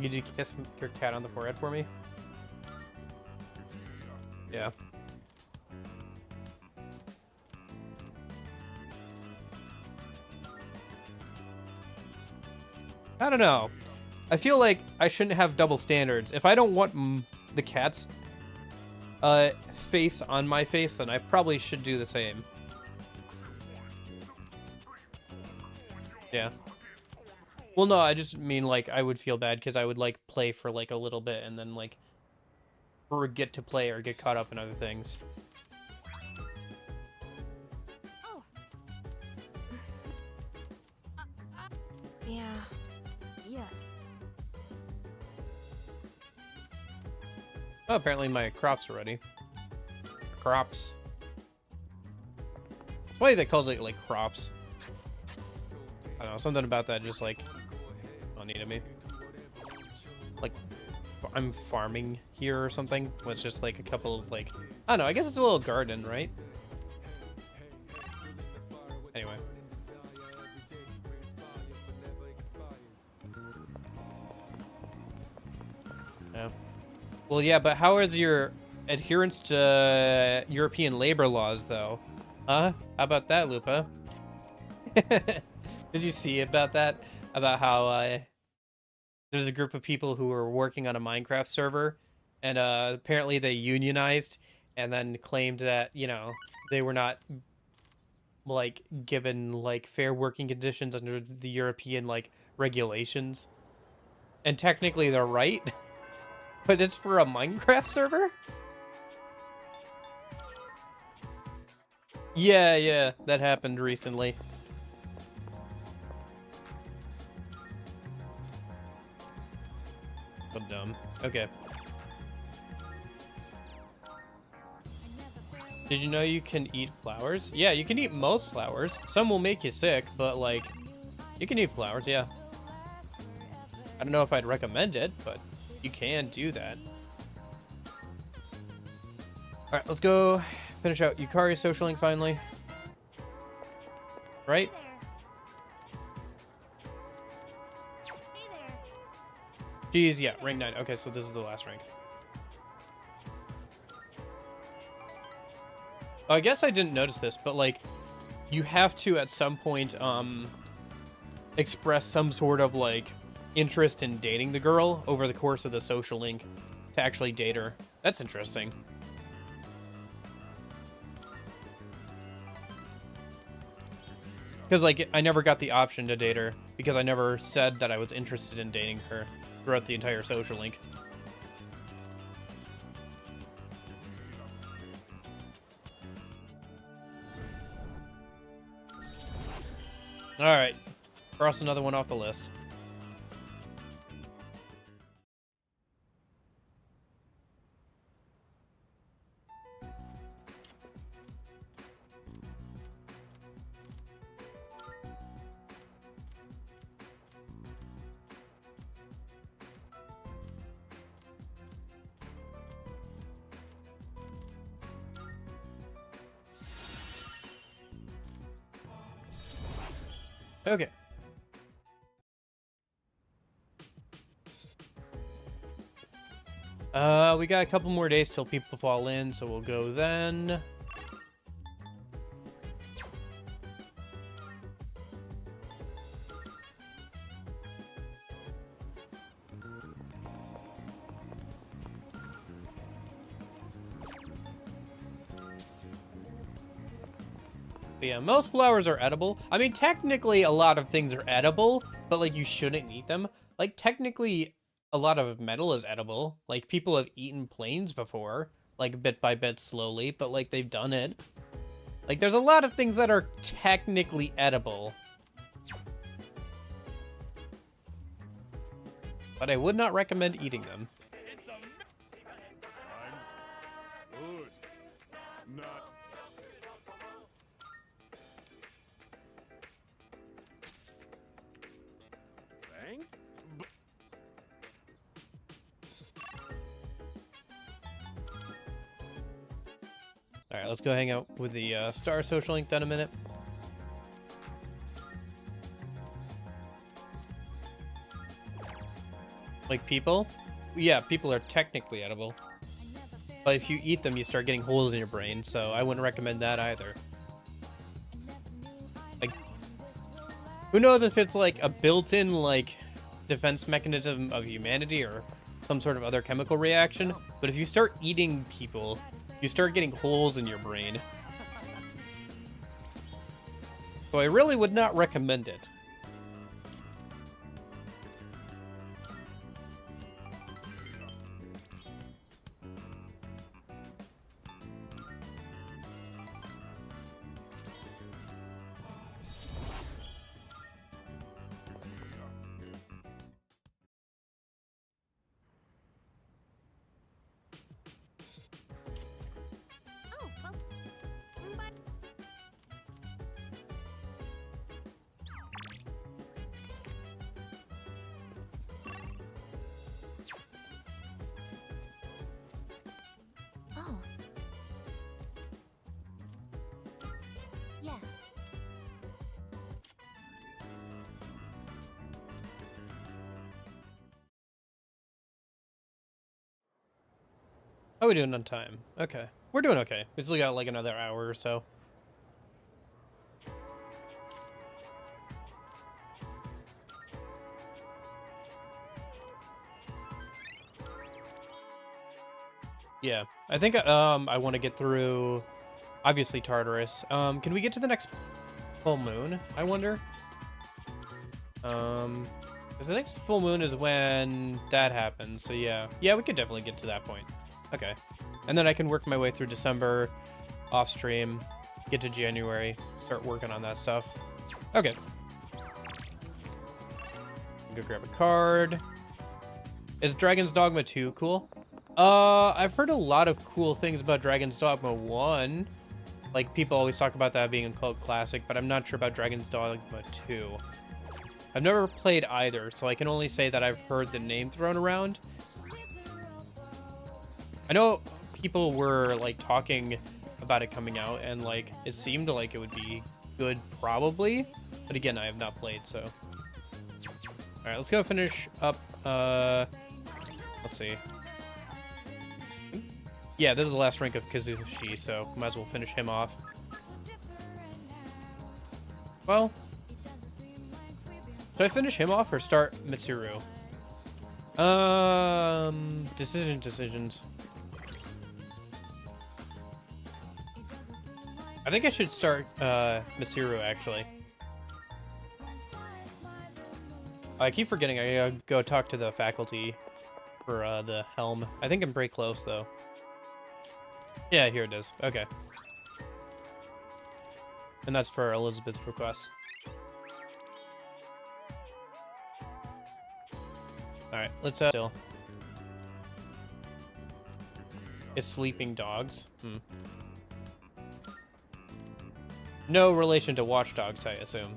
Could you kiss your cat on the forehead for me? Yeah. I don't know. I feel like I shouldn't have double standards. If I don't want the cat's face on my face, then I probably should do the same. Yeah. Well, no, I just mean, like, I would feel bad because I would, like, play for, like, a little bit and then, like, forget to play or get caught up in other things. oh. Yeah. Yes. Oh, apparently my crops are ready. Crops. It's funny they calls it, like, crops. I don't know, something about that just, like, funny to me. Like, I'm farming here or something. Well, it's just, like, a couple of, like... I don't know, I guess it's a little garden, right? Anyway. Yeah. Well, yeah, but how is your adherence to European labor laws, though? Huh? How about that, Lupa? Did you see about that? About how there's a group of people who were working on a Minecraft server, and apparently they unionized, and then claimed that, you know, they were not, like, given, like, fair working conditions under the European, like, regulations. And technically they're right, but it's for a Minecraft server? Yeah, that happened recently. So dumb. Okay. Did you know you can eat flowers? Yeah, you can eat most flowers. Some will make you sick, but like, you can eat flowers, yeah. I don't know if I'd recommend it, but you can do that. Alright, let's go finish out Yukari Social Link finally. Right? Hey there. Geez, yeah, rank 9. Okay, so this is the last rank. I guess I didn't notice this, but like, you have to at some point express some sort of like interest in dating the girl over the course of the social link to actually date her. That's interesting. Because like, I never got the option to date her because I never said that I was interested in dating her throughout the entire social link. Alright, cross another one off the list. Okay. We got a couple more days till people fall in, so we'll go then. But yeah, most flowers are edible. I mean, technically a lot of things are edible, but like you shouldn't eat them. Like technically a lot of metal is edible. Like people have eaten planes before, like bit by bit slowly, but like they've done it. Like there's a lot of things that are technically edible. But I would not recommend eating them. I'm good. Not. Thank. All right, let's go hang out with the Star Social Link then a minute. Like people? Yeah, people are technically edible. But if you eat them, you start getting holes in your brain, so I wouldn't recommend that either. Like, who knows if it's like a built-in like defense mechanism of humanity or some sort of other chemical reaction, but if you start eating people, you start getting holes in your brain. So I really would not recommend it. Oh, well. Bye. Oh. Yes. How are we doing on time? Okay. We're doing okay. We still got like another hour or so. Yeah. I think I want to get through obviously Tartarus. Can we get to the next full moon, I wonder? 'Cause the next full moon is when that happens. So yeah. Yeah, we could definitely get to that point. Okay. And then I can work my way through December, off stream, get to January, start working on that stuff. Okay. Go grab a card. Is Dragon's Dogma 2 cool? I've heard a lot of cool things about Dragon's Dogma 1. Like, people always talk about that being a cult classic, but I'm not sure about Dragon's Dogma 2. I've never played either, so I can only say that I've heard the name thrown around. I know people were, like, talking about it coming out, and, like, it seemed like it would be good, probably. But again, I have not played, so... Alright, let's go finish up, let's see. Yeah, this is the last rank of Kazushi, so might as well finish him off. Well, should I finish him off or start Mitsuru? Decisions. I think I should start Mitsuru, actually. I keep forgetting I gotta go talk to the faculty for the helm. I think I'm pretty close, though. Yeah, here it is. Okay. And that's for Elizabeth's request. Alright, let's still. Is sleeping dogs? No relation to watchdogs, I assume.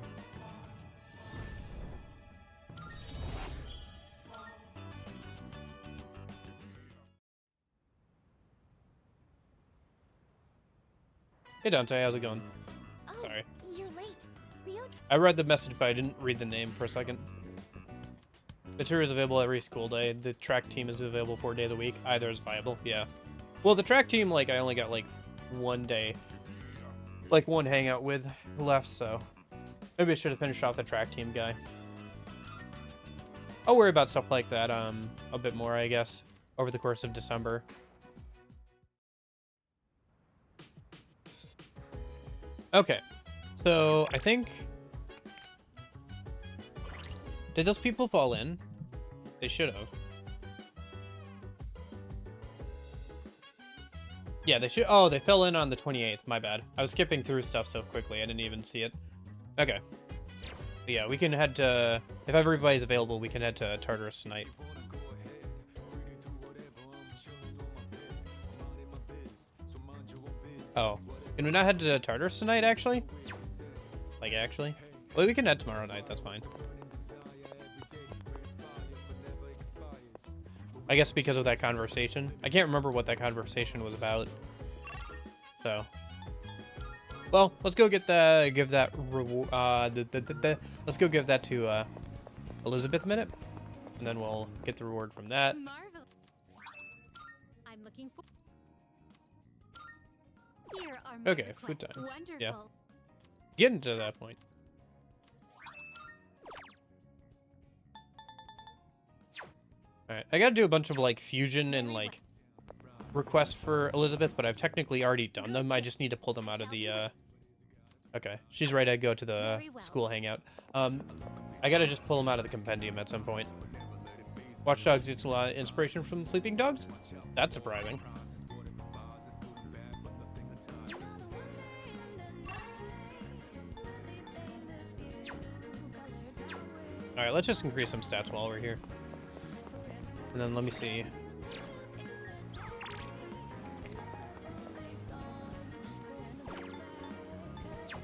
Hey Dante, how's it going? Oh, Sorry. you're late. Rio. I read the message, but I didn't read the name for a second. The tour is available every school day. The track team is available 4 days a week. Either is viable, yeah. Well, the track team, like, I only got, like, 1 day. Like, one hangout with left, so... Maybe I should have finished off the track team guy. I'll worry about stuff like that, a bit more, I guess, over the course of December. Okay, so I think... Did those people fall in? They should have. Yeah, they should... Oh, they fell in on the 28th. My bad. I was skipping through stuff so quickly, I didn't even see it. Okay. But yeah, we can head to... If everybody's available, we can head to Tartarus tonight. Oh. Can we not head to Tartarus tonight, actually? Like, actually? Well, we can head tomorrow night, that's fine. I guess because of that conversation. I can't remember what that conversation was about. So. Well, let's go get the, give that reward, let's go give that to, Elizabeth a minute. And then we'll get the reward from that. Marvel. I'm looking for. Here are my Okay, food requests. time. Wonderful. Yeah. Getting to that point. Alright, I gotta do a bunch of, like, fusion and, like, requests for Elizabeth, but I've technically already done them. I just need to pull them out of the, Okay, she's ready to go to the school hangout. I gotta just pull them out of the compendium at some point. Watch Dogs gets a lot of inspiration from Sleeping Dogs? That's surprising. Alright, let's just increase some stats while we're here. And then let me see.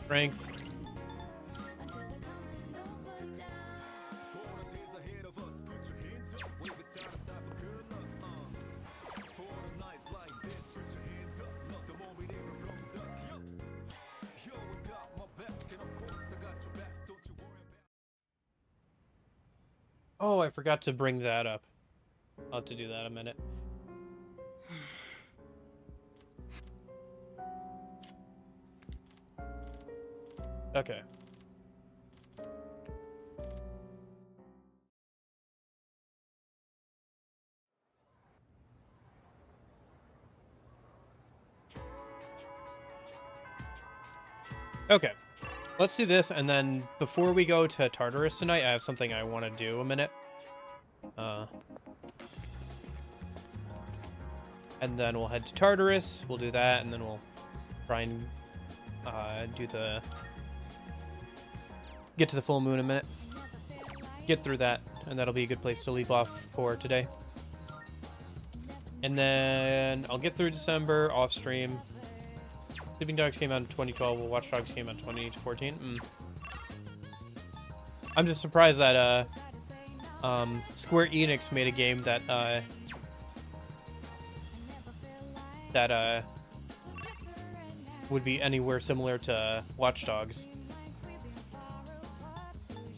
Strength. Oh, I forgot to bring that up. I'll have to do that in a minute. Okay. Okay. Let's do this, and then before we go to Tartarus tonight, I have something I want to do a minute. And then we'll head to Tartarus, we'll do that, and then we'll try and get to the full moon in a minute. Get through that, and that'll be a good place to leave off for today. And then I'll get through December off stream. Sleeping Dogs came out in 2012. Well, Watch Dogs came out in 2014. I'm just surprised that Square Enix made a game that would be anywhere similar to Watch Dogs.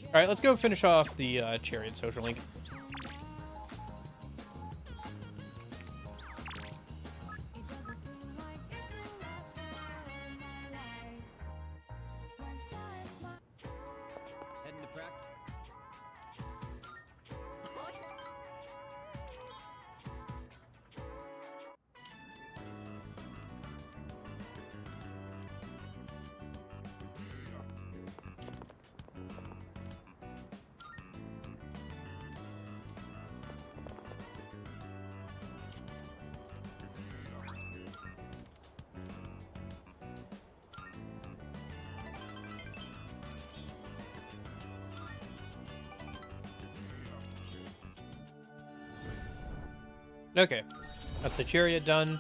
All right, let's go finish off the Chariot social link. Heading to practice. Okay, that's the Chariot done.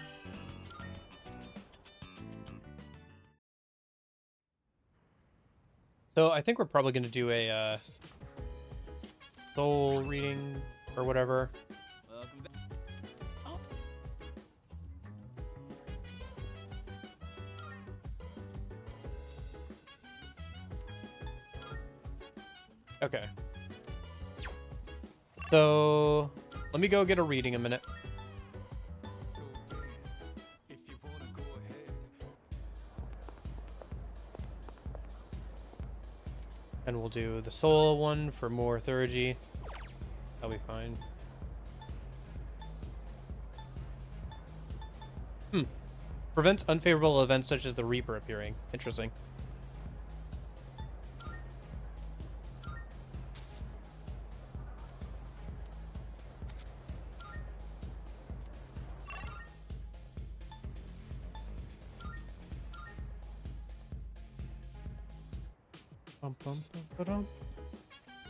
So I think we're probably going to do a soul reading or whatever. Welcome back. Okay. So let me go get a reading a minute. And we'll do the soul one for more theurgy. That'll be fine. Prevents unfavorable events such as the Reaper appearing. Interesting.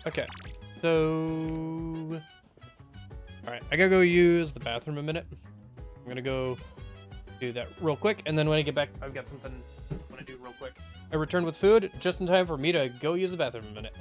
Okay, so all right, I gotta go use the bathroom a minute. I'm gonna go do that real quick, and then when I get back, I've got something I want to do real quick. I return with food just in time for me to go use the bathroom a minute.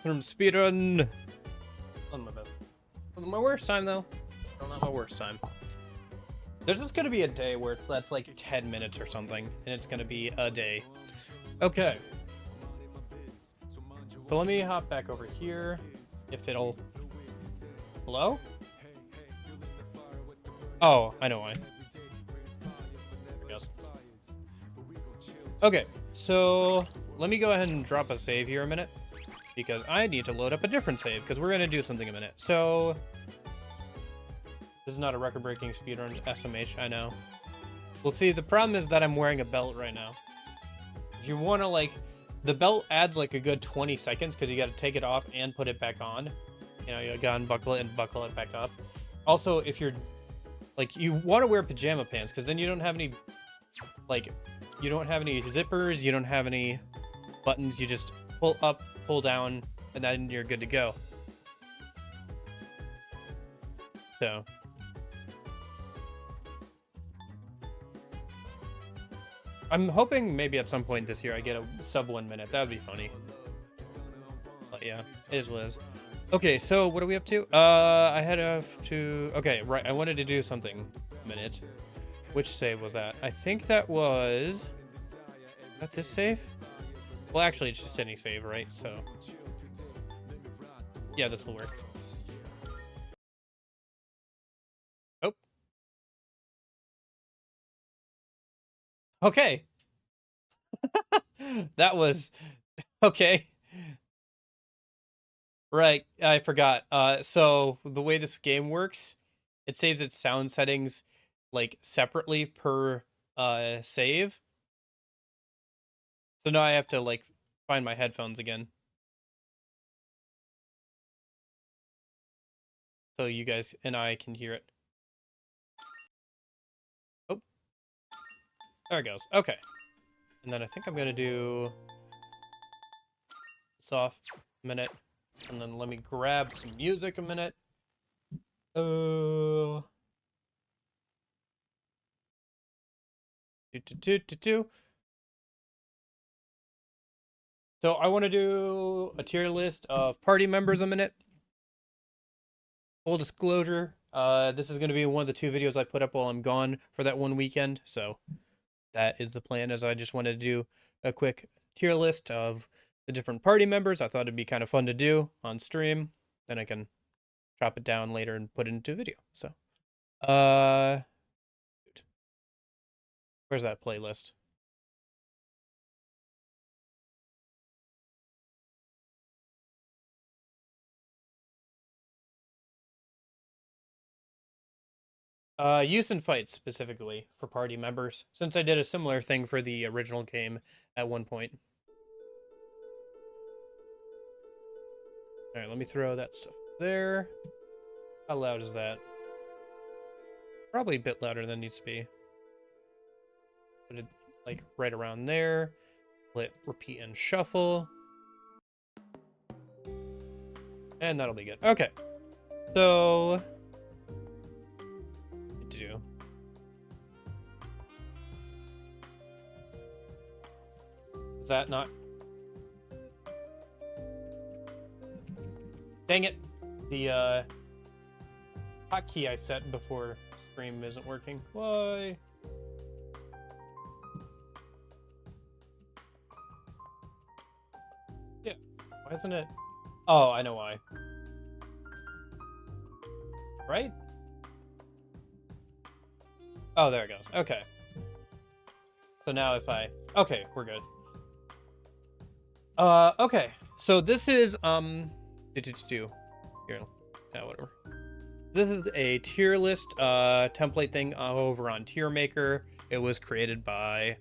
Bathroom speedrun. On my best. My worst time though. Well, not my worst time. There's just gonna be a day where that's like 10 minutes or something, and it's gonna be a day. Okay. So let me hop back over here. If it'll... Hello? Oh, I know why. Yes. Okay, so let me go ahead and drop a save here a minute, because I need to load up a different save, because we're going to do something in a minute. So, this is not a record-breaking speedrun SMH, I know. Well, see, the problem is that I'm wearing a belt right now. If you want to, like, the belt adds, like, a good 20 seconds, because you got to take it off and put it back on. You know, you got to unbuckle it and buckle it back up. Also, if you're, like, you want to wear pajama pants, because then you don't have any, like, you don't have any zippers, you don't have any buttons, you just pull up, pull down, and then you're good to go. So. I'm hoping maybe at some point this year I get a sub 1 minute. That would be funny. But yeah, it is what it is. Okay, so what are we up to? I had to... Okay, right, I wanted to do something a minute. Which save was that? I think that was... Is that this save? Well, actually, it's just any save, right? So... Yeah, this will work. Oh. Okay. That was... Okay. Right, I forgot. So the way this game works, it saves its sound settings like separately per save. So now I have to like find my headphones again. So you guys and I can hear it. Oh. There it goes. Okay. And then I think I'm gonna do this off a minute. And then let me grab some music a minute. Oh. So I want to do a tier list of party members a minute. Full disclosure, this is going to be one of the 2 videos I put up while I'm gone for that 1 weekend. So that is the plan, as I just wanted to do a quick tier list of the different party members. I thought it'd be kind of fun to do on stream. Then I can chop it down later and put it into a video. So, where's that playlist? Use and fights specifically for party members, since I did a similar thing for the original game at one point. All right, let me throw that stuff there. How loud is that? Probably a bit louder than it needs to be. Put it like right around there. Let repeat and shuffle. And that'll be good. Okay. So what to do? Is that not? Dang it. The hotkey I set before stream isn't working. Why? Yeah. Why isn't it? Oh, I know why. Right? Oh, there it goes. Okay. So now if I... Okay, we're good. Okay. So this is, Here, yeah, whatever. This is a tier list template thing over on Tier Maker. It was created by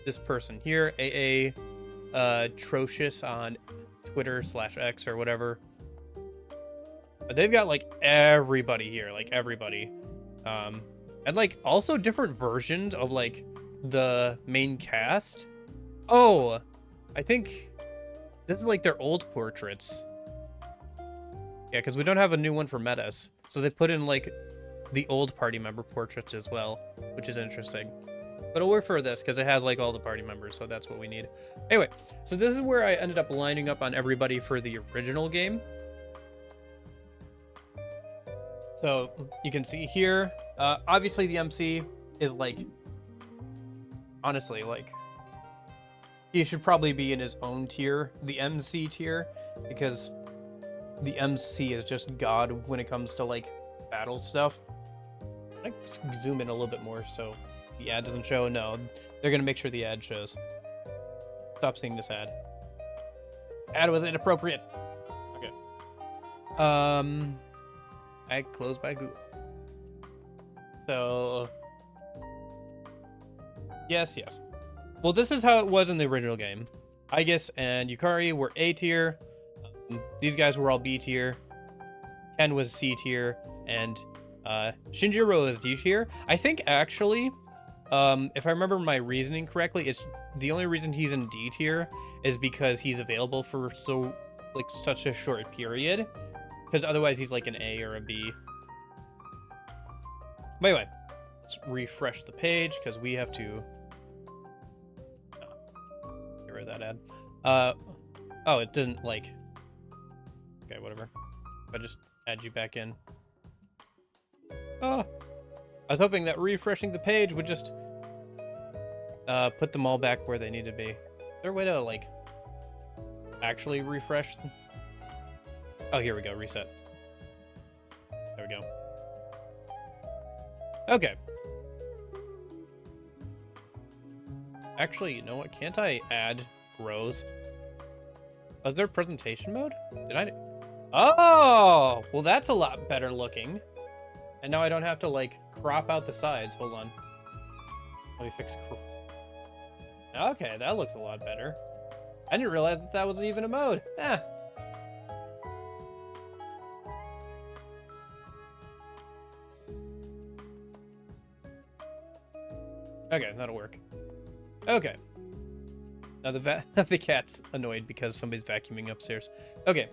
this person here, AA Atrocious on Twitter/X or whatever. But they've got like everybody here, like everybody. And like also different versions of like the main cast. Oh, I think this is like their old portraits. Yeah, because we don't have a new one for Metas. So they put in like the old party member portraits as well, which is interesting. But I'll work for this because it has like all the party members, so that's what we need. Anyway, so this is where I ended up lining up on everybody for the original game. So you can see here, obviously the MC is like, honestly, like, he should probably be in his own tier, the MC tier, because the MC is just god when it comes to like battle stuff. I just zoom in a little bit more so the ad doesn't show. No, they're gonna make sure the ad shows. Stop seeing this ad. Ad was inappropriate. Okay. Ad closed by Google. So yes. Well, this is how it was in the original game. Aegis and Yukari were A tier. These guys were all B tier. Ken was C tier, and Shinjiro is D tier. I think actually, if I remember my reasoning correctly, it's the only reason he's in D tier is because he's available for such a short period. Because otherwise he's like an A or a B. But anyway, let's refresh the page because we have to get rid of that ad. Oh, it didn't like. Okay, whatever. I just add you back in. Oh, I was hoping that refreshing the page would just put them all back where they need to be. Is there a way to like actually refresh them? Oh, here we go. Reset. There we go. Okay. Actually, you know what? Can't I add rows? Was there presentation mode? Did I? Oh, well, that's a lot better looking. And now I don't have to like crop out the sides. Hold on. Let me fix. Okay, that looks a lot better. I didn't realize that wasn't even a mode. Eh. Okay, that'll work. Okay. Now the cat's annoyed because somebody's vacuuming upstairs. Okay.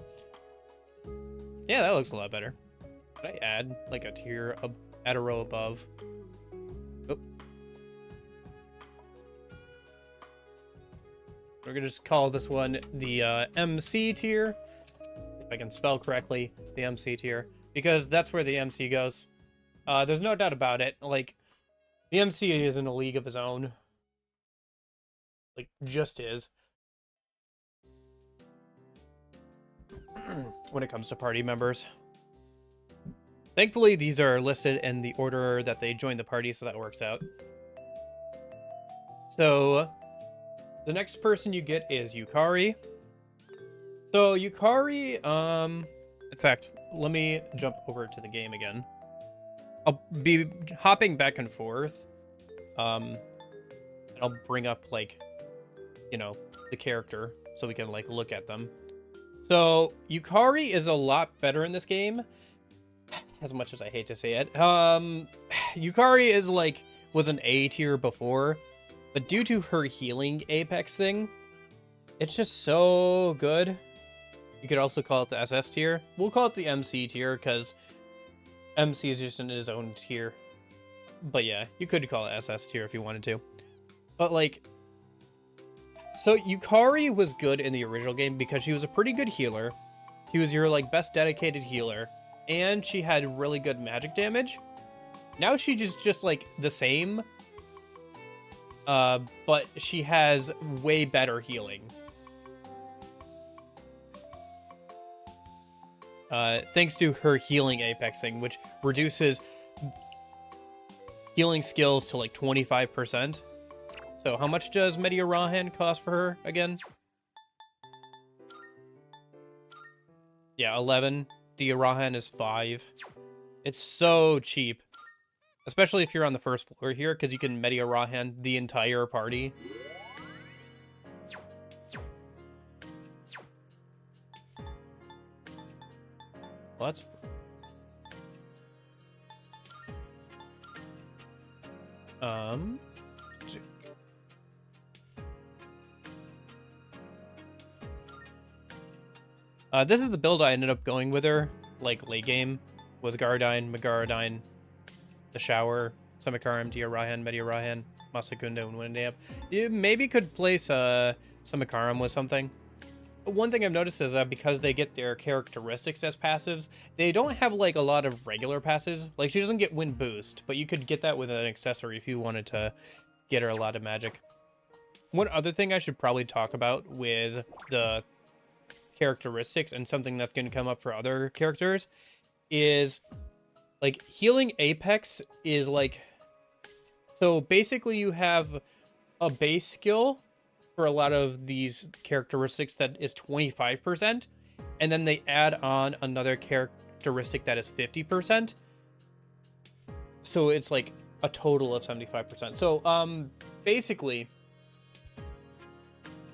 Yeah, that looks a lot better. Could I add like a tier, add a row above? Oh. We're gonna just call this one the MC tier, if I can spell correctly, the MC tier, because that's where the MC goes. There's no doubt about it. Like, the MC is in a league of his own. Like, just is. When it comes to party members. Thankfully, these are listed in the order that they joined the party, so that works out. So, the next person you get is Yukari. So, Yukari, in fact, let me jump over to the game again. I'll be hopping back and forth. And I'll bring up, like, you know, the character so we can, like, look at them. So, Yukari is a lot better in this game. As much as I hate to say it. Yukari is, like, was an A tier before. But due to her healing Apex thing, it's just so good. You could also call it the SS tier. We'll call it the MC tier, because MC is just in his own tier. But yeah, you could call it SS tier if you wanted to. But, like, so Yukari was good in the original game because she was a pretty good healer. She was your, like, best dedicated healer. And she had really good magic damage. Now she's just like, the same. But she has way better healing. Thanks to her healing Apex thing, which reduces healing skills to like 25%. So how much does Media Rahan cost for her again? Yeah, 11. Dia Rahan is 5. It's so cheap. Especially if you're on the first floor here, because you can Media Rahan the entire party. Well, that's... this is the build I ended up going with her, like, late game. Was Gardine, Megaradine, the Shower, Samakaram, Dia Rahan, Media Rahan, Masakunda, and Windeap. You maybe could place Samakaram with something. One thing I've noticed is that because they get their characteristics as passives, they don't have, like, a lot of regular passes. Like, she doesn't get Wind Boost, but you could get that with an accessory if you wanted to get her a lot of magic. One other thing I should probably talk about with the characteristics and something that's going to come up for other characters is like healing Apex is like, so basically you have a base skill for a lot of these characteristics that is 25%, and then they add on another characteristic that is 50%. So it's like a total of 75%. So basically,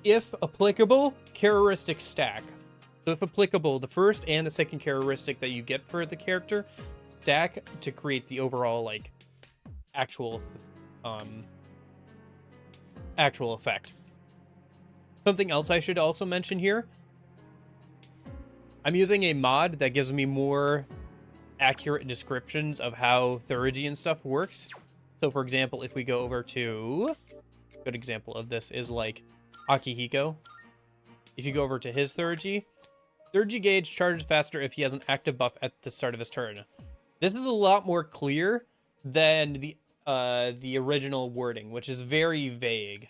if applicable, characteristic stack. So if applicable, the first and the second characteristic that you get for the character stack to create the overall like actual effect. Something else I should also mention here. I'm using a mod that gives me more accurate descriptions of how Theurgy and stuff works. So for example, if we go over to, a good example of this is like Akihiko. If you go over to his Theurgy gauge charges faster if he has an active buff at the start of his turn. This is a lot more clear than the original wording, which is very vague,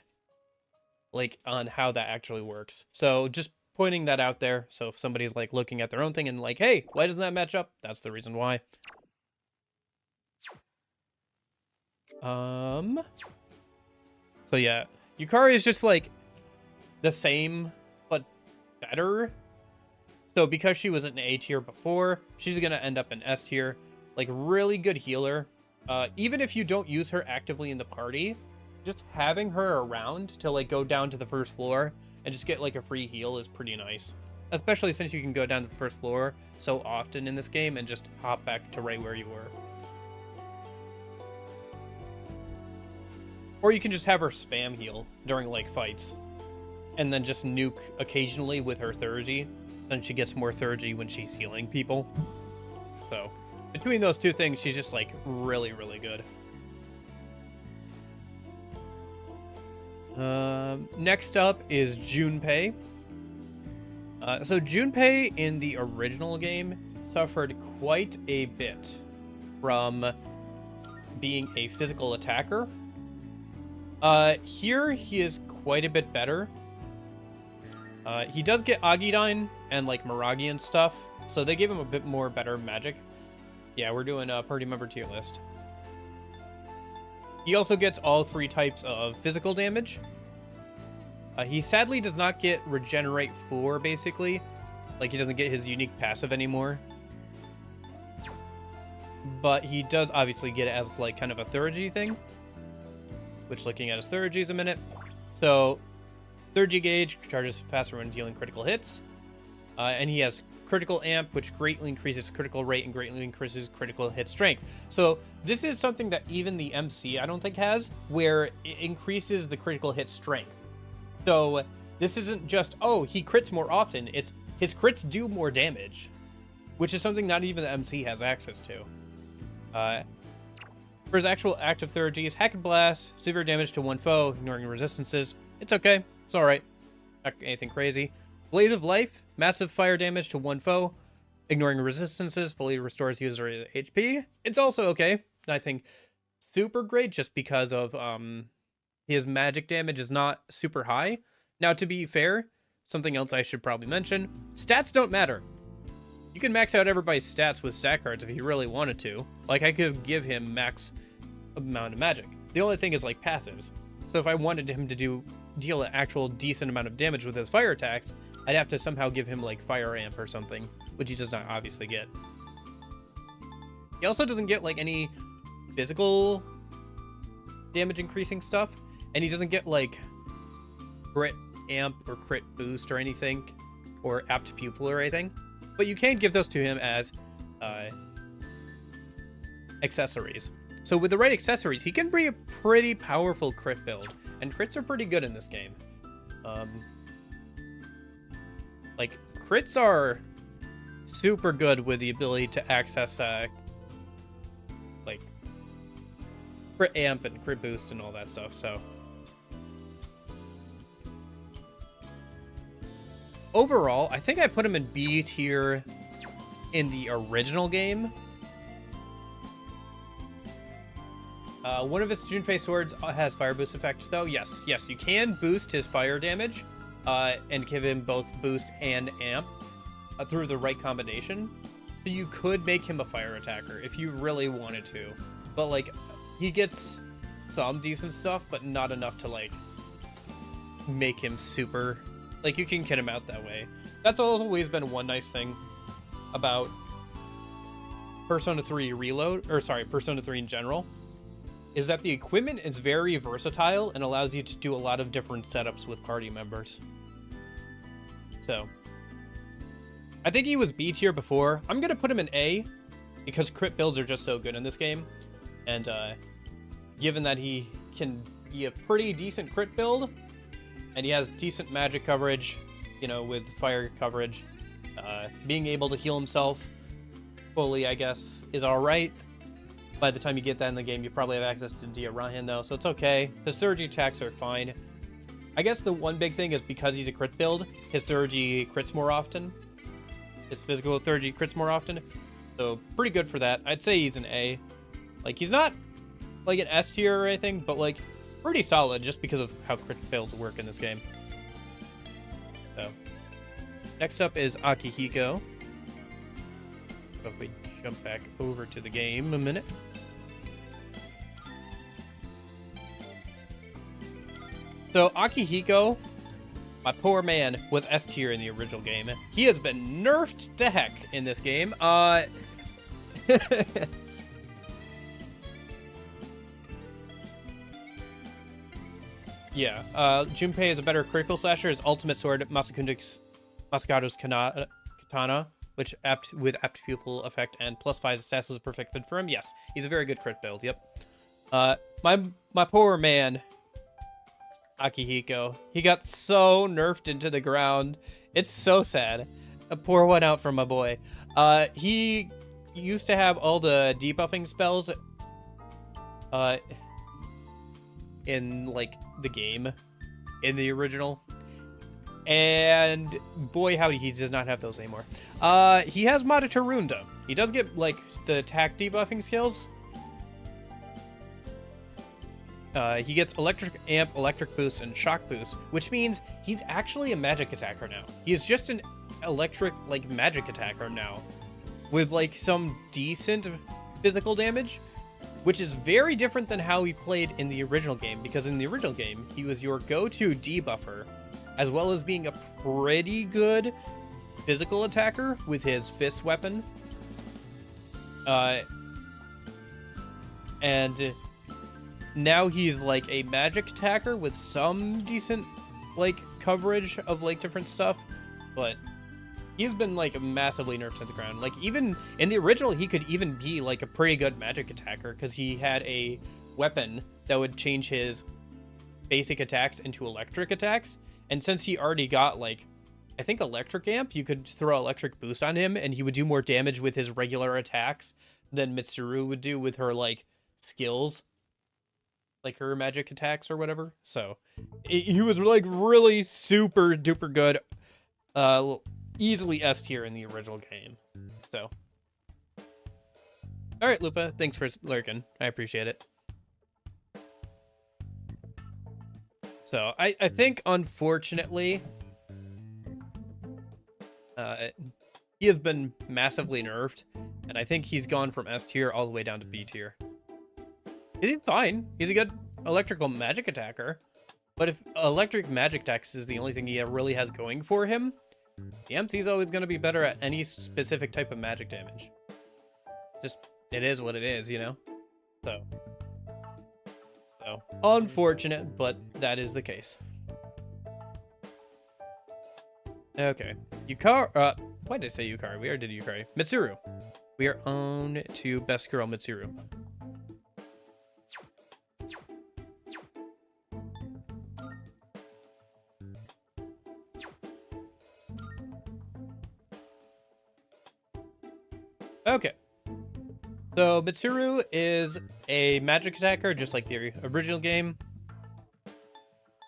like on how that actually works. So just pointing that out there. So if somebody's like looking at their own thing and like, hey, why doesn't that match up? That's the reason why. So yeah, Yukari is just like the same, but better. So because she was an A tier before, she's gonna end up in S tier. Like really good healer. Even if you don't use her actively in the party, just having her around to like go down to the first floor and just get like a free heal is pretty nice. Especially since you can go down to the first floor so often in this game and just hop back to right where you were. Or you can just have her spam heal during like fights. And then just nuke occasionally with her Theurgy. Then she gets more Theurgy when she's healing people. So between those two things, she's just like really, really good. Next up is Junpei. So Junpei in the original game suffered quite a bit from being a physical attacker. Here he is quite a bit better. He does get Agidine and like Miragi and stuff, so they give him a bit more better magic. Yeah, we're doing a party member tier list. He also gets all 3 types of physical damage. He sadly does not get Regenerate 4, basically. Like, he doesn't get his unique passive anymore. But he does obviously get it as, like, kind of a Theurgy thing. Which, looking at his Theurgies a minute. So, Theurgy gauge charges faster when dealing critical hits. And he has critical amp, which greatly increases critical rate and greatly increases critical hit strength. So this is something that even the MC I don't think has, where it increases the critical hit strength. So this isn't just, oh, he crits more often. It's his crits do more damage, which is something not even the MC has access to. For his actual active Theurgies, Hack and Blast, severe damage to one foe, ignoring resistances. It's okay. It's all right. Not anything crazy. Blaze of Life, massive fire damage to one foe, ignoring resistances, fully restores user HP. It's also okay. Nothing super great, just because of his magic damage is not super high. Now, to be fair, something else I should probably mention, stats don't matter. You can max out everybody's stats with stat cards if you really wanted to. Like, I could give him max amount of magic. The only thing is, like, passives. So if I wanted him to deal an actual decent amount of damage with his fire attacks, I'd have to somehow give him like fire amp or something, which he does not obviously get. He also doesn't get like any physical damage increasing stuff, and he doesn't get like crit amp or crit boost or anything, or apt pupil or anything. But you can give those to him as accessories. So with the right accessories, he can be a pretty powerful crit build, and crits are pretty good in this game. Like, crits are super good with the ability to access, like, crit amp and crit boost and all that stuff, so. Overall, I think I put him in B tier in the original game. One of his Junpei swords has fire boost effect, though. Yes, you can boost his fire damage and give him both boost and amp through the right combination. So you could make him a fire attacker if you really wanted to. But, like, he gets some decent stuff, but not enough to, like, make him super... Like, you can get him out that way. That's always been one nice thing about Persona 3 Reload, or sorry, Persona 3 in general, is that the equipment is very versatile and allows you to do a lot of different setups with party members. So, I think he was B tier before. I'm going to put him in A, because crit builds are just so good in this game. And given that he can be a pretty decent crit build, and he has decent magic coverage, you know, with fire coverage, being able to heal himself fully, I guess, is alright. By the time you get that in the game, you probably have access to Diarahan, though, so it's okay. His Thurgy attacks are fine. I guess the one big thing is because he's a crit build, his Thurgy crits more often. His physical Thurgy crits more often. So, pretty good for that. I'd say he's an A. Like, he's not, like, an S tier or anything, but, like, pretty solid just because of how crit builds work in this game. So, next up is Akihiko. So if we jump back over to the game a minute. So Akihiko, my poor man, was S tier in the original game. He has been nerfed to heck in this game. Yeah, Junpei is a better critical slasher. His ultimate sword, Masakado's Katana, which with apt pupil effect and +5 stats was a perfect fit for him. Yes, he's a very good crit build. Yep. My poor man, Akihiko. He got so nerfed into the ground. It's so sad. A poor one out for my boy. He used to have all the debuffing spells in like the game in the original. And boy howdy, he does not have those anymore. He has Matatarunda. He does get like the attack debuffing skills. He gets electric amp, electric boost, and shock boost, which means he's actually a magic attacker now. He's just an electric like magic attacker now, with like some decent physical damage, which is very different than how he played in the original game, because in the original game, he was your go-to debuffer, as well as being a pretty good physical attacker with his fist weapon. And now he's like a magic attacker with some decent like coverage of like different stuff, but he's been like massively nerfed to the ground. Like even in the original, he could even be like a pretty good magic attacker because he had a weapon that would change his basic attacks into electric attacks. And since he already got like, I think electric amp, you could throw electric boost on him and he would do more damage with his regular attacks than Mitsuru would do with her like skills, like her magic attacks or whatever. So he was like really super duper good, easily S tier in the original game. So, all right, Lupa, thanks for lurking. I appreciate it. So I think unfortunately, he has been massively nerfed, and I think he's gone from S tier all the way down to B tier. He's fine. He's a good electrical magic attacker, but if electric magic attacks is the only thing he really has going for him, the MC's always going to be better at any specific type of magic damage. Just, it is what it is, you know? So unfortunate, but that is the case. Okay. Why did I say Yukari? We already did Yukari. Mitsuru. We are on to Best Girl Mitsuru. Okay. So Mitsuru is a magic attacker, just like the original game.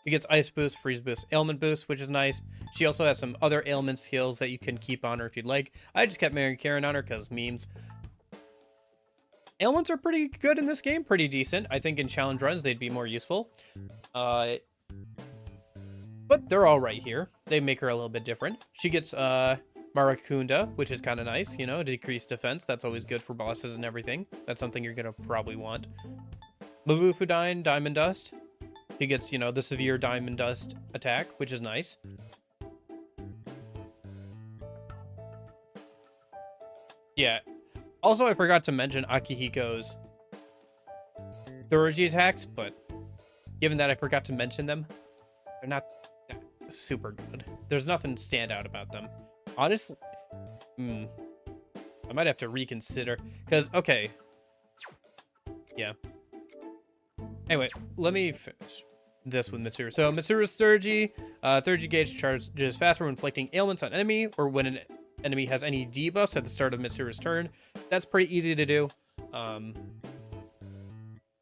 He gets Ice Boost, Freeze Boost, Ailment Boost, which is nice. She also has some other ailment skills that you can keep on her if you'd like. I just kept Mary Karen on her because memes. Ailments are pretty good in this game, pretty decent. I think in challenge runs they'd be more useful. but they're all right here. They make her a little bit different. She gets Marakunda, which is kind of nice, you know, decreased defense. That's always good for bosses and everything. That's something you're gonna probably want. Mabufudine, Diamond Dust. He gets, you know, the severe Diamond Dust attack, which is nice. Yeah. Also, I forgot to mention Akihiko's Thuruji attacks, but given that I forgot to mention them, they're not that super good. There's nothing stand out about them. Honestly, I might have to reconsider, because, okay. Yeah. Anyway, let me finish this with Mitsuru. So, Mitsuru's Thuruji gauge charges faster when inflicting ailments on enemy, or when an enemy has any debuffs at the start of Mitsuru's turn. That's pretty easy to do.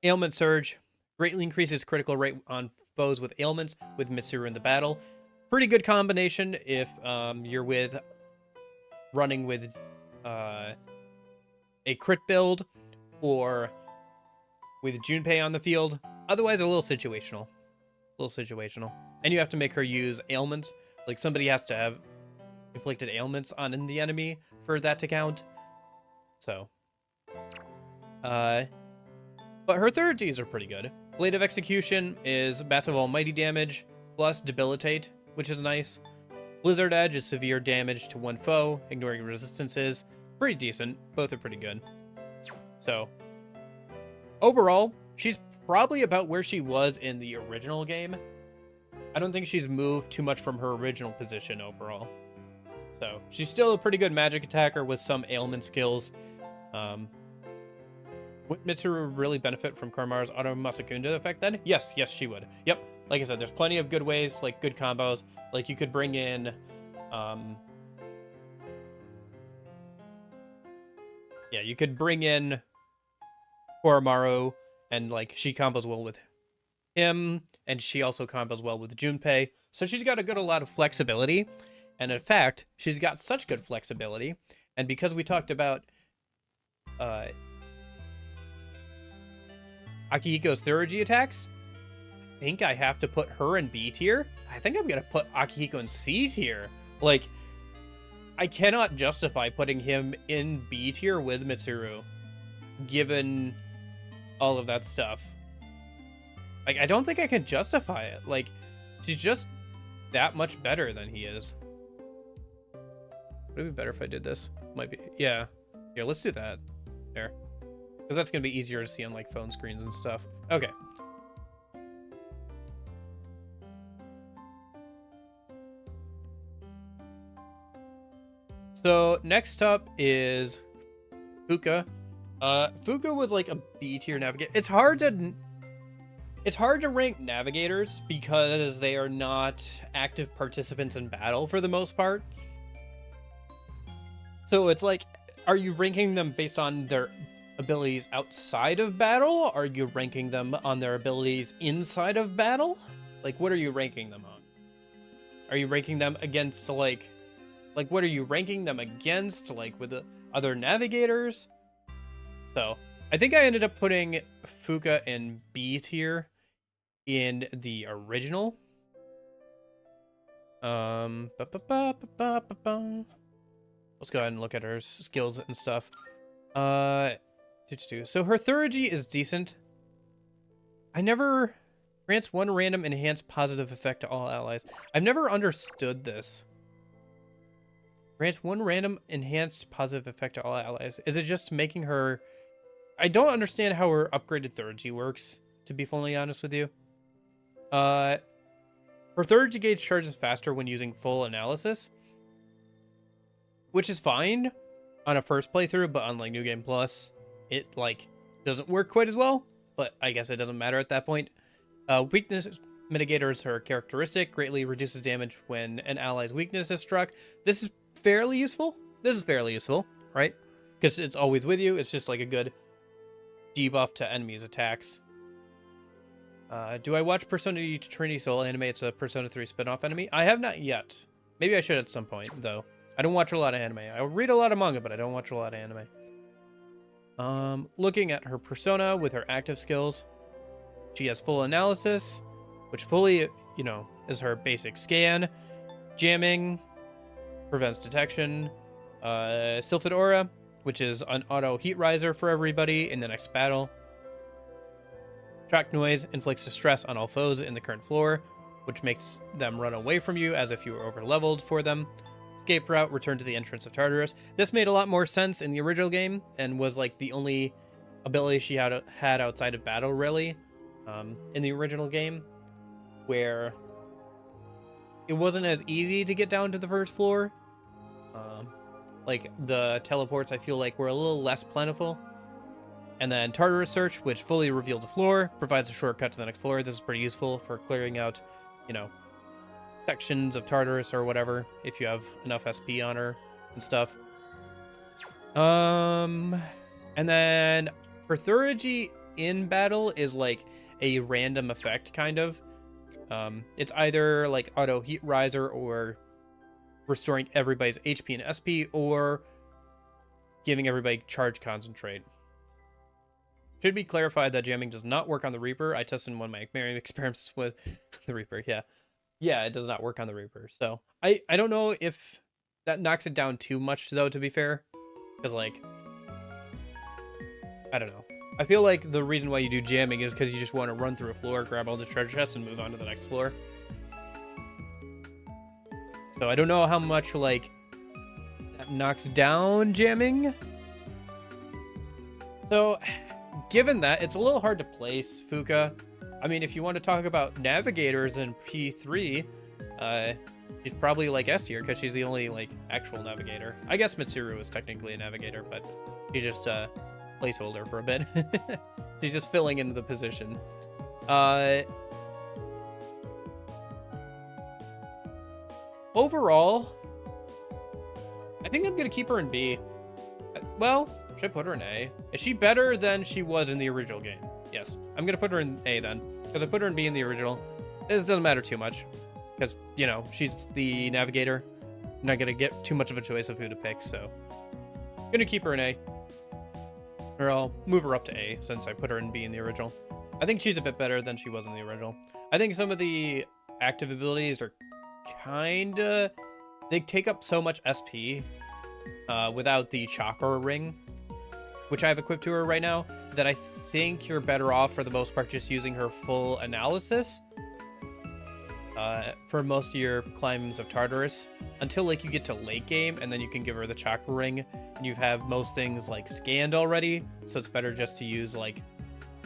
Ailment Surge greatly increases critical rate on foes with ailments with Mitsuru in the battle. Pretty good combination if you're running with a crit build or with Junpei on the field. Otherwise, a little situational. And you have to make her use ailments. Like, somebody has to have inflicted ailments on the enemy for that to count. So, but her third Ds are pretty good. Blade of Execution is massive almighty damage plus debilitate, which is nice. Blizzard Edge is severe damage to one foe, ignoring resistances. Pretty decent. Both are pretty good. So, overall, she's probably about where she was in the original game. I don't think she's moved too much from her original position overall. So, she's still a pretty good magic attacker with some ailment skills. Would Mitsuru really benefit from Karma's Auto Masakunda effect then? Yes, she would. Yep. Like I said, there's plenty of good ways, like good combos. Like, you could bring in, you could bring in Koromaru, and, like, she combos well with him, and she also combos well with Junpei. So she's got a lot of flexibility. And in fact, she's got such good flexibility. And because we talked about Akihiko's Thuruji attacks, I think I have to put her in B tier. I think I'm going to put Akihiko in C tier. Like, I cannot justify putting him in B tier with Mitsuru, given all of that stuff. Like, I don't think I can justify it. Like, she's just that much better than he is. Would it be better if I did this? Might be. Yeah. Here, let's do that. There. Because that's going to be easier to see on, like, phone screens and stuff. Okay. So, next up is Fuka. Fuka was, like, a B tier navigator. It's hard to rank navigators because they are not active participants in battle for the most part. So it's like, are you ranking them based on their abilities outside of battle? Are you ranking them on their abilities inside of battle? Like, what are you ranking them on? Are you ranking them against, like what are you ranking them against, like, with the other navigators? So, I think I ended up putting Fuka in B tier in the original. Let's go ahead and look at her skills and stuff. So her Thuruji is decent. Grants one random enhanced positive effect to all allies. I've never understood this. Grants one random enhanced positive effect to all allies. Is it just making her... I don't understand how her upgraded Thuruji works, to be fully honest with you. Her Thuruji gauge charges faster when using full analysis, which is fine on a first playthrough, but on, like, New Game Plus, it, like, doesn't work quite as well, but I guess it doesn't matter at that point. Weakness mitigator is her characteristic, greatly reduces damage when an ally's weakness is struck. This is fairly useful. Right? Because it's always with you. It's just, like, a good debuff to enemies' attacks. Do I watch Persona Trinity Soul anime? It's a Persona 3 spin-off anime. I have not yet. Maybe I should at some point, though. I don't watch a lot of anime. I read a lot of manga, but I don't watch a lot of anime. Looking at her persona with her active skills, she has full analysis, which fully, you know, is her basic scan. Jamming prevents detection. Sylphid Aura, which is an auto heat riser for everybody in the next battle. Track Noise inflicts distress on all foes in the current floor, which makes them run away from you as if you were over-leveled for them. Escape Route, return to the entrance of Tartarus. This made a lot more sense in the original game and was like the only ability she had outside of battle, really, in the original game, where it wasn't as easy to get down to the first floor. Like the teleports, I feel like were a little less plentiful. And then Tartarus Search, which fully reveals the floor, provides a shortcut to the next floor. This is pretty useful for clearing out, you know, sections of Tartarus or whatever, if you have enough SP on her and stuff. And then Perthurgy in battle is like a random effect, kind of. It's either like auto heat riser or restoring everybody's HP and SP, or giving everybody charge concentrate. Should be clarified that jamming does not work on the Reaper. I tested one of my experiments with the Reaper. Yeah, it does not work on the Reaper. So I don't know if that knocks it down too much, though, to be fair. Because, like, I don't know. I feel like the reason why you do jamming is because you just want to run through a floor, grab all the treasure chests, and move on to the next floor. So I don't know how much, like, that knocks down jamming. So, given that, it's a little hard to place Fuka. I mean, if you want to talk about navigators in P3, she's probably, like, S tier, because she's the only, like, actual navigator. I guess Mitsuru is technically a navigator, but she's just a placeholder for a bit. She's just filling into the position. Overall, I think I'm going to keep her in B. Well, should I put her in A? Is she better than she was in the original game? Yes. I'm going to put her in A then, because I put her in B in the original. This doesn't matter too much, because, you know, she's the navigator. I'm not going to get too much of a choice of who to pick, so I'm going to keep her in A. Or I'll move her up to A, since I put her in B in the original. I think she's a bit better than she was in the original. I think some of the active abilities are kinda... They take up so much SP without the chakra ring, which I have equipped to her right now, that I think you're better off for the most part just using her full analysis for most of your climbs of Tartarus until like you get to late game, and then you can give her the chakra ring and you have most things like scanned already, so it's better just to use like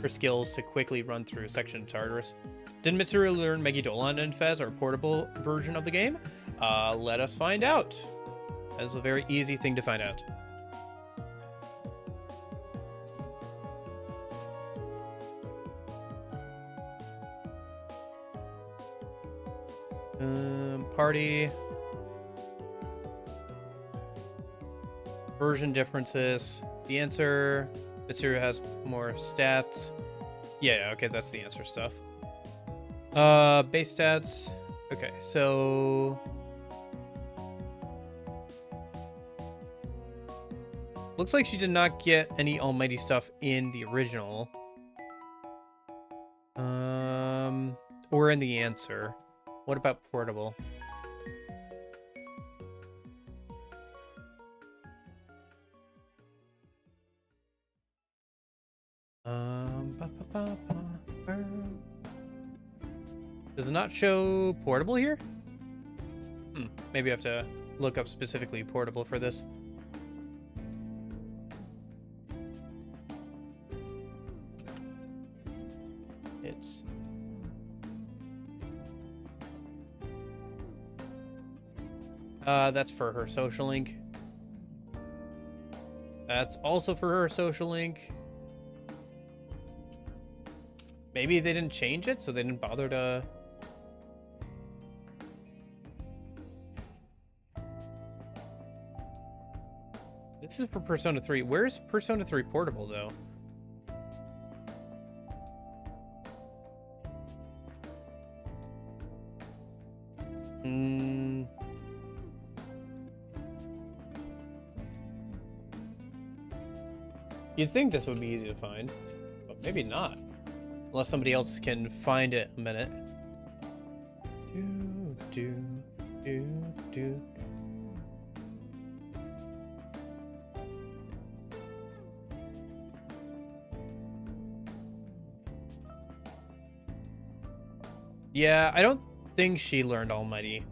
her skills to quickly run through a section of Tartarus. Did Mitsuru learn Megidolan and Fez, or portable version of the game? Let us find out. That is a very easy thing to find out. Party. Version differences. The answer. Mitsuru has more stats. Yeah, okay, that's the answer stuff. Base stats. Okay, so... Looks like she did not get any almighty stuff in the original. Or in the answer. What about portable? Does it not show portable here? Maybe I have to look up specifically portable for this. It's... that's for her social link. That's also for her social link. Maybe they didn't change it, so they didn't bother to... This is for Persona 3. Where's Persona 3 portable, though? You'd think this would be easy to find, but maybe not. Unless somebody else can find it a minute. Yeah, I don't think she learned Almighty.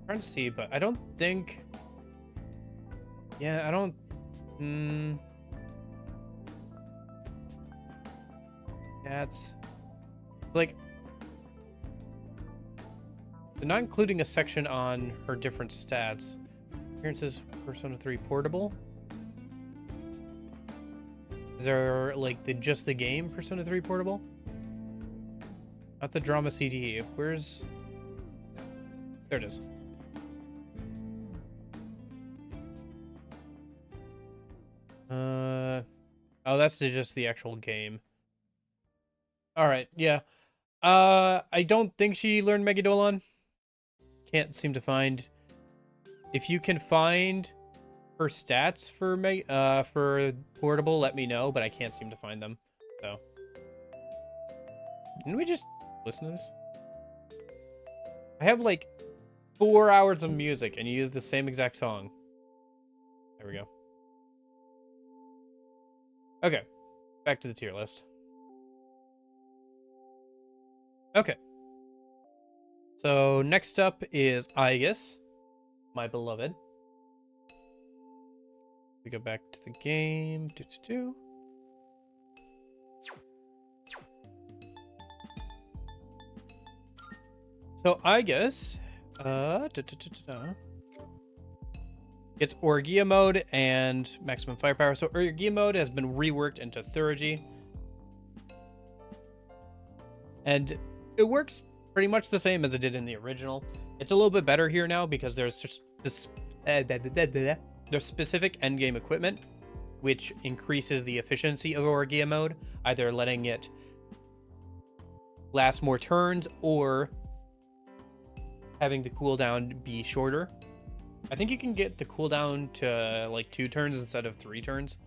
Trying to see, but I don't think. Yeah, I don't. That's like they're not including a section on her different stats. Appearances Persona 3 Portable. Is there like just the game Persona 3 Portable? Not the drama CD. Where's? There it is. Oh, that's just the actual game. All right, yeah. I don't think she learned Megadolon. Can't seem to find. If you can find her stats for Portable, let me know. But I can't seem to find them. So, can we just listen to this? I have like 4 hours of music, and you use the same exact song. There we go. Okay, back to the tier list. Okay. So next up is Aegis, my beloved. We go back to the game. So Aegis, it's Orgia mode and maximum firepower. So Orgia mode has been reworked into Theurgy. And it works pretty much the same as it did in the original. It's a little bit better here now because there's just there's specific endgame equipment which increases the efficiency of Orgia mode, either letting it last more turns or having the cooldown be shorter. I think you can get the cooldown to like 2 turns instead of 3 turns.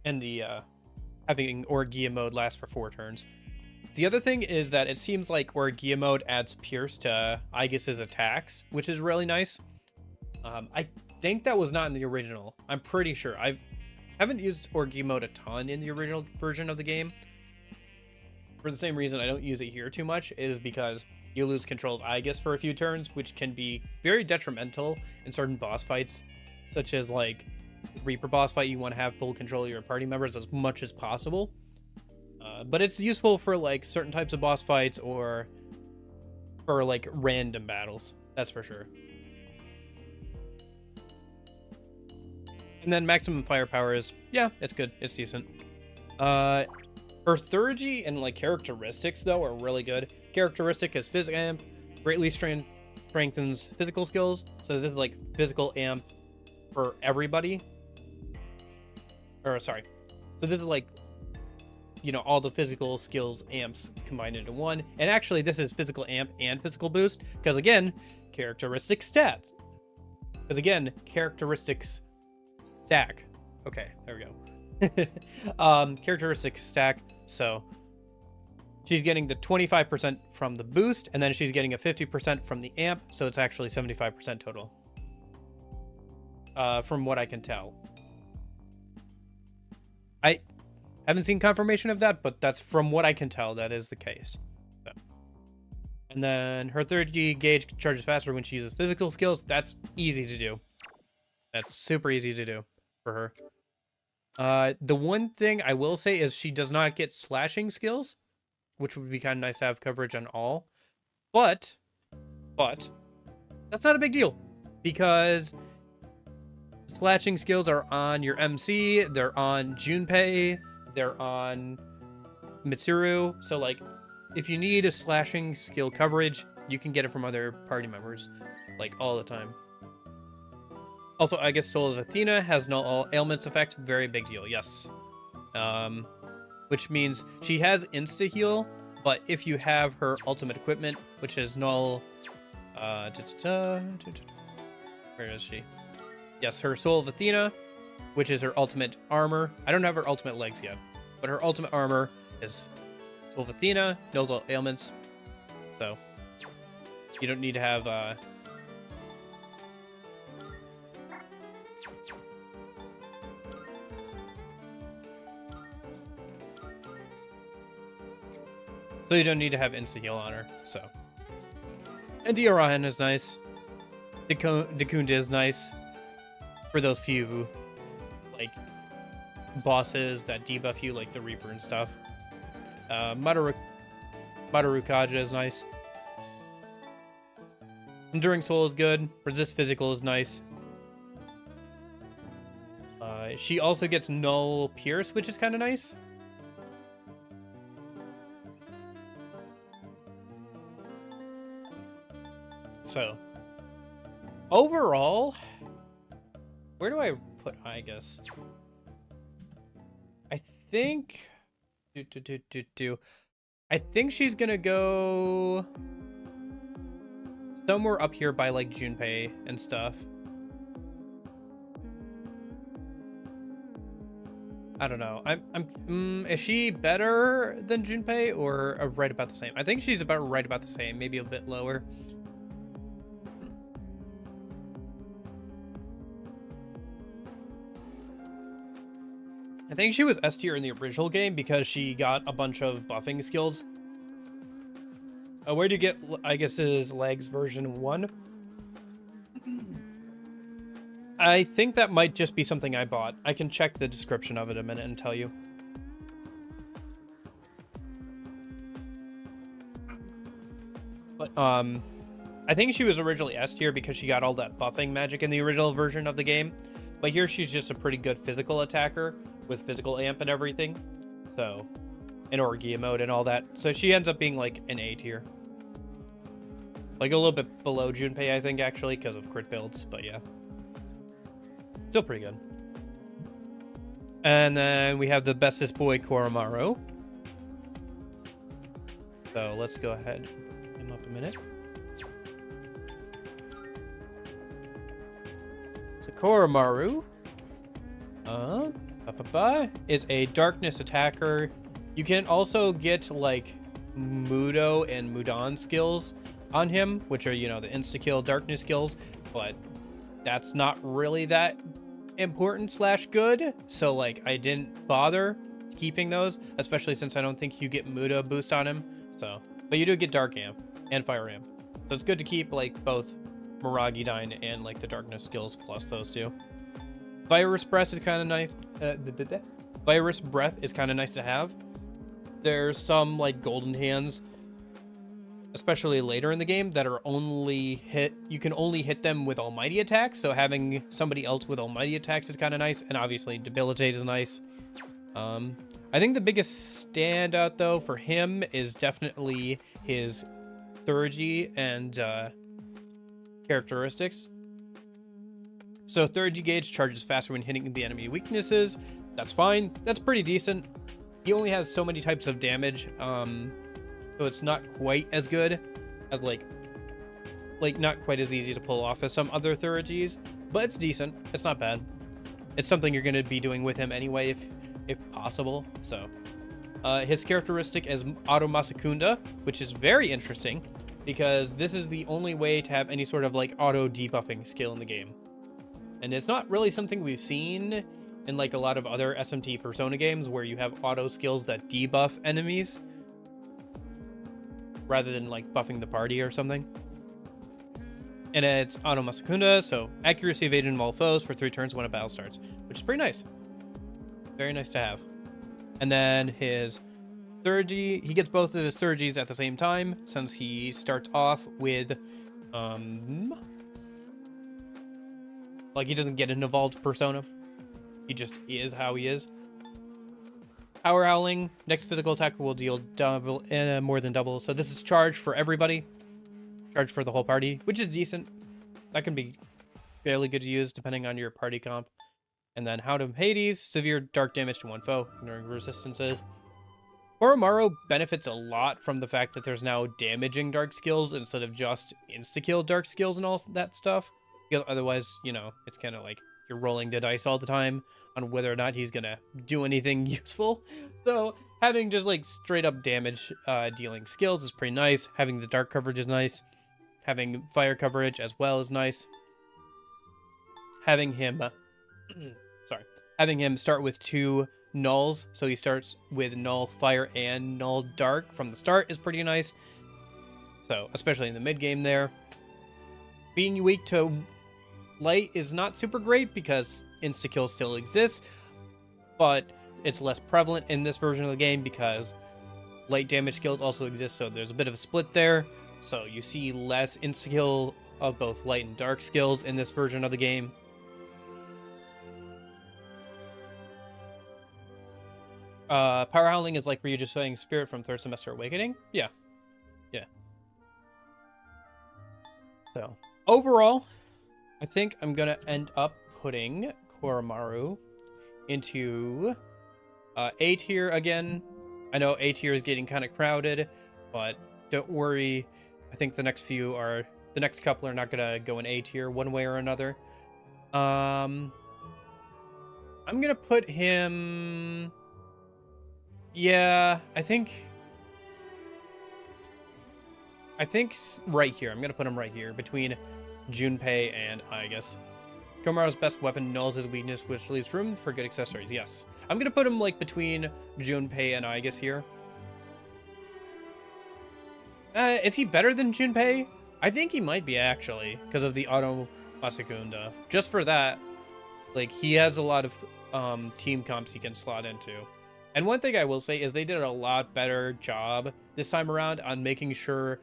And the having Orgia mode last for 4 turns. The other thing is that it seems like Orgia mode adds Pierce to Aegis's attacks, which is really nice. I think that was not in the original. I'm pretty sure. I haven't used Orgia mode a ton in the original version of the game. For the same reason I don't use it here too much is because you lose control of Aegis for a few turns, which can be very detrimental in certain boss fights, such as like Reaper boss fight. You want to have full control of your party members as much as possible. But it's useful for like certain types of boss fights or for like random battles. That's for sure. And then maximum firepower is, yeah, it's good. It's decent. Her Theurgy and like characteristics though are really good. Characteristic is Phys Amp, greatly strengthens physical skills. So this is like physical amp for everybody. Or sorry. So this is like, you know, all the physical skills amps combined into one. And actually this is physical amp and physical boost. Because again, characteristic stats. Because again, characteristics stack. Okay, there we go. Characteristics stack. So she's getting the 25% from the boost, and then she's getting a 50% from the amp, so it's actually 75% total. From what I can tell. I haven't seen confirmation of that, but that's from what I can tell, that is the case. So. And then her 30 gauge charges faster when she uses physical skills. That's easy to do. That's super easy to do for her. The one thing I will say is she does not get slashing skills, which would be kind of nice to have coverage on all. But that's not a big deal because slashing skills are on your MC, they're on Junpei, they're on Mitsuru. So like, if you need a slashing skill coverage, you can get it from other party members, like all the time. Also, I guess Soul of Athena has no all ailments effect. Very big deal, yes. Which means she has insta heal, but if you have her ultimate equipment, which is null, where is she? Yes, her Soul of Athena, which is her ultimate armor. I don't have her ultimate legs yet, but her ultimate armor is Soul of Athena, knows all ailments, so you don't need to have So you don't need to have insta-heal on her, so. And Diorahan is nice. Dekunda is nice. For those few, like, bosses that debuff you, like the Reaper and stuff. Madarukkaja is nice. Enduring Soul is good. Resist Physical is nice. She also gets Null Pierce, which is kind of nice. So, overall, where do I put Igus? I think... I think she's gonna go somewhere up here by like Junpei and stuff. I don't know. Is she better than Junpei or right about the same? I think she's about right about the same, maybe a bit lower. I think she was S tier in the original game because she got a bunch of buffing skills. Where do you get, I guess, his legs version 1? I think that might just be something I bought. I can check the description of it a minute and tell you. But, I think she was originally S tier because she got all that buffing magic in the original version of the game. But here she's just a pretty good physical attacker with physical amp and everything. So, and Orgia mode and all that. So she ends up being like an A tier. Like a little bit below Junpei, I think, actually, because of crit builds. But yeah. Still pretty good. And then we have the bestest boy, Koromaru. So let's go ahead and bring him up a minute. So Koromaru is a darkness attacker. You can also get like Mudo and Mudan skills on him, which are, you know, the insta-kill darkness skills, but that's not really that important / good. So like I didn't bother keeping those, especially since I don't think you get Muda boost on him. So, but you do get Dark Amp and Fire Amp. So it's good to keep like both Miragi Dine and like the darkness skills plus those two. Virus Breath is kind of nice. Virus Breath is kind of nice to have. There's some like golden hands, especially later in the game, that are you can only hit them with almighty attacks. So having somebody else with almighty attacks is kind of nice, and obviously debilitate is nice. I think the biggest standout though for him is definitely his Thurgy and characteristics. So Thurgy gauge charges faster when hitting the enemy weaknesses. That's fine. That's pretty decent. He only has so many types of damage, so it's not quite as good as like not quite as easy to pull off as some other Thurgies, but it's decent. It's not bad. It's something you're going to be doing with him anyway if possible. So his characteristic is Auto Masakunda, which is very interesting because this is the only way to have any sort of like auto debuffing skill in the game. And it's not really something we've seen in like a lot of other SMT Persona games where you have auto skills that debuff enemies rather than like buffing the party or something. And it's Auto Masakunda, so accuracy evasion of all foes for 3 turns when a battle starts, which is pretty nice. Very nice to have. And then his Thurgy, he gets both of his Thurgies at the same time since he starts off with like he doesn't get an evolved persona. He just is how he is. Power Howling. Next physical attacker will deal double, more than double. So this is charge for everybody. Charge for the whole party, which is decent. That can be fairly good to use depending on your party comp. And then Hound of Hades. Severe dark damage to one foe, ignoring resistances. Oromaru benefits a lot from the fact that there's now damaging dark skills instead of just insta-kill dark skills and all that stuff. Because otherwise, you know, it's kind of like you're rolling the dice all the time on whether or not he's gonna do anything useful. So having just like straight up damage dealing skills is pretty nice. Having the dark coverage is nice. Having fire coverage as well is nice. Having him having him start with 2 nulls, so he starts with null fire and null dark from the start is pretty nice. So, especially in the mid game there. Being weak to light is not super great because insta-kill still exists, but it's less prevalent in this version of the game because light damage skills also exist, so there's a bit of a split there. So you see less insta-kill of both light and dark skills in this version of the game. Power Howling is like Ryuji's Fighting Spirit from Third Semester Awakening. Yeah. Yeah. So, overall, I think I'm going to end up putting Koromaru into A tier again. I know A tier is getting kind of crowded, but don't worry. I think the next couple are not going to go in A tier one way or another. I'm going to put him... Yeah, I think right here. I'm going to put him right here between Junpei and Aigis. Komaru's best weapon nulls his weakness, which leaves room for good accessories. Yes. I'm going to put him like between Junpei and Aigis here. Is he better than Junpei? I think he might be, actually, because of the auto Masakunda. Just for that, like, he has a lot of team comps he can slot into. And one thing I will say is they did a lot better job this time around on making sure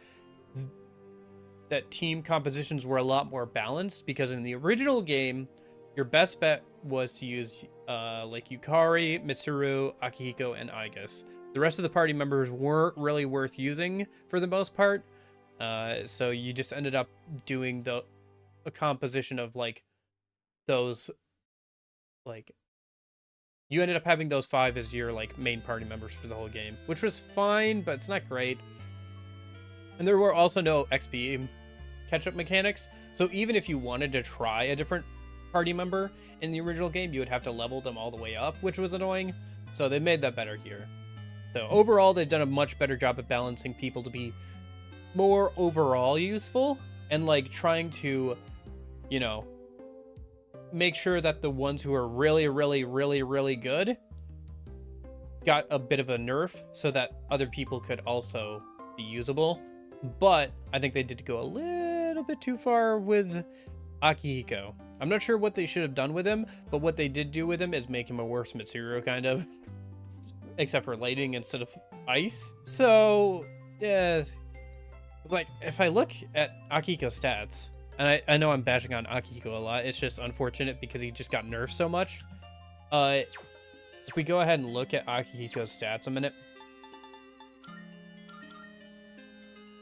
that team compositions were a lot more balanced, because in the original game, your best bet was to use like Yukari, Mitsuru, Akihiko, and Aigis. The rest of the party members weren't really worth using for the most part, so you just ended up doing a composition of like those, like, you ended up having those 5 as your like main party members for the whole game, which was fine, but it's not great. And there were also no XP catch-up mechanics, so even if you wanted to try a different party member in the original game, you would have to level them all the way up, which was annoying. So they made that better here. So overall, they've done a much better job at balancing people to be more overall useful, and like trying to, you know, make sure that the ones who are really, really, really, really good got a bit of a nerf so that other people could also be usable. But I think they did go a little bit too far with Akihiko. I'm not sure what they should have done with him, but what they did do with him is make him a worse Mitsuru, kind of. Except for lighting instead of ice. So, yeah. Like, if I look at Akihiko's stats, and I know I'm bashing on Akihiko a lot, it's just unfortunate because he just got nerfed so much. If we go ahead and look at Akihiko's stats a minute.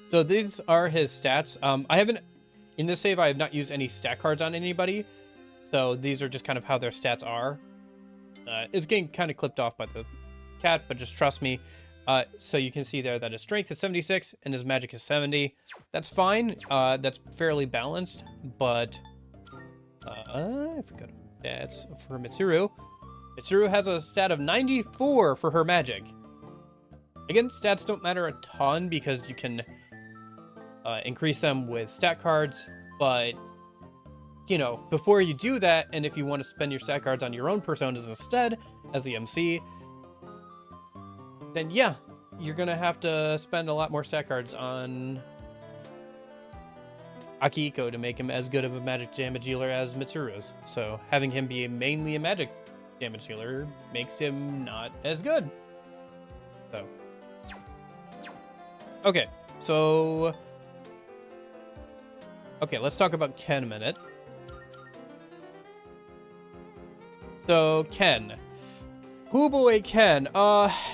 So these are his stats. In this save, I have not used any stat cards on anybody. So these are just kind of how their stats are. It's getting kind of clipped off by the cat, but just trust me. So you can see there that his strength is 76 and his magic is 70. That's fine. That's fairly balanced, but if we go to stats for Mitsuru, Mitsuru has a stat of 94 for her magic. Again, stats don't matter a ton because you can increase them with stat cards, but you know, before you do that, and if you want to spend your stat cards on your own personas instead as the MC, then yeah, you're gonna have to spend a lot more stat cards on Akihiko to make him as good of a magic damage dealer as Mitsuru is. So having him be mainly a magic damage dealer makes him not as good. So, okay, let's talk about Ken a minute. So Ken. Oh boy, Ken.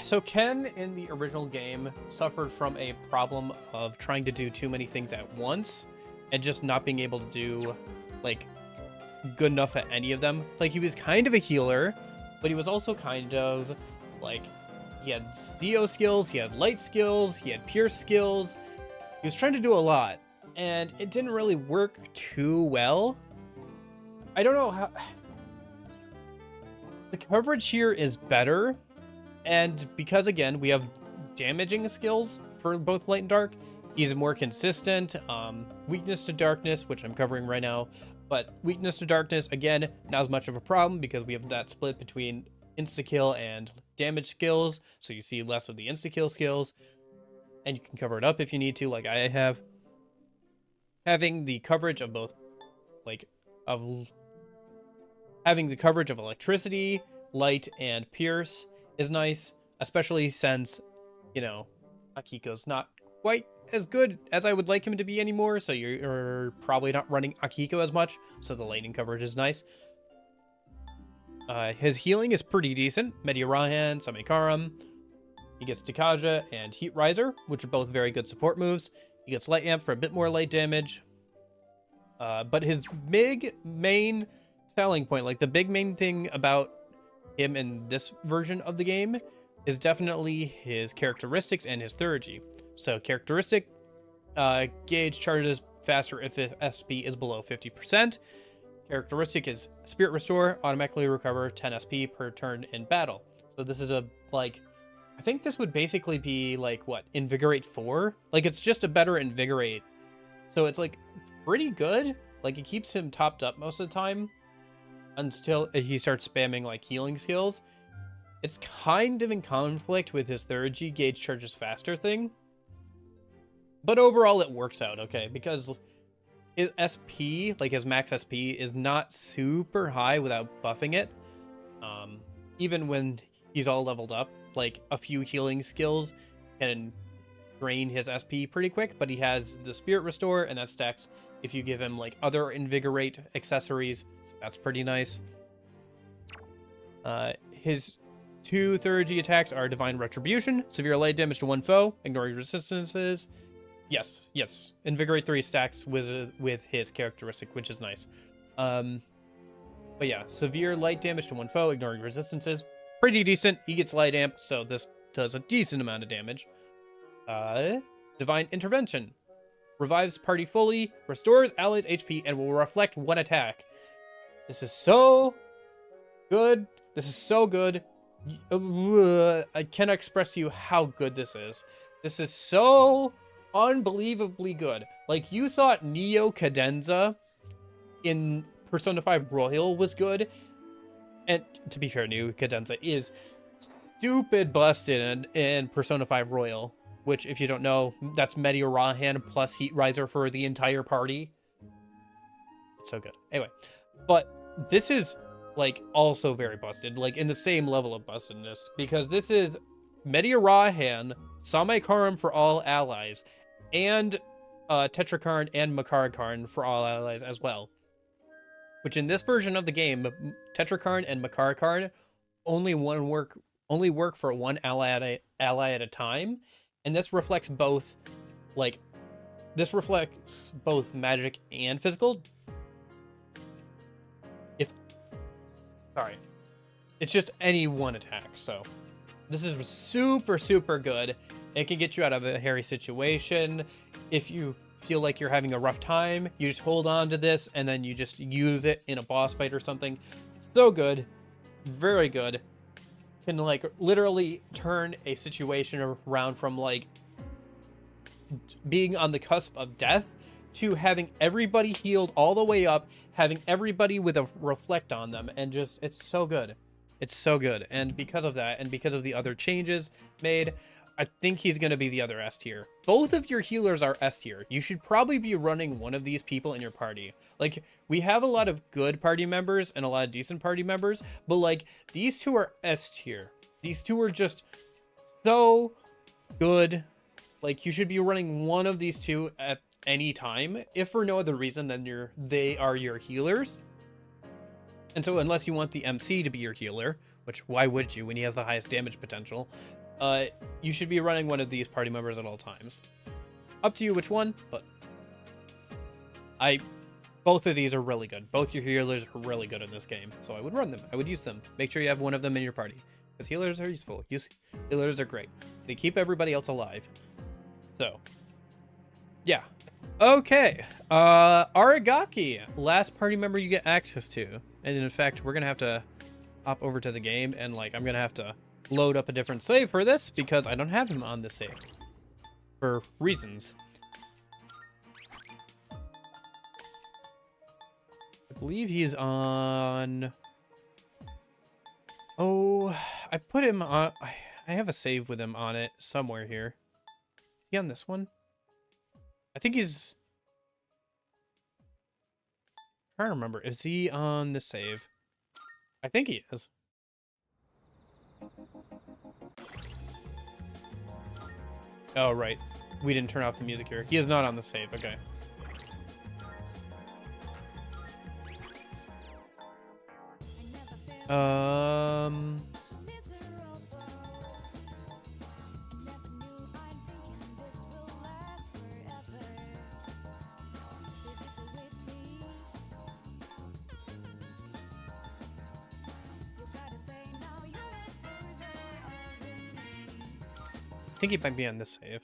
So Ken in the original game suffered from a problem of trying to do too many things at once and just not being able to do, like, good enough at any of them. Like, he was kind of a healer, but he was also kind of, like, he had Theo skills, he had light skills, he had pierce skills. He was trying to do a lot, and it didn't really work too well. I don't know how... The coverage here is better, and because, again, we have damaging skills for both light and dark, he's more consistent. Weakness to darkness, which I'm covering right now, but weakness to darkness, again, not as much of a problem because we have that split between insta-kill and damage skills, so you see less of the insta-kill skills, and you can cover it up if you need to, like I have. Having the coverage of both, like, of having the coverage of electricity, light, and pierce is nice, especially since, you know, Akiko's not quite as good as I would like him to be anymore, so you're probably not running Akiko as much, so the lightning coverage is nice. His healing is pretty decent. Mediarahan, Samikaram. He gets Takaja and Heat Riser, which are both very good support moves. He gets Light Amp for a bit more light damage. But his big main selling point, like the big main thing about him in this version of the game, is definitely his characteristics and his theurgy. So characteristic, gauge charges faster if SP is below 50%. Characteristic is Spirit Restore, automatically recover 10 SP per turn in battle. So this is a, like, I think this would basically be like, what, Invigorate 4? Like, it's just a better Invigorate. So it's like pretty good. Like, it keeps him topped up most of the time until he starts spamming like healing skills. It's kind of in conflict with his theurgy gauge charges faster thing. But overall it works out okay, because his SP, like his max SP, is not super high without buffing it. Even when he's all leveled up, like a few healing skills can drain his SP pretty quick, but he has the Spirit Restore, and that stacks if you give him like other Invigorate accessories, so that's pretty nice. His two theurgy attacks are Divine Retribution, severe light damage to one foe, ignoring resistances. Yes. Invigorate 3 stacks with his characteristic, which is nice. But yeah, severe light damage to one foe, ignoring resistances. Pretty decent. He gets light amp, so this does a decent amount of damage. Divine Intervention. Revives party fully, restores allies' HP, and will reflect one attack. This is so good. This is so good. I cannot express to you how good this is. This is so unbelievably good. Like, you thought Neo Cadenza in Persona 5 Royal was good, and to be fair, Neo Cadenza is stupid busted in Persona 5 Royal, which, if you don't know, that's Mediarahan plus Heat Riser for the entire party. It's so good. Anyway, but this is like also very busted, like in the same level of bustedness, because this is Mediarahan, Samikaram for all allies, and Tetrakarn and Makarakarn for all allies as well. Which in this version of the game, Tetrakarn and Makarakarn only work for one ally at a time, and this reflects both, like, this reflects both magic and physical. It's just any one attack, so this is super good. It can get you out of a hairy situation. If you feel like you're having a rough time, you just hold on to this and then you just use it in a boss fight or something. So good, very good. Can like literally turn a situation around from like being on the cusp of death to having everybody healed all the way up, having everybody with a reflect on them, and just, it's so good. It's so good. And because of that, and because of the other changes made, I think he's going to be the other S tier. Both of your healers are S tier. You should probably be running one of these people in your party. Like, we have a lot of good party members and a lot of decent party members, but like, these two are S tier. These two are just so good. Like, you should be running one of these two at any time, if for no other reason than they are your healers. And so unless you want the MC to be your healer, which why would you when he has the highest damage potential, you should be running one of these party members at all times. Up to you which one, but both of these are really good. Both your healers are really good in this game, so I would run them. I would use them. Make sure you have one of them in your party, because healers are useful. Healers are great. They keep everybody else alive. So, yeah. Okay, Aragaki, last party member you get access to. And in fact, we're gonna have to hop over to the game, and like, I'm gonna have to load up a different save for this because I don't have him on this save for reasons. I believe he's on, oh, I put him on. I have a save with him on it somewhere here. Is he on this one? I think he's. I don't remember. Is he on the save? I think he is. Oh, right. We didn't turn off the music here. He is not on the save. Okay. I think he might be on this save.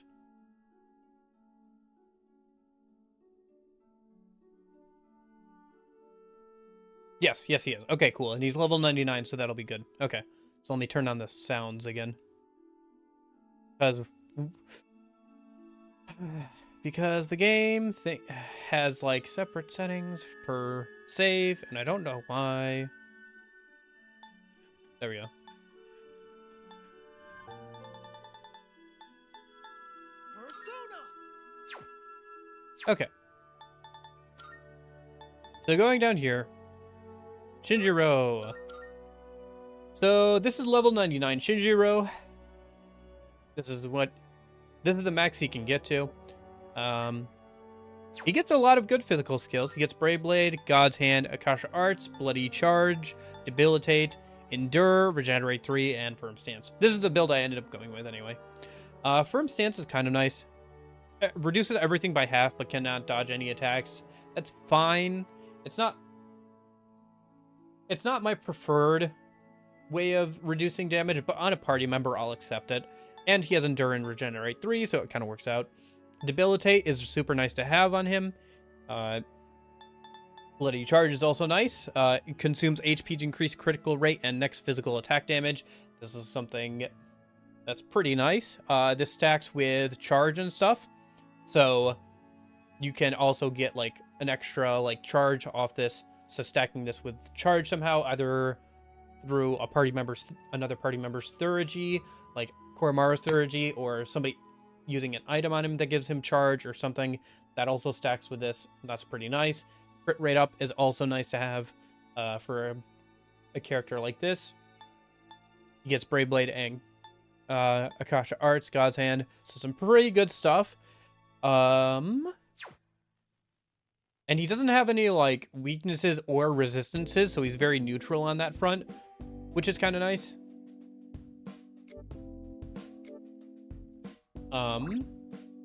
Yes, he is. Okay, cool. And he's level 99, so that'll be good. Okay. So let me turn on the sounds again. Because the game has like separate settings per save, and I don't know why. There we go. Okay. So going down here, Shinjiro. So this is level 99 Shinjiro. This is the max he can get to. He gets a lot of good physical skills. He gets Brave Blade, God's Hand, Akasha Arts, Bloody Charge, Debilitate, Endure, Regenerate 3, and Firm Stance. This is the build I ended up going with anyway. Firm Stance is kind of nice. It reduces everything by half, but cannot dodge any attacks. That's fine. It's not my preferred way of reducing damage, but on a party member, I'll accept it. And he has Endure and Regenerate 3, so it kind of works out. Debilitate is super nice to have on him. Bloody Charge is also nice. It consumes HP to increase critical rate and next physical attack damage. This is something that's pretty nice. This stacks with Charge and stuff. So you can also get like an extra like charge off this. So stacking this with Charge somehow, either through another party member's Thurgy, like Koromaru's Thurgy, or somebody using an item on him that gives him Charge or something, that also stacks with this. That's pretty nice. Crit rate up is also nice to have for a character like this. He gets Brave Blade and Akasha Arts, God's Hand, so some pretty good stuff. And he doesn't have any like weaknesses or resistances, so he's very neutral on that front, which is kind of nice. Oh,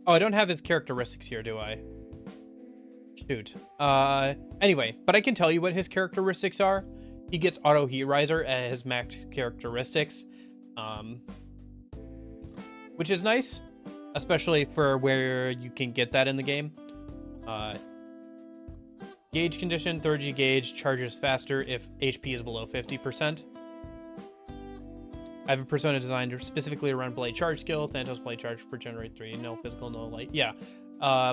I don't have his characteristics here, do I? Shoot. Anyway, but I can tell you what his characteristics are. He gets Auto Heat Riser as his max characteristics, which is nice, especially for where you can get that in the game. Gauge condition, 3G gauge, charges faster if HP is below 50%. I have a persona designed specifically around Blade Charge skill. Thanatos Blade Charge for Regenerate 3. No physical, no light. Yeah.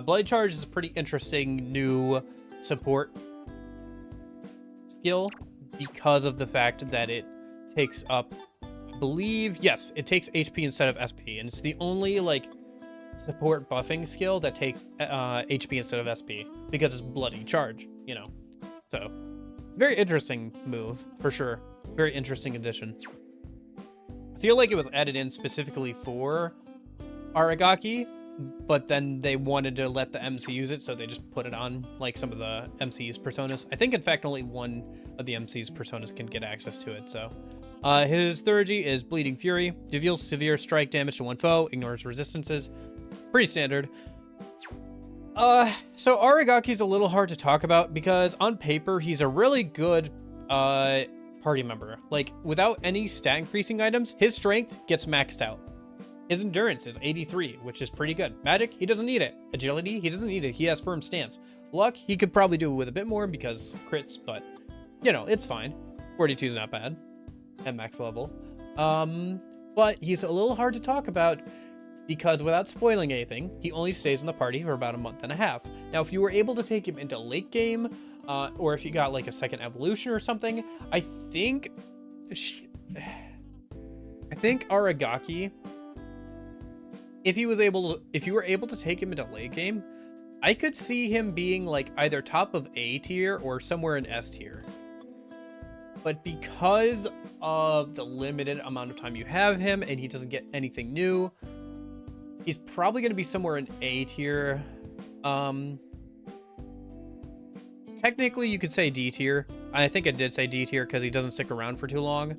Blade Charge is a pretty interesting new support skill because of the fact that it takes up, I believe, yes, it takes HP instead of SP. And it's the only, like, support buffing skill that takes HP instead of SP because it's Bloody Charge, you know. So, very interesting move, for sure. Very interesting addition. I feel like it was added in specifically for Aragaki, but then they wanted to let the MC use it, so they just put it on like some of the MC's personas. I think, in fact, only one of the MC's personas can get access to it, so. His Thurgy is Bleeding Fury. Deals severe strike damage to one foe, ignores resistances. Pretty standard. So Aragaki's a little hard to talk about because on paper, he's a really good, party member. Like, without any stat increasing items, his strength gets maxed out. His endurance is 83, which is pretty good. Magic, he doesn't need it. Agility, he doesn't need it. He has Firm Stance. Luck, he could probably do it with a bit more because crits, but, you know, it's fine. 42 is not bad at max level. But he's a little hard to talk about because without spoiling anything, he only stays in the party for about a month and a half. Now, if you were able to take him into late game, or if you got like a second evolution or something, I think I think Aragaki, if you were able to take him into late game, I could see him being like either top of A tier or somewhere in S tier. But because of the limited amount of time you have him and he doesn't get anything new, he's probably going to be somewhere in A tier. Technically, you could say D tier. I think I did say D tier because he doesn't stick around for too long.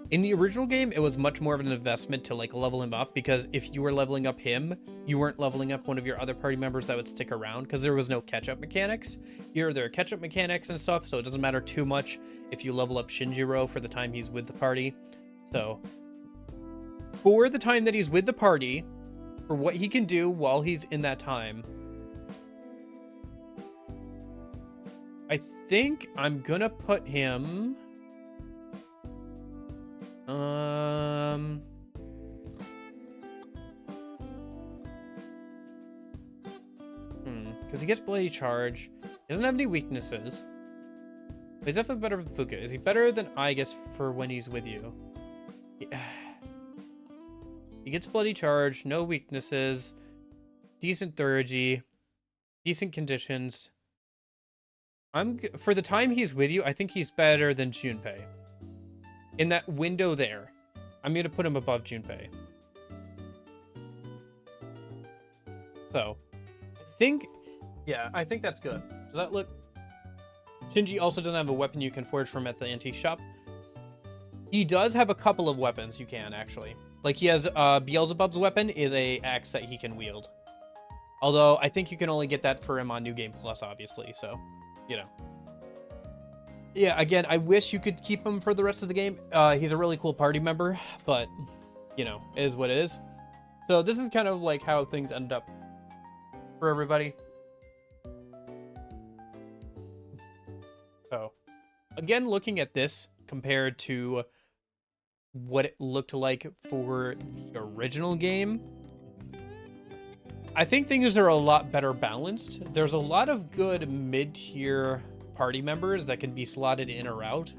In the original game, it was much more of an investment to like level him up, because if you were leveling up him, you weren't leveling up one of your other party members that would stick around, because there was no catch-up mechanics. Here, there are catch-up mechanics and stuff, so it doesn't matter too much if you level up Shinjiro for the time he's with the party. So, for the time that he's with the party, for what he can do while he's in that time, I think I'm gonna put him... Because he gets Bloody Charge. He doesn't have any weaknesses. But he's definitely better with Fuka. Is he better than I guess for when he's with you? Yeah. He gets Bloody Charge, no weaknesses, decent Thurgy, decent conditions. For the time he's with you, I think he's better than Junpei. In that window there, I'm going to put him above Junpei. So, I think that's good. Does that look... Shinji also doesn't have a weapon you can forge from at the antique shop. He does have a couple of weapons you can, actually. Like, he has, Beelzebub's weapon is a axe that he can wield. Although, I think you can only get that for him on New Game Plus, obviously, so, you know. Yeah, again, I wish you could keep him for the rest of the game. He's a really cool party member, but, you know, it is what it is. So this is kind of like how things end up for everybody. So, again, looking at this compared to what it looked like for the original game, I think things are a lot better balanced. There's a lot of good mid-tier party members that can be slotted in or out,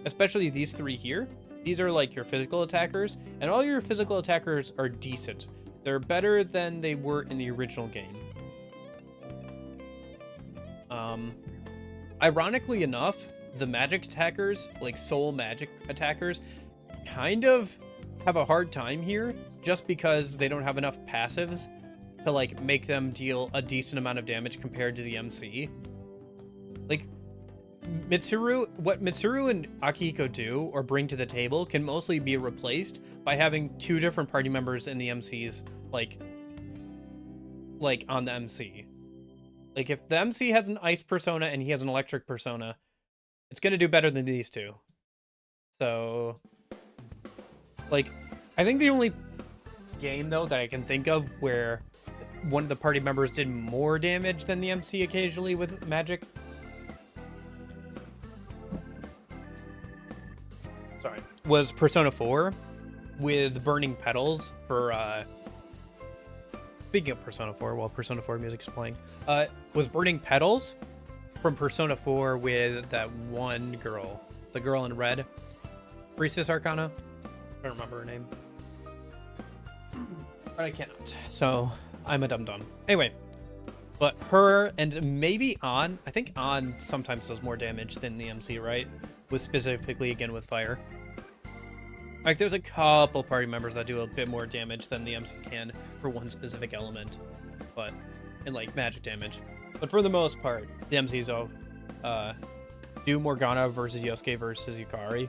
especially these three here. These are like your physical attackers, and all your physical attackers are decent. They're better than they were in the original game. Ironically enough, the magic attackers, like soul magic attackers, kind of have a hard time here just because they don't have enough passives to like make them deal a decent amount of damage compared to the MC. Like, what Mitsuru and Akihiko do or bring to the table can mostly be replaced by having two different party members in the MCs, like on the MC. Like, if the MC has an ice persona and he has an electric persona, it's gonna do better than these two. So, like, I think the only game, though, that I can think of where one of the party members did more damage than the MC occasionally with magic... was Persona 4 with Burning Petals for, speaking of Persona 4, while Persona 4 music is playing, was Burning Petals from Persona 4 with that one girl, the girl in red, Priestess Arcana. I don't remember her name, but I cannot, so I'm a dum-dum. Anyway, but her and maybe An, I think An sometimes does more damage than the MC, right? With specifically, again, with fire. Like, there's a couple party members that do a bit more damage than the MC can for one specific element, but in like magic damage. But for the most part, the MCs do Morgana versus Yosuke versus Yukari.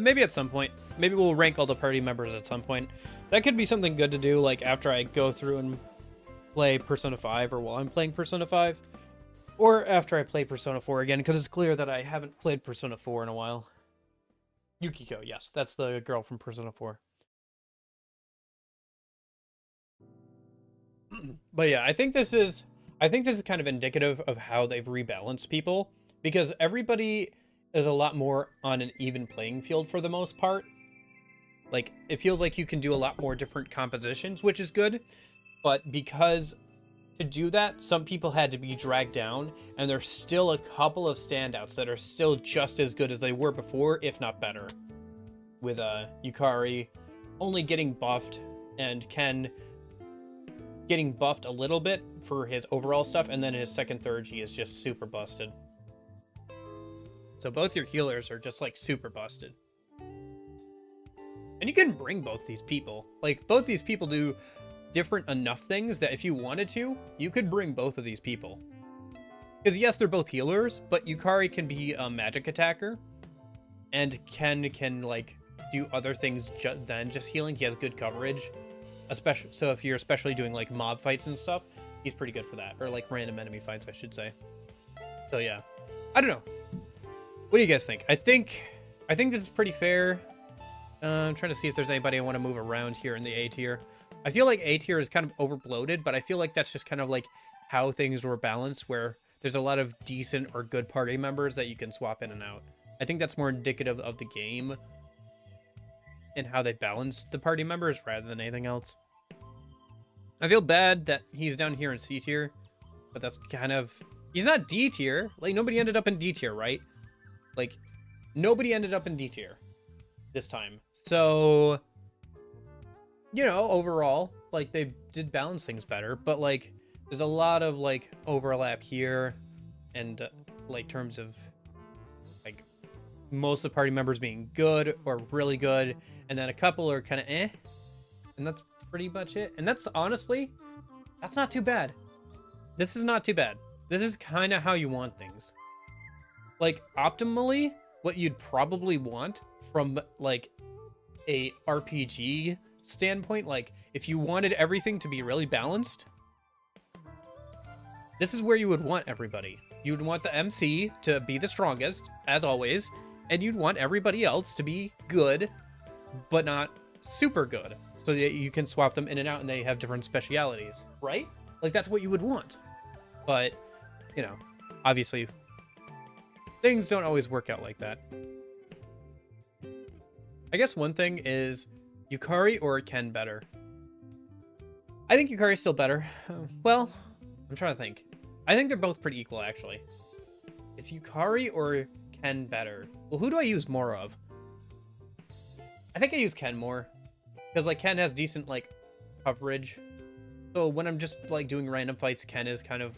Maybe at some point. Maybe we'll rank all the party members at some point. That could be something good to do, like after I go through and play Persona 5, or while I'm playing Persona 5, or after I play Persona 4 again, because it's clear that I haven't played Persona 4 in a while. Yukiko, yes, that's the girl from Persona 4. But yeah, I think this is kind of indicative of how they've rebalanced people, because everybody is a lot more on an even playing field for the most part. Like, it feels like you can do a lot more different compositions, which is good, but because to do that, some people had to be dragged down, and there's still a couple of standouts that are still just as good as they were before, if not better. with Yukari only getting buffed and Ken getting buffed a little bit for his overall stuff, and then his second third G is just super busted. So both your healers are just like super busted. And you can bring both these people. Like, both these people do different enough things that if you wanted to, you could bring both of these people. Because yes, they're both healers, but Yukari can be a magic attacker, and Ken can like do other things than just healing. He has good coverage, especially so if you're especially doing like mob fights and stuff, he's pretty good for that, or like random enemy fights, I should say. So yeah, I don't know. What do you guys think? I think this is pretty fair. I'm trying to see if there's anybody I want to move around here in the A tier. I feel like A tier is kind of overbloated, but I feel like that's just kind of like how things were balanced, where there's a lot of decent or good party members that you can swap in and out. I think that's more indicative of the game and how they balance the party members rather than anything else. I feel bad that he's down here in C tier, but that's kind of... He's not D tier. Like, nobody ended up in D tier, right? Like, nobody ended up in D tier this time. So, you know, overall, like, they did balance things better, but, like, there's a lot of, like, overlap here, and, like, terms of, like, most of the party members being good or really good, and then a couple are kind of eh, and that's pretty much it. And that's, honestly, that's not too bad. This is not too bad. This is kind of how you want things. Like, optimally, what you'd probably want from, like, a RPG standpoint, like, if you wanted everything to be really balanced, this is where you would want everybody. You would want the MC to be the strongest, as always, and you'd want everybody else to be good, but not super good, so that you can swap them in and out and they have different specialities, right? Like, that's what you would want. But, you know, obviously, things don't always work out like that. I guess one thing is Yukari or Ken better? I think Yukari's still better. Well, I'm trying to think. I think they're both pretty equal, actually. Is Yukari or Ken better? Well, who do I use more of? I think I use Ken more. Because, like, Ken has decent, like, coverage. So when I'm just, like, doing random fights, Ken is kind of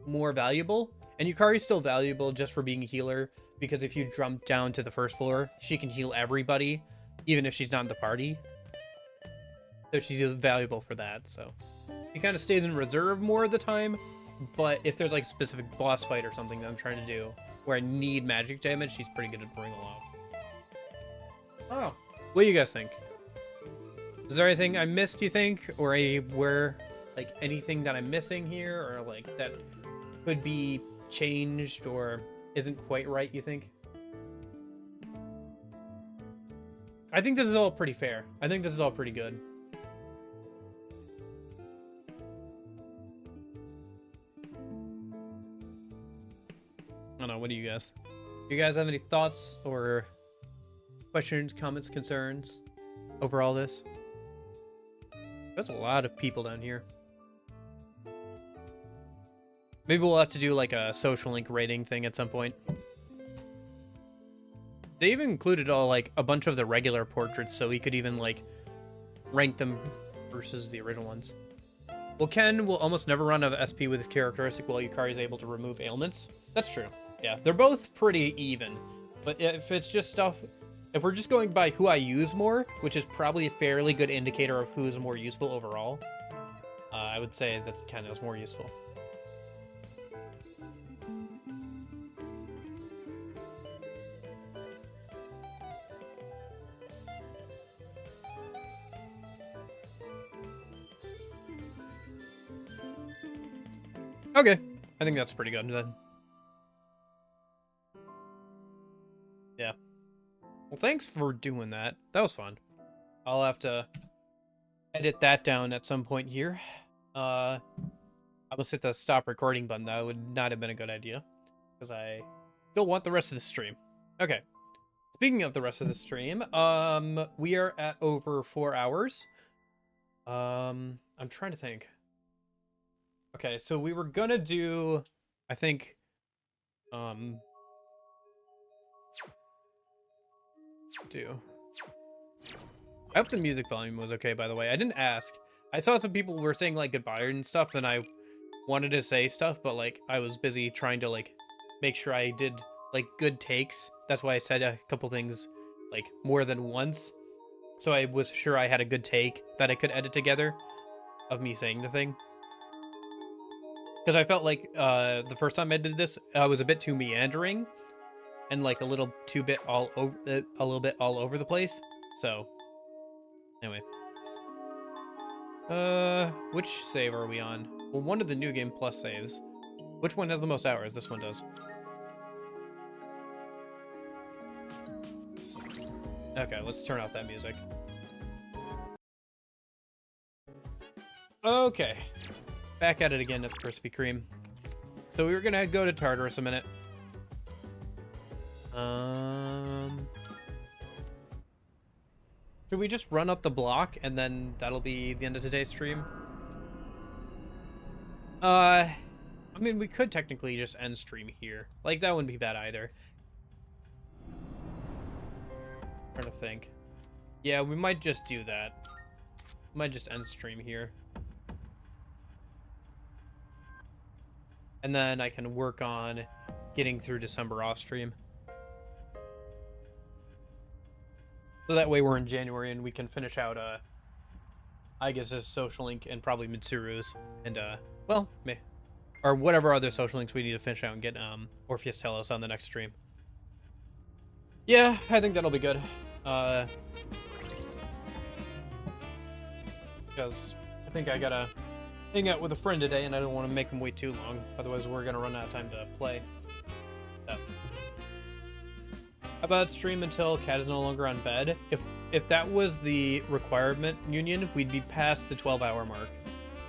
more valuable. And Yukari's still valuable just for being a healer, because if you jump down to the first floor, she can heal everybody, even if she's not in the party. So she's valuable for that, so. He kind of stays in reserve more of the time, but if there's like a specific boss fight or something that I'm trying to do, where I need magic damage, she's pretty good to bring along. Oh, what do you guys think? Is there anything I missed, you think? Or like, anything that I'm missing here, or like, that could be changed or isn't quite right, you think? I think this is all pretty fair. I think this is all pretty good. I don't know, what do you guys? Do you guys have any thoughts or questions, comments, concerns over all this? There's a lot of people down here. Maybe we'll have to do like a social link rating thing at some point. They even included all like a bunch of the regular portraits, so we could even like rank them versus the original ones. Well, Ken will almost never run out of SP with his characteristic, while Yukari is able to remove ailments. That's true. Yeah, they're both pretty even. But if it's just stuff, if we're just going by who I use more, which is probably a fairly good indicator of who's more useful overall, I would say that Ken is more useful. Okay, I think that's pretty good then. Yeah. Well, thanks for doing that. That was fun. I'll have to edit that down at some point here. I almost hit the stop recording button. That would not have been a good idea, because I still want the rest of the stream. Okay. Speaking of the rest of the stream, we are at over 4 hours. I'm trying to think. Okay, so we were gonna do, I think, do I hope the music volume was okay, by the way. I didn't ask. I saw some people were saying, like, goodbye and stuff, and I wanted to say stuff, but, like, I was busy trying to, like, make sure I did, like, good takes. That's why I said a couple things, like, more than once. So I was sure I had a good take that I could edit together of me saying the thing. Because I felt like the first time I did this, I was a bit too meandering and like a little bit all over the place. So anyway, which save are we on? Well, one of the New Game Plus saves. Which one has the most hours? This one does. Okay, let's turn off that music. Okay, back at it again at the Krispy Kreme. So we were gonna go to Tartarus a minute. Should we just run up the block and then that'll be the end of today's stream? I mean, we could technically just end stream here. Like, that wouldn't be bad either. Trying to think. Yeah, we might just do that. Might just end stream here. And then I can work on getting through December off stream. So that way we're in January and we can finish out, I guess this Social Link and probably Mitsuru's. And, well, or whatever other Social Links we need to finish out and get, Orpheus Telos on the next stream. Yeah, I think that'll be good. Because I think I gotta hang out with a friend today and I don't want to make him wait too long. Otherwise, we're gonna run out of time to play. So. How about stream until Cat is no longer on bed? If that was the requirement, Union, we'd be past the 12-hour mark.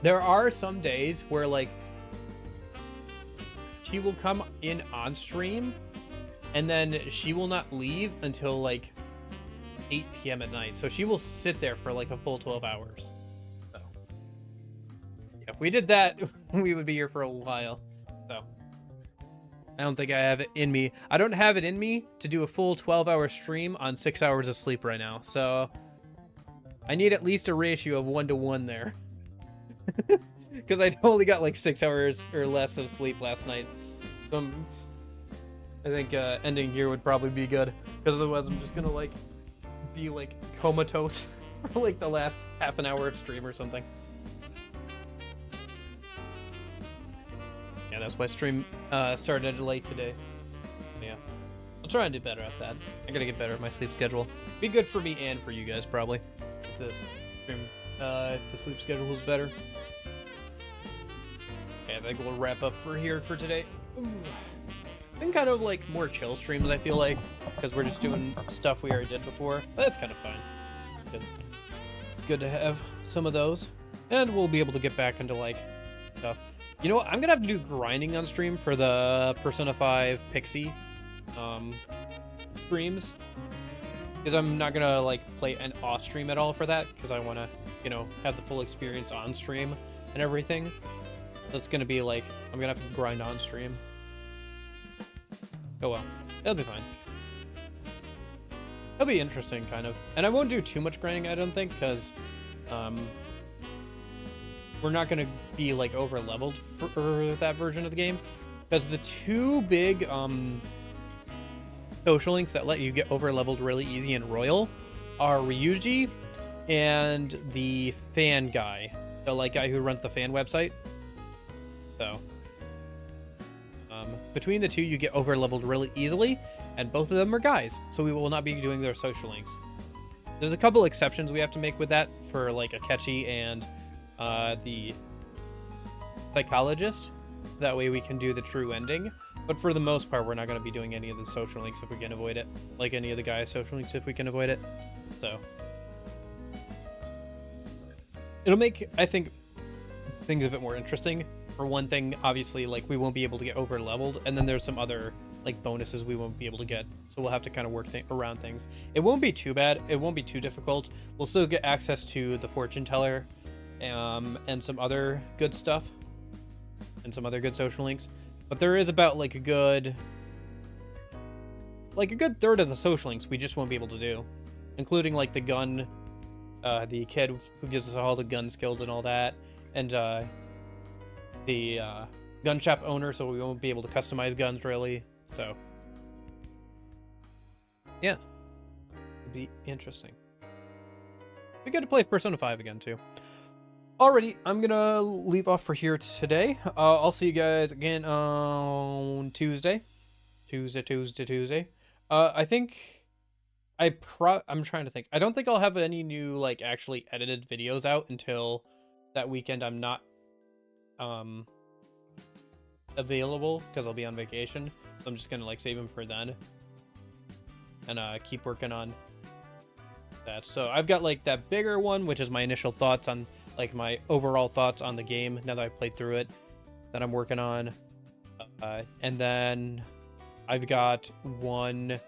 There are some days where, like, she will come in on stream and then she will not leave until, like, 8 p.m. at night. So she will sit there for, like, a full 12 hours. So, yeah, if we did that, we would be here for a while. So, I don't think I have it in me. I don't have it in me to do a full 12-hour stream on 6 hours of sleep right now. So, I need at least a ratio of 1-to-1 there. Because I only got, like, 6 hours or less of sleep last night. So, I think ending here would probably be good. Because otherwise I'm just gonna, like, be, like, comatose for, like, the last half an hour of stream or something. Yeah, that's why stream started late today. Yeah, I'll try and do better at that. I gotta get better at my sleep schedule. Be good for me and for you guys, probably. If this stream, if the sleep schedule was better. Okay, I think we'll wrap up here for today. Ooh. Been kind of like more chill streams, I feel like, because we're just doing stuff we already did before. But that's kind of fun. Good. It's good to have some of those, and we'll be able to get back into like stuff. You know what? I'm gonna have to do grinding on stream for the Persona 5 Pixie streams, because I'm not gonna like play an off stream at all for that, because I want to, you know, have the full experience on stream and everything. So it's gonna be like I'm gonna have to grind on stream. Oh well, it'll be fine. It'll be interesting, kind of. And I won't do too much grinding, I don't think, because we're not going to be, like, over-leveled for that version of the game. Because the two big social links that let you get over-leveled really easy and royal are Ryuji and the fan guy. The, like, guy who runs the fan website. So, between the two, you get over-leveled really easily, and both of them are guys, so we will not be doing their social links. There's a couple exceptions we have to make with that for, like, Akechi and the psychologist, so that way we can do the true ending. But for the most part, we're not going to be doing any of the social links if we can avoid it, like any of the guys' social links if we can avoid it. So it'll make, I think, things a bit more interesting. For one thing, obviously, like, we won't be able to get over leveled, and then there's some other, like, bonuses we won't be able to get, so we'll have to kind of work around things. It won't be too bad, it won't be too difficult. We'll still get access to the fortune teller, and some other good stuff, and some other good social links, but there is about, like, a good third of the social links we just won't be able to do, including, like, the gun the kid who gives us all the gun skills and all that, and the gun shop owner, so we won't be able to customize guns really. So yeah, it'd be interesting. We get to play Persona 5 again too. Alrighty, I'm gonna leave off for here today. I'll see you guys again on Tuesday. Tuesday. I think I'm trying to think. I don't think I'll have any new like actually edited videos out until that weekend. I'm not available because I'll be on vacation. So I'm just gonna like save them for then and keep working on that. So I've got like that bigger one, which is my initial thoughts on like my overall thoughts on the game now that I've played through it, that I'm working on, and then I've got one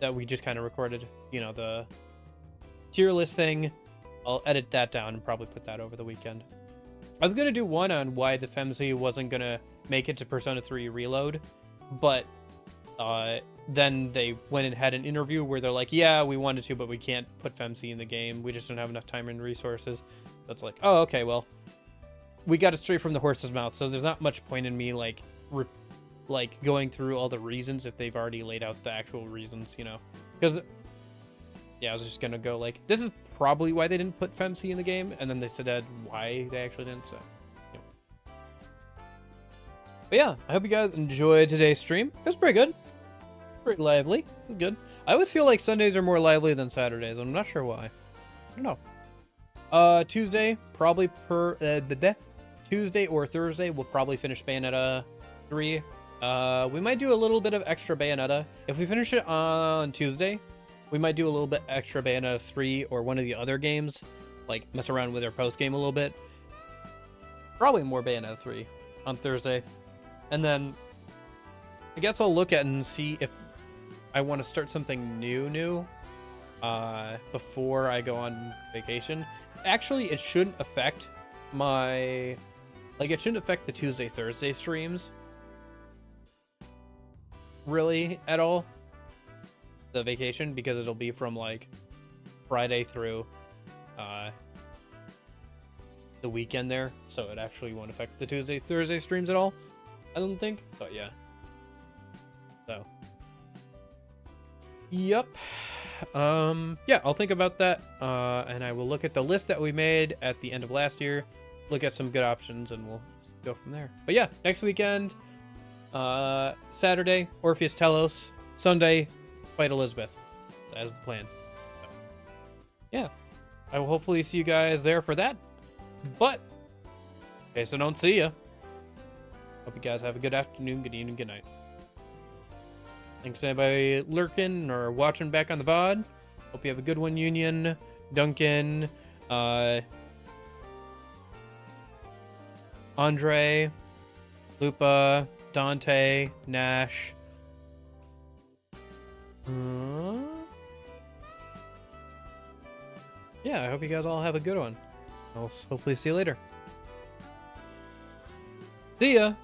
that we just kind of recorded, you know, the tier list thing. I'll edit that down and probably put that over the weekend. I was gonna do one on why the FEMC wasn't gonna make it to Persona 3 Reload, but then they went and had an interview where they're like, yeah, we wanted to, but we can't put FEMC in the game. We just don't have enough time and resources. So it's like, oh, okay, well, we got it straight from the horse's mouth, so there's not much point in me like going through all the reasons if they've already laid out the actual reasons, you know? Because yeah, I was just gonna go like, this is probably why they didn't put FEMC in the game, and then they said why they actually didn't. So, you know. But yeah, I hope you guys enjoyed today's stream. It was pretty good, pretty lively. It was good. I always feel like Sundays are more lively than Saturdays. I'm not sure why. I don't know. Tuesday probably Tuesday or Thursday we'll probably finish Bayonetta 3. We might do a little bit of extra Bayonetta. If we finish it on Tuesday, we might do a little bit extra Bayonetta 3 or one of the other games, like mess around with our post game a little bit. Probably more Bayonetta 3 on Thursday. And then I guess I'll look at and see if I want to start something new before I go on vacation. Actually, it shouldn't affect my, like, it shouldn't affect the Tuesday, Thursday streams really at all, the vacation, because it'll be from like Friday through the weekend there, so it actually won't affect the Tuesday, Thursday streams at all, I don't think. But yeah, so yep. Yeah, I'll think about that, and I will look at the list that we made at the end of last year, look at some good options, and we'll go from there. But yeah, next weekend, Saturday, Orpheus Telos. Sunday, fight Elizabeth. That is the plan. So, yeah, I will hopefully see you guys there for that. But, in case I don't see ya, hope you guys have a good afternoon, good evening, good night. Thanks to anybody lurking or watching back on the VOD. Hope you have a good one, Union, Duncan, Andre, Lupa, Dante, Nash. Yeah, I hope you guys all have a good one. I'll hopefully see you later. See ya!